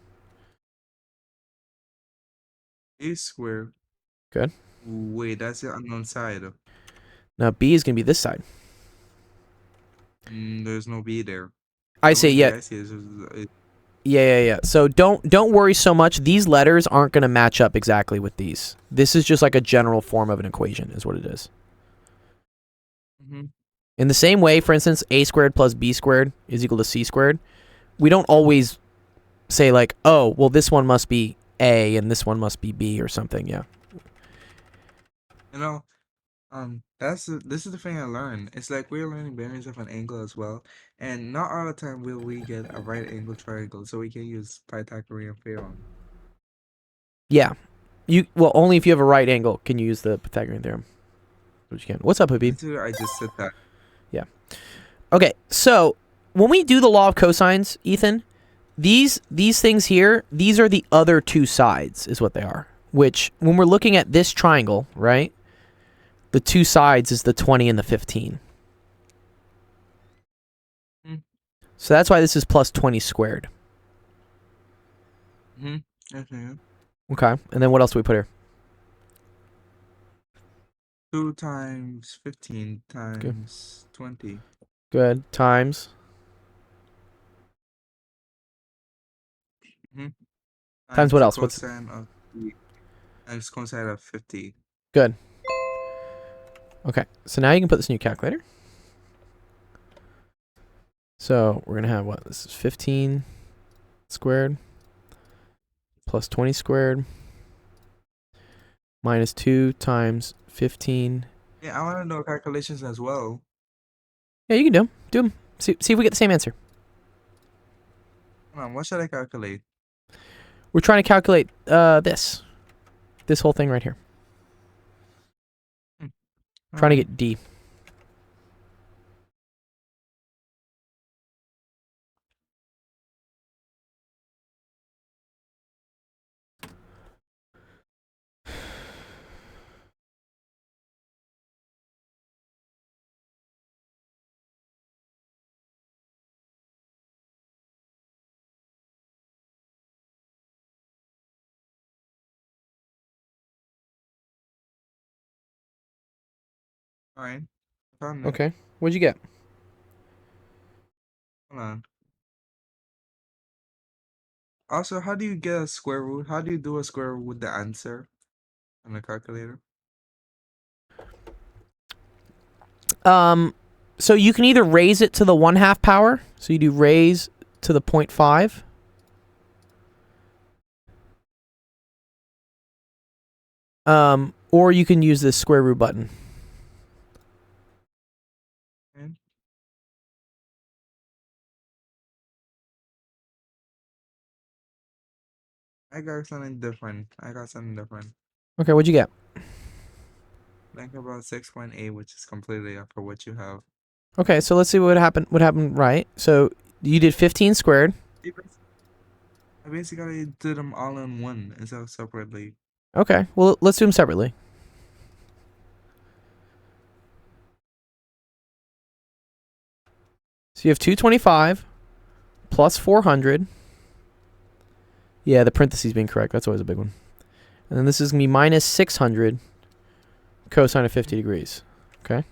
A squared. Good. Wait, that's the unknown side. Now B is going to be this side. There's no B there. I say yeah. I see. Yeah. So don't worry so much. These letters aren't going to match up exactly with these. This is just like a general form of an equation is what it is. Mm-hmm. In the same way, for instance, a squared plus b squared is equal to c squared. We don't always say like, oh, well, this one must be a and this one must be b or something. Yeah. You know, this is the thing I learned. It's like we're learning bearings of an angle as well, and not all the time will we get a right angle triangle, so we can use Pythagorean theorem. Yeah. Well, only if you have a right angle can you use the Pythagorean theorem. Which you can. What's up, Habib? I just said that. Yeah. Okay, so when we do the law of cosines, Ethan, these things here, these are the other two sides, is what they are. Which, when we're looking at this triangle, right, the two sides is the 20 and the 15. So that's why this is plus 20 squared. Okay. Okay, and then what else do we put here? 2 times 15 times 20. Good. Times. Times what else? What's cosine of times cosine of 50. good? Okay, so now you can put this in your calculator. So we're gonna have what? This is 15 squared plus 20 squared minus 2 times 15. Yeah, I want to know calculations as well. Yeah, you can do them. Do them. See if we get the same answer. Hold on, what should I calculate? We're trying to calculate this whole thing right here. Trying to get D. All right. Found it. Okay. What'd you get? Hold on. Also, how do you get a square root? How do you do a square root with the answer on the calculator? So you can either raise it to the 1/2 power. So you do raise to the 0.5. Or you can use this square root button. Okay. I got something different. Okay, what'd you get? Think about 6.8, which is completely up for what you have. Okay, so let's see what happened. What happened right? So you did 15 squared. I basically did them all in one instead of separately. Okay, well let's do them separately. So you have 225 plus 400. Yeah, the parentheses being correct. That's always a big one. And then this is going to be minus 600 cosine of 50 degrees. Okay.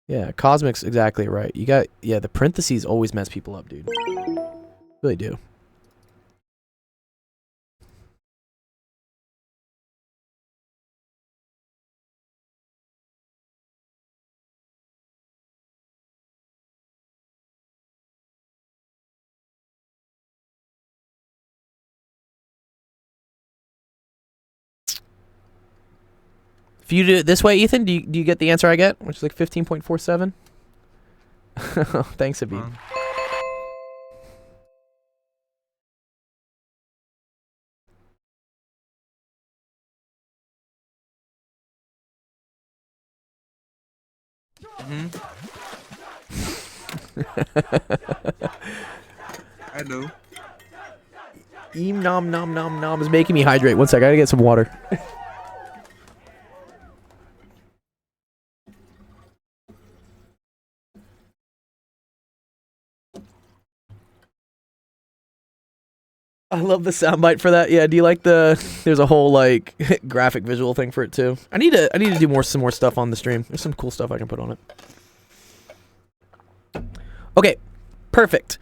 Yeah, Cosmic's exactly right. You got, yeah, the parentheses always mess people up, dude. Really do. If you do it this way, Ethan, do you get the answer I get, which is like 15.47? Thanks, Habib. I know. Eem nom nom nom nom is making me hydrate. One sec, I gotta get some water. I love the soundbite for that. Yeah, do you like the? There's a whole like graphic visual thing for it too. I need to do some more stuff on the stream. There's some cool stuff I can put on it. Okay, perfect.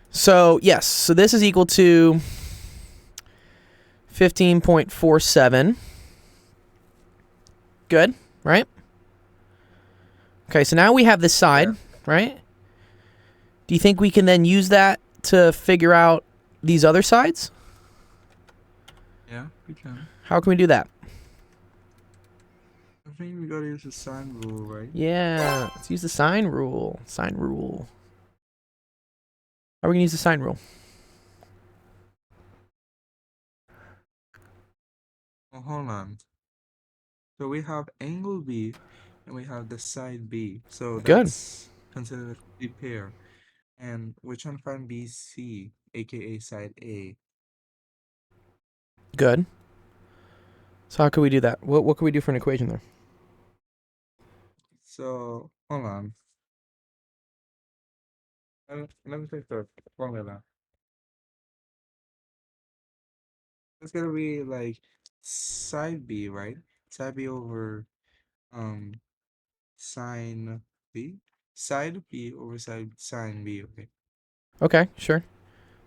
So yes, so this is equal to 15.47. Good, right? Okay, so now we have this side, right? Do you think we can then use that to figure out these other sides? Yeah, we can. How can we do that? I think we gotta use the sine rule, right? Yeah, let's use the sine rule. Sine rule. How are we gonna use the sine rule? Oh, hold on. So we have angle B and we have the side B. So Good. that's considered a complete pair. And we're trying to find BC, aka side A. Good. So how can we do that? What can we do for an equation there? So hold on. Let me take the formula. It's gonna be like side B, right? Side B over sine B. Side B over sine B, okay. Okay, sure.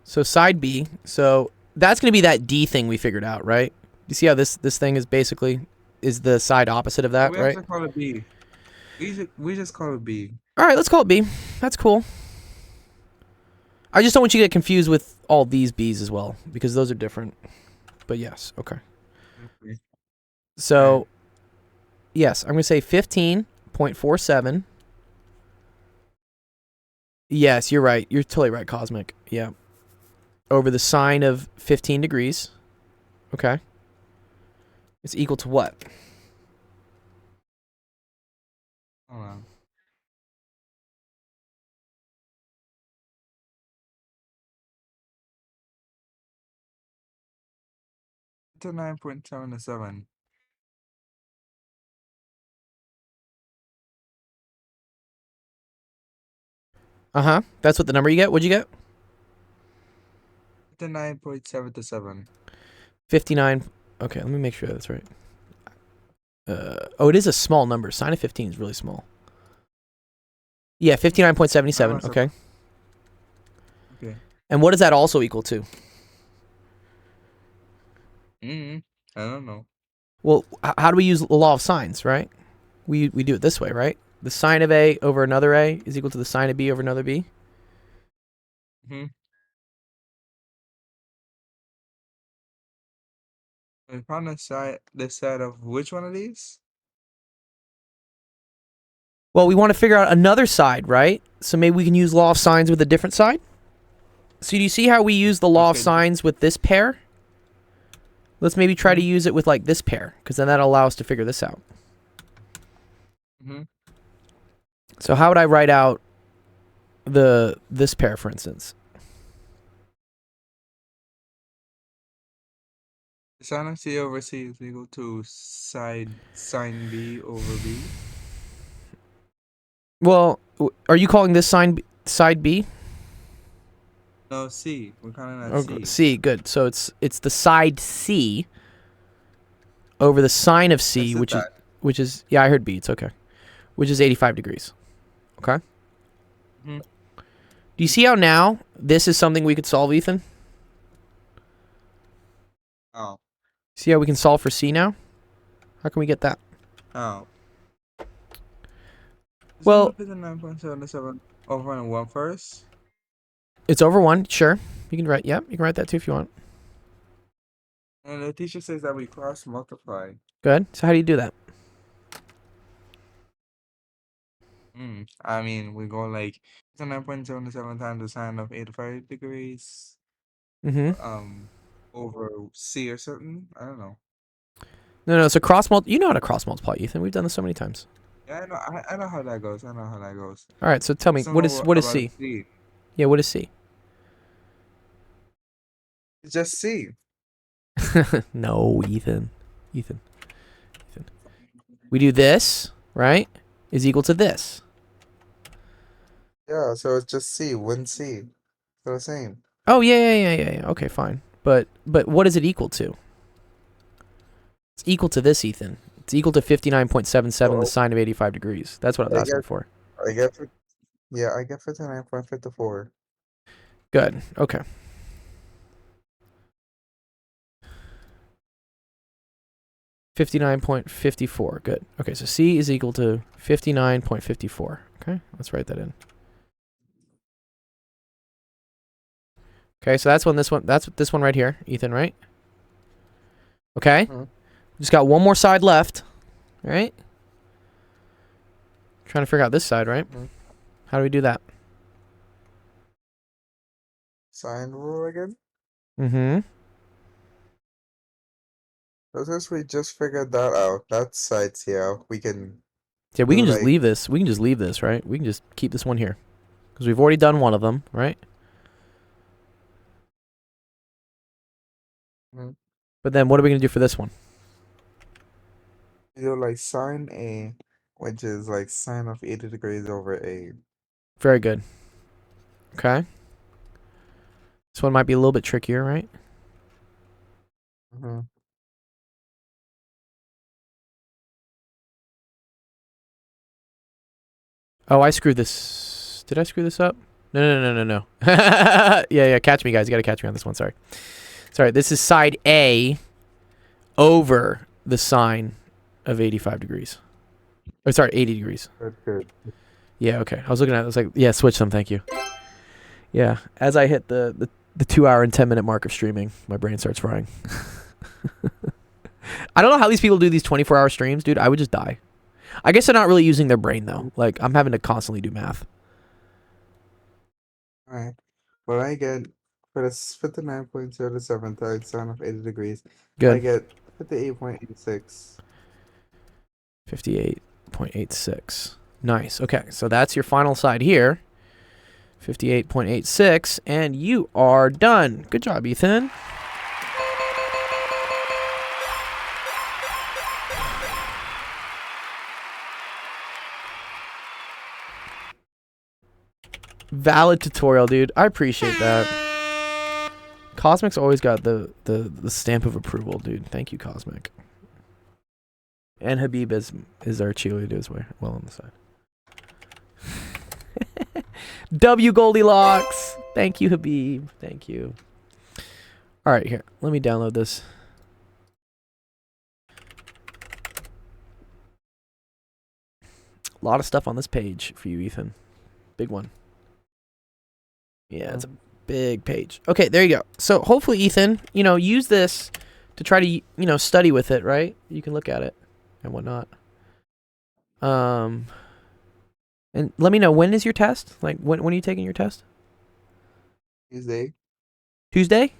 So side B. So that's gonna be that D thing we figured out, right? You see how this thing is basically is the side opposite of that, We right? have to call it B. We just call it B. All right, let's call it B. That's cool. I just don't want you to get confused with all these B's as well, because those are different. But yes, okay. Okay. So, yes, I'm going to say 15.47. Yes, you're right. You're totally right, Cosmic. Yeah. Over the sine of 15 degrees. Okay. It's equal to what? Hold on. To 9.77. Uh-huh. That's what the number you get? What'd you get? To 9.77. 59. Okay, let me make sure that's right. Oh, it is a small number. Sine of 15 is really small. Yeah, 59.77. Okay. Okay. And what does that also equal to? I don't know. Well, how do we use the law of sines, right? We do it this way, right? The sine of A over another A is equal to the sine of B over another B. We found the side of which one of these? Well, we want to figure out another side, right? So maybe we can use law of sines with a different side. So do you see how we use the law of Okay. sines with this pair? Let's maybe try to use it with like this pair, because then that'll allow us to figure this out. So how would I write out this pair, for instance? Sine of C over C is equal to sine B over B. Well, are you calling this side B? No, C. We're calling that Oh, C. C, good. So it's the side C over the sine of C, I said which is yeah, I heard B. It's okay. Which is 85 degrees. Okay. Mhm. Do you see how now this is something we could solve, Ethan? Oh. See how we can solve for C now? How can we get that? Oh. Well- 9.77 over 1 first. It's over 1, sure. You can write, yeah, you can write that too if you want. And the teacher says that we cross multiply. Good. So how do you do that? I mean, we go like 9.77 times the sine of 85 degrees Mm-hmm. over C or something. I don't know. No, so you know how to cross multiply, Ethan. We've done this so many times. Yeah, I know. I know how that goes. I know how that goes. All right, so tell me, Just don't what know is about C? C. Yeah, what is C? It's just C. No, Ethan. We do this, right? Is equal to this. Yeah, so it's just C. One C. So the same. Oh, yeah. Okay, fine. But what is it equal to? It's equal to this, Ethan. It's equal to 59.77, Oh. the sine of 85 degrees. That's what I was asking for. I get it. Yeah, I get 59.54. Good. Okay. $59.54. Good. Okay, so C is equal to 59.54. Okay, let's write that in. Okay, so that's this one right here, Ethan, right? Okay. Just got one more side left, right? Trying to figure out this side, right? How do we do that? Sine rule again? Mm-hmm. So since we just figured that out, that side's here, we can... Yeah, we can do, just like- leave this. We can just leave this, right? We can just keep this one here. Because we've already done one of them, right? Mhm. But then what are we going to do for this one? do like sine A, which is like sine of 80 degrees over A. Very good. Okay. This one might be a little bit trickier, right? Oh, I screwed this. Did I screw this up? No. Yeah, catch me, guys. You got to catch me on this one. Sorry. This is side A over the sine of 85 degrees. Oh, sorry, 80 degrees. Good. Yeah, okay. I was looking at it. I was like, yeah, switch them. Thank you. Yeah, as I hit the 2 hour and 10 minute mark of streaming, my brain starts frying. I don't know how these people do these 24-hour streams, dude. I would just die. I guess they're not really using their brain, though. Like, I'm having to constantly do math. Alright. What I get for this 59.07 times sine of 80 degrees, I Good. get 58.86. 58.86. Nice. Okay, so that's your final side here. 58.86, and you are done. Good job, Ethan. Valid tutorial, dude. I appreciate that. Cosmic's always got the stamp of approval, dude. Thank you, Cosmic. And Habib is our cheerleader as well on the side. W Goldilocks. Thank you, Habib. Thank you. All right, here. Let me download this. A lot of stuff on this page for you, Ethan. Big one. Yeah, it's a big page. Okay, there you go. So hopefully, Ethan, use this to try to, study with it, right? You can look at it and whatnot. And let me know, when is your test? Like, when are you taking your test? Tuesday. Tuesday?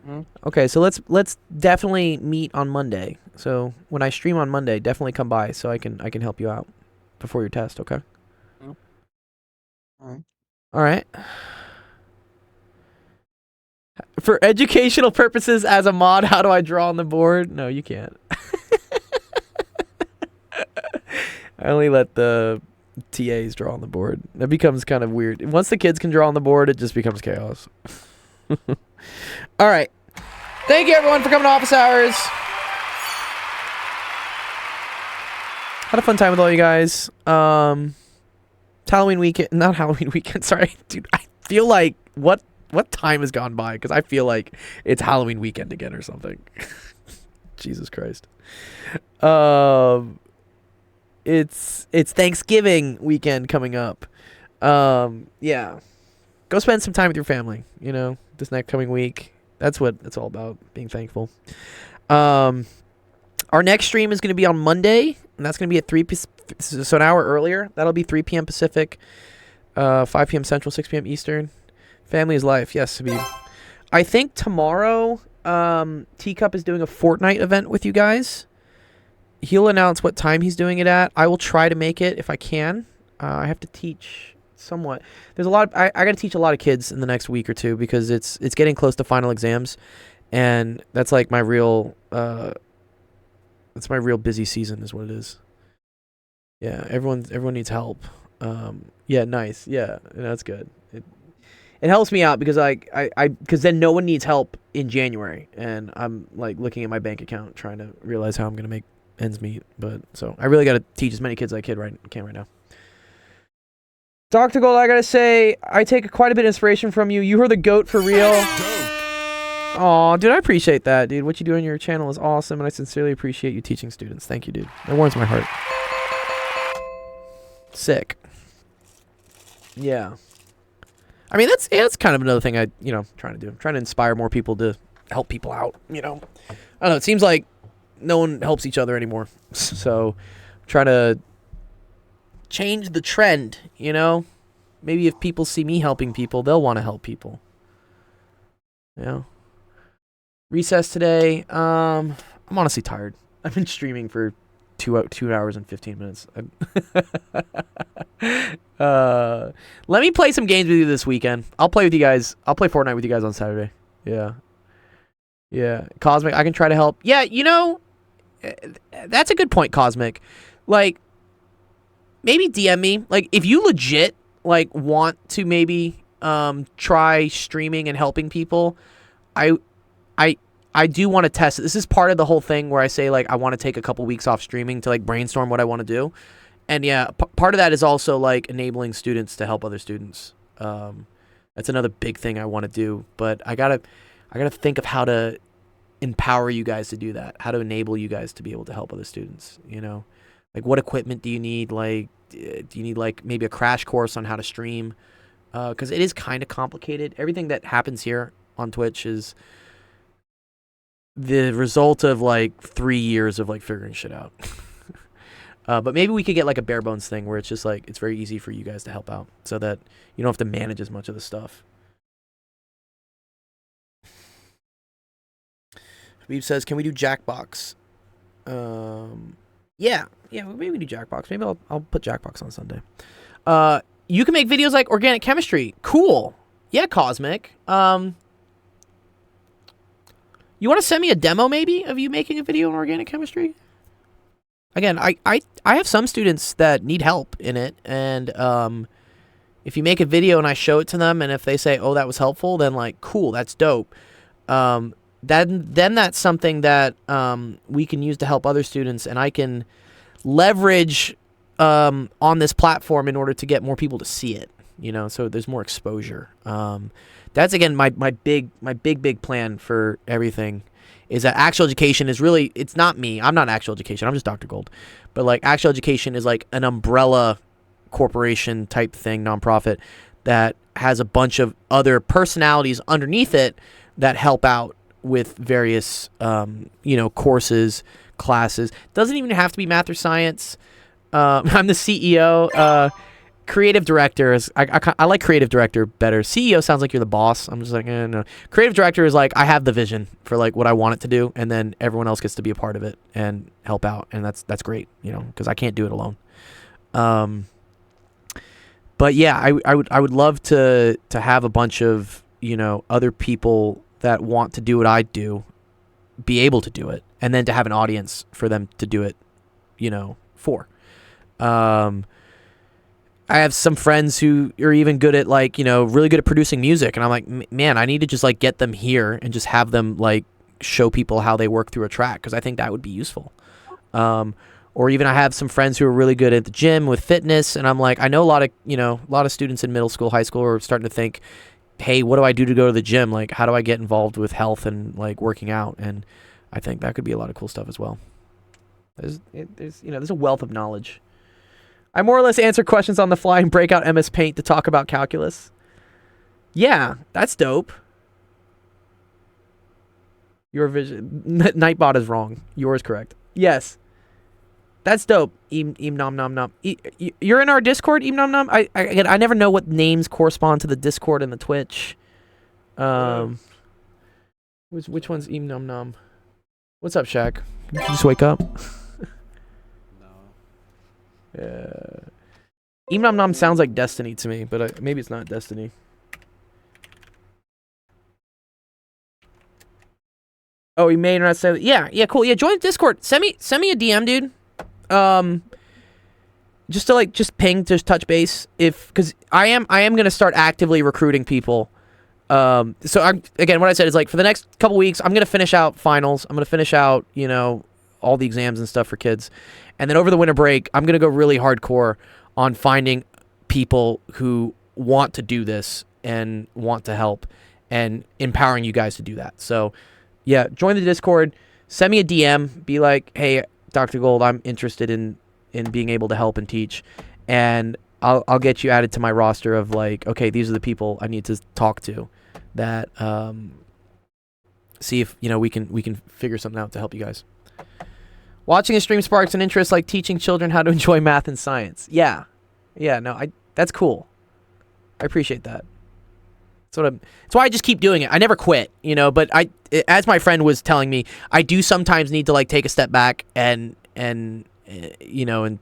Hmm? Okay, so let's definitely meet on Monday. So when I stream on Monday, definitely come by so I can help you out before your test, okay? Alright. All right. For educational purposes as a mod, how do I draw on the board? No, you can't. I only let the TAs draw on the board. That becomes kind of weird. Once the kids can draw on the board, it just becomes chaos. All right. Thank you, everyone, for coming to Office Hours. Had a fun time with all you guys. It's Halloween weekend. Not Halloween weekend. Sorry, dude. I feel like what time has gone by? Because I feel like it's Halloween weekend again or something. Jesus Christ. It's Thanksgiving weekend coming up. Yeah. Go spend some time with your family, this next coming week. That's what it's all about, being thankful. Our next stream is going to be on Monday, and that's going to be at 3 p.m. So an hour earlier. That'll be 3 p.m. Pacific, 5 p.m. Central, 6 p.m. Eastern. Family is life. Yes, Habib. I think tomorrow, Teacup is doing a Fortnite event with you guys. He'll announce what time he's doing it at. I will try to make it if I can. I have to teach somewhat. There's a lot. I got to teach a lot of kids in the next week or two because it's getting close to final exams, and that's like my real. That's my real busy season, is what it is. Yeah, everyone needs help. Yeah, nice. Yeah, that's good. It helps me out because because then no one needs help in January, and I'm like looking at my bank account trying to realize how I'm gonna make ends meet. But so I really got to teach as many kids as I can right now. Dr. Gold, I gotta say, I take quite a bit of inspiration from you. You are the GOAT for real. Aw, dude, I appreciate that, dude. What you do on your channel is awesome, and I sincerely appreciate you teaching students. Thank you, dude. That warms my heart. Sick. Yeah. I mean, that's kind of another thing trying to do. I'm trying to inspire more people to help people out, I don't know. It seems like no one helps each other anymore. So, I'm trying to change the trend, Maybe if people see me helping people, they'll want to help people. Recess today. I'm honestly tired. I've been streaming for 2 hours and 15 minutes. Let me play some games with you this weekend. I'll play with you guys. I'll play Fortnite with you guys on Saturday. Yeah. Cosmic, I can try to help. Yeah, that's a good point, Cosmic. Like, maybe DM me. Like, if you legit want to maybe try streaming and helping people, I do want to test it. This is part of the whole thing where I say, I want to take a couple weeks off streaming to, brainstorm what I want to do. And, yeah, part of that is also, enabling students to help other students. That's another big thing I want to do. But I gotta think of how to empower you guys to do that, how to enable you guys to be able to help other students, what equipment do you need? Do you need, maybe a crash course on how to stream? Because it is kind of complicated. Everything that happens here on Twitch is the result of 3 years of figuring shit out. But maybe we could get a bare bones thing where it's just it's very easy for you guys to help out so that you don't have to manage as much of the stuff. Habib says, can we do Jackbox? Yeah, maybe we do Jackbox. Maybe I'll put Jackbox on Sunday. You can make videos like organic chemistry. Cool. Yeah, Cosmic. You want to send me a demo maybe of you making a video on organic chemistry? Again, I have some students that need help in it, and if you make a video and I show it to them, and if they say, oh, that was helpful, then like, cool, that's dope. Then that's something that we can use to help other students, and I can leverage on this platform in order to get more people to see it, you know, so there's more exposure. That's again my big plan for everything, is that Actual Education is really, it's not me. I'm not Actual Education. I'm just Dr. Gold. But like Actual Education is like an umbrella corporation type thing, nonprofit, that has a bunch of other personalities underneath it that help out with various you know, courses, classes. Doesn't even have to be math or science. I'm the CEO. Creative director is, I like creative director better. CEO sounds like you're the boss. I'm just like, no. Creative director is like, I have the vision for like what I want it to do, and then everyone else gets to be a part of it and help out, and that's great, you know, because I can't do it alone. But yeah, I would love to have a bunch of, you know, other people that want to do what I do be able to do it, and then to have an audience for them to do it, you know, for. I have some friends who are even good at, like, you know, really good at producing music, and I'm like, man, I need to just like get them here and just have them like show people how they work through a track, because I think that would be useful. Or even I have some friends who are really good at the gym with fitness, and I'm like, I know a lot of students in middle school, high school are starting to think, hey, what do I do to go to the gym? Like, how do I get involved with health and like working out? And I think that could be a lot of cool stuff as well. There's a wealth of knowledge. I more or less answer questions on the fly and break out MS Paint to talk about calculus. Yeah, that's dope. Your vision, Nightbot is wrong. Yours correct. Yes, that's dope. Eam nom nom nom. You're in our Discord, Eam nom nom. I never know what names correspond to the Discord and the Twitch. Which one's Eam nom nom? What's up, Shaq? Did you just wake up? Eam nom nom sounds like Destiny to me, but maybe it's not Destiny. Oh, he may not say. Yeah, cool. Yeah, join Discord. Send me a DM, dude. Just to ping, just touch base, because I am gonna start actively recruiting people. So again, what I said is like for the next couple weeks, I'm gonna finish out finals. I'm gonna finish out, you know, all the exams and stuff for kids. And then over the winter break, I'm going to go really hardcore on finding people who want to do this and want to help, and empowering you guys to do that. So, yeah, join the Discord. Send me a DM. Be like, hey, Dr. Gold, I'm interested in being able to help and teach. And I'll get you added to my roster of like, okay, these are the people I need to talk to that see if, you know, we can figure something out to help you guys. Watching a stream sparks an interest like teaching children how to enjoy math and science. Yeah, no, that's cool. I appreciate that. That's why I just keep doing it. I never quit, you know, but as my friend was telling me, I do sometimes need to like take a step back and you know, and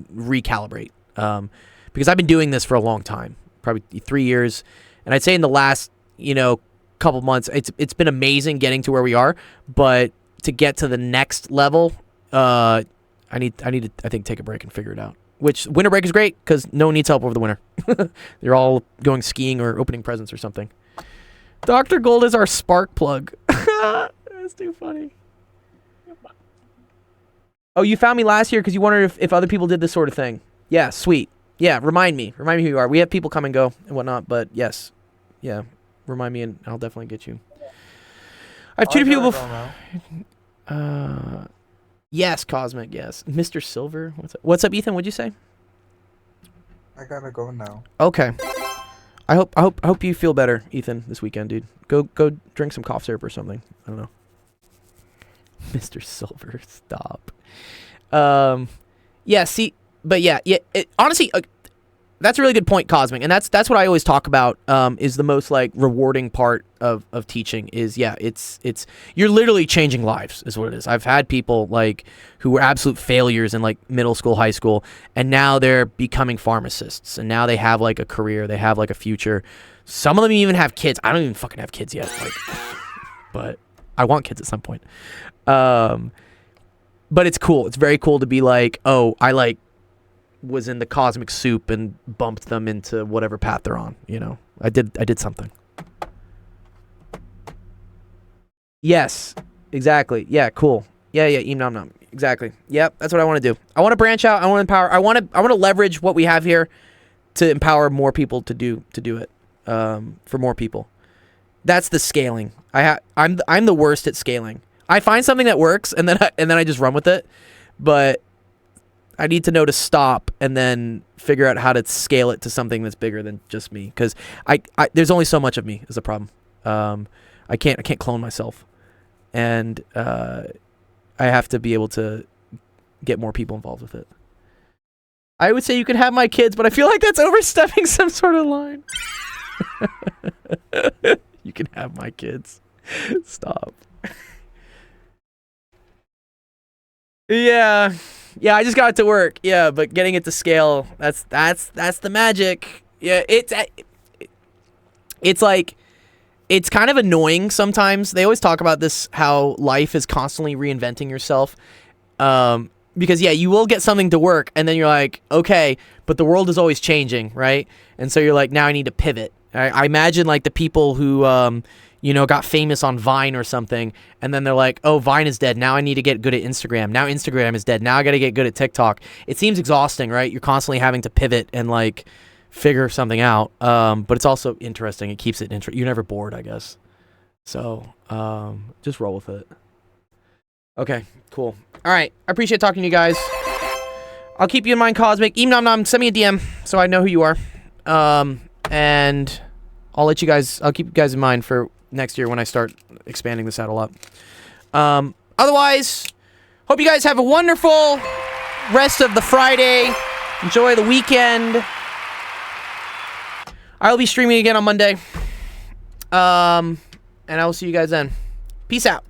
recalibrate. Because I've been doing this for a long time, probably 3 years. And I'd say in the last, you know, couple months, it's been amazing getting to where we are, but to get to the next level, I need to, I think, take a break and figure it out. Which winter break is great because no one needs help over the winter. They're all going skiing or opening presents or something. Dr. Gold is our spark plug. That's too funny. Oh, you found me last year because you wondered if other people did this sort of thing. Yeah, sweet. Yeah, remind me who you are. We have people come and go and whatnot, but yes, yeah, remind me and I'll definitely get you. I've tutored people. Yes, Cosmic. Yes, Mr. Silver. What's up, Ethan? What'd you say? I gotta go now. Okay. I hope you feel better, Ethan, this weekend, dude. Go drink some cough syrup or something. I don't know. Mr. Silver, stop. Yeah. See, but yeah. Honestly, that's a really good point, Cosmic, and that's what I always talk about. Is the most like rewarding part of teaching is it's you're literally changing lives is what it is. I've had people like who were absolute failures in like middle school, high school, and now they're becoming pharmacists, and now they have like a career, they have like a future. Some of them even have kids. I don't even fucking have kids yet, like, but I want kids at some point. But it's cool. It's very cool to be like, oh, I like was in the cosmic soup and bumped them into whatever path they're on. You know, I did something. Yes, exactly. Yeah, cool. Yeah, nom nom. Exactly. Yep, that's what I want to do. I want to branch out. I want to empower. I want to leverage what we have here to empower more people to do it. For more people. That's the scaling. I'm the worst at scaling. I find something that works and then I just run with it. But I need to know to stop and then figure out how to scale it to something that's bigger than just me. Because there's only so much of me is the problem. I can't clone myself, and I have to be able to get more people involved with it. I would say you can have my kids, but I feel like that's overstepping some sort of line. You can have my kids. Stop. Yeah, I just got it to work. Yeah, but getting it to scale, that's the magic. Yeah, it's like, it's kind of annoying sometimes. They always talk about this, how life is constantly reinventing yourself. Because yeah, you will get something to work and then you're like, okay, but the world is always changing, right? And so you're like, now I need to pivot. I imagine like the people who, got famous on Vine or something, and then they're like, oh, Vine is dead. Now I need to get good at Instagram. Now Instagram is dead. Now I got to get good at TikTok. It seems exhausting, right? You're constantly having to pivot and like figure something out. But it's also interesting. It keeps it interesting. You're never bored, I guess. So just roll with it. Okay, cool. All right. I appreciate talking to you guys. I'll keep you in mind, Cosmic. Nom, send me a DM so I know who you are. And I'll keep you guys in mind for next year when I start expanding the saddle up. Otherwise, hope you guys have a wonderful rest of the Friday. Enjoy the weekend. I'll be streaming again on Monday. And I will see you guys then. Peace out.